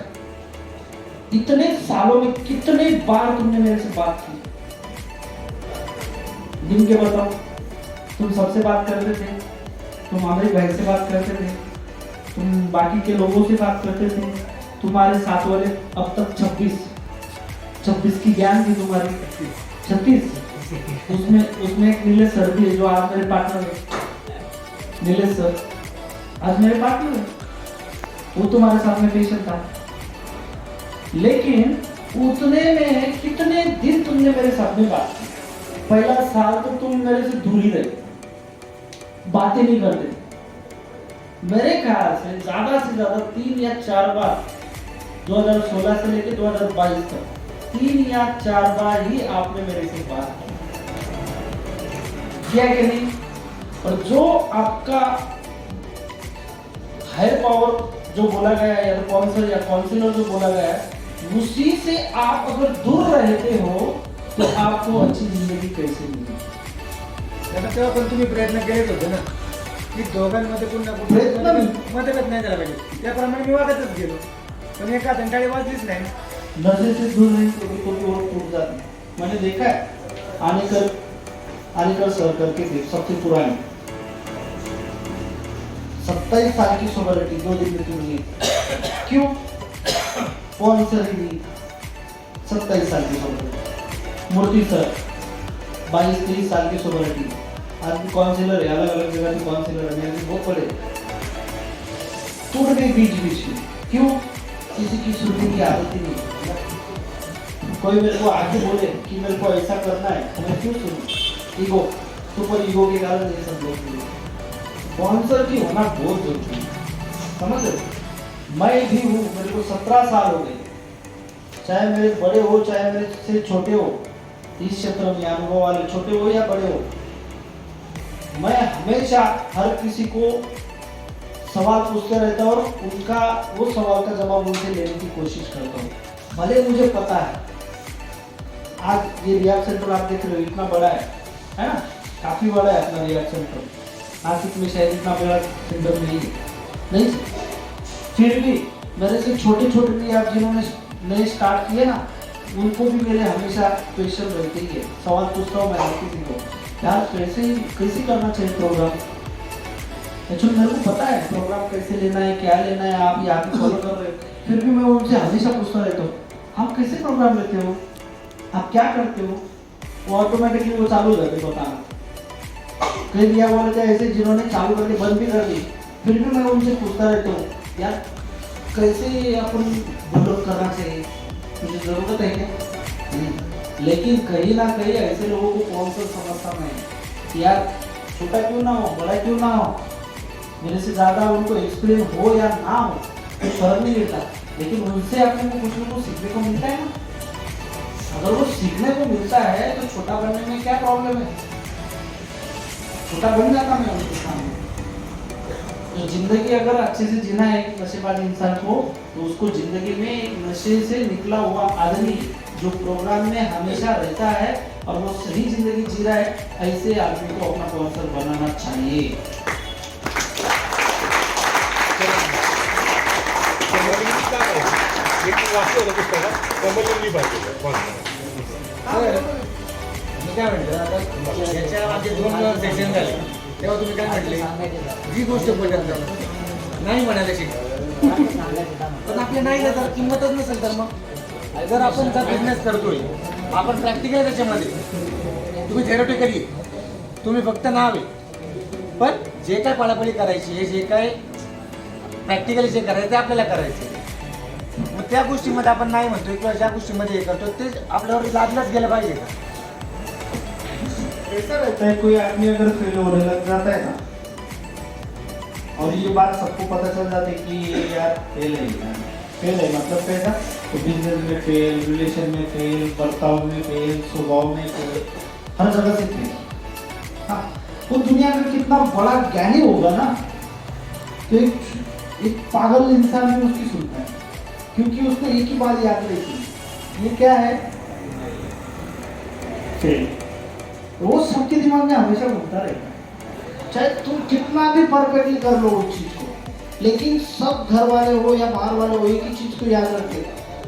इतने सालों में कितने बार तुमने मेरे से बात की? दिन के बताओ। तुम सबसे बात करते थे, तुम हमारी बहन से बात करते थे, तुम बाकी के लोगों से बात करते थे, तुम्हारे साथ वाले अब तक 26 की ज्ञान थी तुम्हारी 36। उसमें एक नीलेश सर भी है जो आज मेरे पार्टनर है। नीलेश सर आज मेरे पार्टनर है, वो तुम्हारे साथ में पेशेंट था। लेकिन उतने में कितने दिन तुमने मेरे साथ में बात की? पहला साल तो तुम मेरे से दूर ही रहे, बातें नहीं करते। मेरे ख्याल से ज्यादा 3 या 4 बार 2016 से लेकर 2022 तक 3 या 4 बार ही आपने मेरे से बात किया कि नहीं? और जो आपका हायर पावर जो बोला गया है या काउंसिलर या काउंसिलर जो बोला गया है, उसी से आप अगर दूर रहते हो तो आपको अच्छी जिंदगी कैसे मिलेगी? तेव्हा पण तुम्ही प्रयत्न केलेच होते ना की दोघांमध्ये पुन्हा मतभेद नाही झाला पाहिजे, त्याप्रमाणे मी वागतच गेलो, पण एका घंटाळी वाजलीच नाही। नशे से दूर नहीं तो बिल्कुल भी और टूट जाती है। मैंने देखा है आनेकर सर करके थे, सबसे पुरानी 27 साल की सोबरिटी 2 दिन में तुमने क्यों? कौन सर की 27 साल की सोबरिटी? मूर्ति सर 22-23 साल की सोबरिटी। आज भी काउंसिलर है, अलग अलग जगह के काउंसिलर है, मेरे बहुत बड़े टूट गए बीच में। क्यों? किसी की सुनने की आदत ही नहीं। कोई मेरे को आके बोले कि मेरे को ऐसा करना है, तो मैं क्यों सुनूं? ईगो, सुपर ईगो के कारण ये सब लोग स्पॉन्सर की होना बहुत जरूरी है, समझ रहे? मैं भी हूँ, मेरे को 17 साल हो गए, चाहे मेरे बड़े हो चाहे मेरे से छोटे हो, इस क्षेत्र में अनुभव वाले छोटे हो या बड़े हो, मैं हमेशा हर किसी को सवाल पूछते रहता हूँ और उनका वो सवाल का जवाब उनसे लेने की कोशिश करता हूँ। भले मुझे पता है आज ये रियाब सेंटर आप देख रहे हो इतना बड़ा है ना? काफी बड़ा है अपना रियाब सेंटर। नासिक में शायद इतना बड़ा सेंटर नहीं, फिर भी मेरे से छोटे भी आप जिन्होंने नए स्टार्ट किए ना, उनको भी मेरे हमेशा क्वेश्चन रहते ही है। सवाल पूछता हूँ मैं हर किसी को, यार कैसे करना चाहिए प्रोग्राम? एक्चुअली मेरे को पता है प्रोग्राम कैसे लेना है, क्या लेना है, आप यहाँ पे फॉलो कर रहे हो, फिर भी मैं उनसे हमेशा पूछता रहता हूँ, आप कैसे प्रोग्राम लेते हो, आप क्या करते हो? वो ऑटोमेटिकली वो चालू रहते बताना। कई दिया बोले थे ऐसे जिन्होंने चालू करके बंद भी कर दी, फिर भी मैं उनसे पूछता रहता हूँ, यार कैसे अपन डेवलप करना चाहिए, मुझे ज़रूरत है क्या? लेकिन कहीं ना कहीं ऐसे लोगों को कौन सा समझता नहीं, यार छोटा क्यों ना हो, बड़ा क्यों ना हो, मेरे से ज़्यादा उनको एक्सपीरियंस हो या ना हो तो फर्क नहीं मिलता, लेकिन उनसे अपने को कुछ ना कुछ सीखने को मिलता है ना। अगर वो सीखने को मिलता है तो छोटा बनने में क्या प्रॉब्लम है? छोटा बन जाता मैं उनके सामने। तो जिंदगी अगर अच्छे से जीना है एक नशेबाज इंसान को, तो उसको जिंदगी में एक नशे से निकला हुआ आदमी जो प्रोग्राम में हमेशा रहता है और वो सही जिंदगी जी रहा है, ऐसे आदमी को अपना स्पॉन्सर बनाना चाहिए। मी काय म्हटलं आता याच्या आधी 2 सेशन झाले तेव्हा तुम्ही काय म्हटले, जी गोष्ट पटत नाही म्हणायला शिका, पण आपल्या नाही जर किंमतच नसेल तर मग जर आपण जर बिझनेस करतोय, आपण प्रॅक्टिकल त्याच्यामध्ये, तुम्ही थेरोटिकली तुम्ही फक्त नाव आहे, पण जे काय पळापळी करायची आहे, जे काय प्रॅक्टिकली जे करायचं ते आपल्याला करायचं, मग त्या गोष्टीमध्ये आपण नाही म्हणतोय किंवा ज्या गोष्टीमध्ये हे करतो ते आपल्यावर लादलंच गेलं पाहिजे का? ऐसा रहता है कोई आदमी अगर फेल होने लग जाता है ना, और ये बात सबको पता चल जाती है कि ये यार फेल है मतलब कैसा, तो बिजनेस में फेल, रिलेशन में फेल, बर्ताव में फेल, स्वभाव में फेल, हर जगह से फेल। हाँ, वो दुनिया का कितना बड़ा ज्ञानी होगा ना, तो एक पागल इंसान भी उसकी सुनता है, क्योंकि उसको एक ही बात याद रहती है, ये क्या है, फेल। वो सबके दिमाग में हमेशा घूमता रहेगा, चाहे तुम कितना भी परफेक्टली कर लो उस चीज को, लेकिन सब घर वाले हो या बाहर वाले हो एक ही चीज को याद रखते,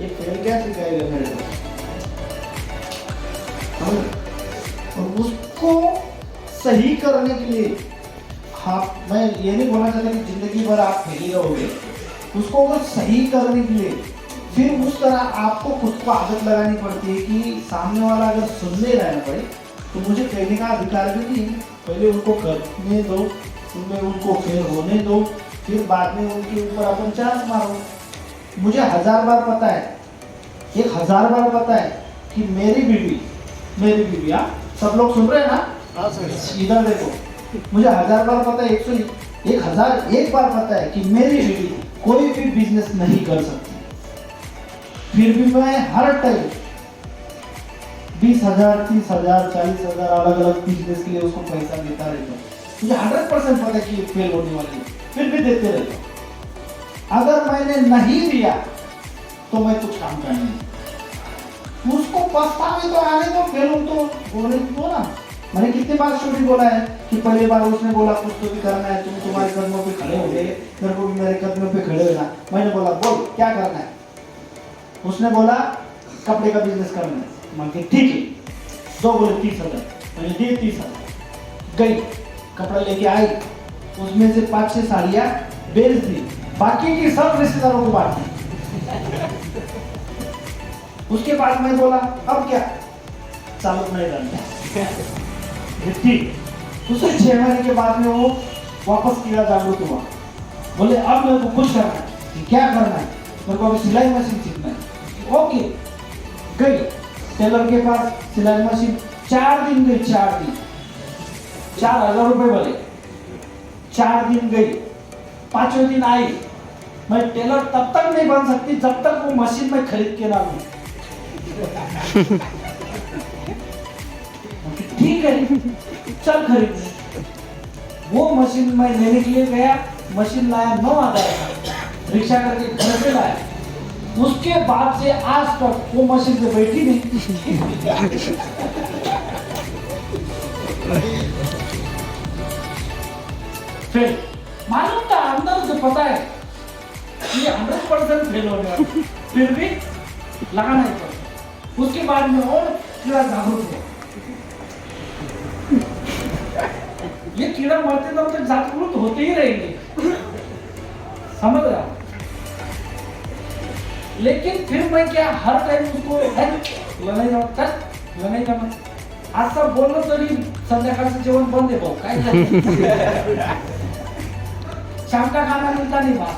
ये फेल क्या सिखाएगा मेरे को। और उसको सही करने के लिए, हाँ मैं ये नहीं बोलना चाहता कि जिंदगी भर आप फेल ही रहोगे, उसको अगर सही करने के लिए फिर उस तरह आपको खुद को आदत लगानी पड़ती है कि सामने वाला अगर सुनने रहना पड़े तो मुझे कहने का अधिकार भी नहीं है, पहले उनको करने दो, उनमें उनको फेल होने दो, फिर बाद में उनके ऊपर अपन चांस मारो। मुझे 1000 बार पता है, 1000 बार पता है कि मेरी बीवी, हाँ सब लोग सुन रहे हैं ना, इधर देखो, मुझे 1000 बार पता है, 1001 बार पता है कि मेरी बीवी कोई भी बिजनेस नहीं कर सकती, फिर भी मैं हर टाइम 20,000, 30,000, 40,000 अलग अलग बिजनेस के लिए उसको पैसा देता रहता हूँ। मुझे 100% पता है कि ये फेल होने वाली है, फिर भी देते रहता हूँ। अगर मैंने नहीं दिया तो मैं कुछ काम का नहीं, उसको पछतावे तो आने दो, फेल हो तो बोलने दो ना। मैंने कितने बार स्टोरी बोला है कि पहली बार उसने बोला कुछ तो भी करना है, तुम तुम्हारे कदमों पे खड़े हो गए, मेरे को भी मेरे कदमों पे खड़े होना। मैंने बोला बोल क्या करना है, उसने बोला कपड़े का बिजनेस करना है। मैं ठीक है, 2 बोले 30,000, मैंने दिए 30,000, गई कपड़ा लेके आई, उसमें से 5-6 साड़ियाँ बेच दी, बाकी की सब रिश्तेदारों को बांट दी। उसके बाद मैं बोला अब क्या, चालू नहीं करना ठीक। दूसरे 6 महीने के बाद में वो वापस किया जागरूक हुआ, बोले अब मेरे को कुछ करना है, क्या करना है, मेरे को अभी सिलाई मशीन सीखना है। ओके, गई टेलर के पास, सिलाई मशीन 4 दिन गई, 4 दिन 4,000 रुपए बोले, 4 दिन गई, 5वें दिन आई, मैं टेलर तब तक नहीं बन सकती जब तक वो मशीन में खरीद के ना लूं। ठीक है चल खरीद। वो मशीन मैं लेने के लिए गया, मशीन लाया 9,000 का, रिक्शा करके घर पे लाया। उसके बाद से आज तक वो मशीन पे बैठी नहीं। फिर मालूम था, अंदर से पता है ये 100% फेल होने वाला, फिर भी लगाना ही पड़ा। उसके बाद में और कीड़ा जागरूक हुआ, ये कीड़ा मरते तब तक जागरूक होते ही रहेंगे, समझ रहे हो। लेकिन फिर मैं क्या हर टाइम उसको लढाई जाणं असं बोललं तरी संध्याकाळचं जेवण बंद आहे भाऊ, काय शाम का खाना मिलता नहीं बात,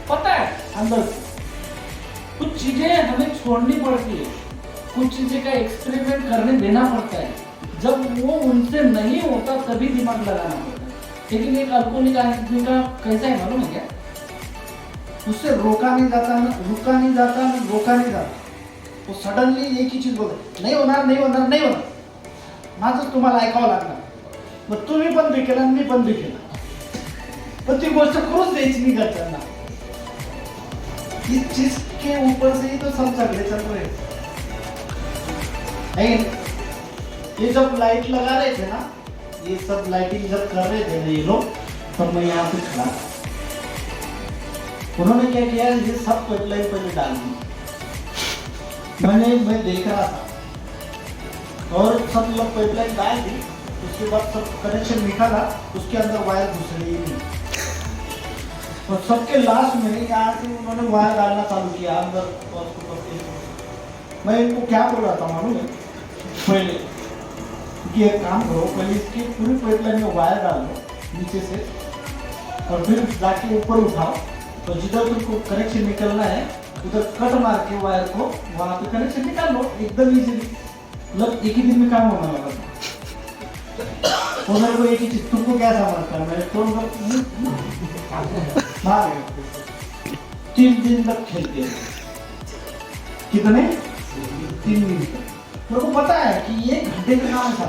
पता है अंदर कुछ चीजें हमें छोड़नी पड़ती है, कुछ चीजें का एक्सपेरिमेंट करने देना पड़ता है, जब वो उनसे नहीं होता तभी दिमाग लगाना पड़ता है। लेकिन एक अल्कोहलिक आदमी का कैसा है मालूम है क्या, उससे रोका नहीं जाता, रुका नहीं जाता, रोका नहीं जाता, वो सडनली एक ही चीज बोलते, नाही होणार नाही होणार नाही होणार, माझं तुम्हाला ऐकावं लागणार, मग तुम्ही पण बी केलं मी पण बी केलं, पण ती गोष्ट करूच द्यायची नाही घरच्यांना। इस चीज के ऊपर से ही तो सब झगड़े चल रहे हैं। ये जब लाइट लगा रहे थे ना, ये सब लाइटिंग जब कर रहे थे ना ये लोग, तब मैं यहाँ पे खड़ा था। उन्होंने क्या किया, ये सब पाइपलाइन पहले डाल दी, मैं देख रहा था, और सब लोग पाइपलाइन डाल दी, उसके बाद सब कनेक्शन निकाला, उसके अंदर वायर घुस रही नहीं, और सबके लास्ट में यहाँ से उन्होंने वायर डालना चालू किया अंदर। मैं इनको क्या बोल रहा था मालूम है, पहले कि एक काम करो, पहले इसकी पूरी पाइपलाइन में वायर डाल दो नीचे से, और फिर जाके ऊपर उठाओ, तो जिधर तुमको कनेक्शन निकलना है उधर कट मार के वायर को वहां पे कनेक्शन निकाल लो, एकदम इजीली। मतलब एक ही दिन में काम होने वाला था। तो मेरे को एक ही चीज, तुमको क्या समझता है, मैंने तो 3 दिन तक खेलते हैं, कितने 3 दिन तक। मेरे को पता है कि 1 घंटे का काम था,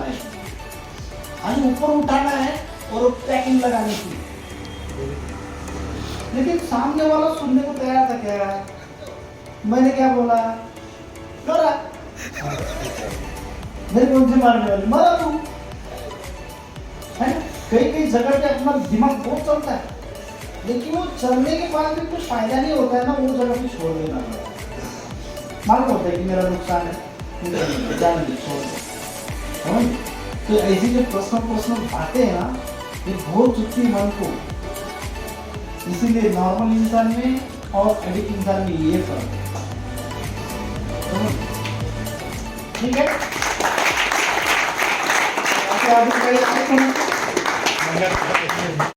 आणि ऊपर उठाना है और पैकिंग लगानी थी, लेकिन सामने वाला सुनने को तैयार था क्या? मैंने क्या बोला? मरा। मेरे कौन से मारने वाले? मरा तू। है ना? कई कई जगह पे अपना दिमाग बहुत चलता है, लेकिन वो चलने के बाद भी कुछ फायदा नहीं होता है ना, वो जगह पे छोड़ देना पड़ता है। मालूम होता है कि मेरा नुकसान है, जान दे, छोड़ दे। समझ? तो ऐसी जो पर्सनल बातें हैं ना, ये बहुत चुपती है मन को। इसीलिए नॉर्मल इंसान में और एडिक्ट इंसान में ये फर्क है। ठीक है, आगे कोई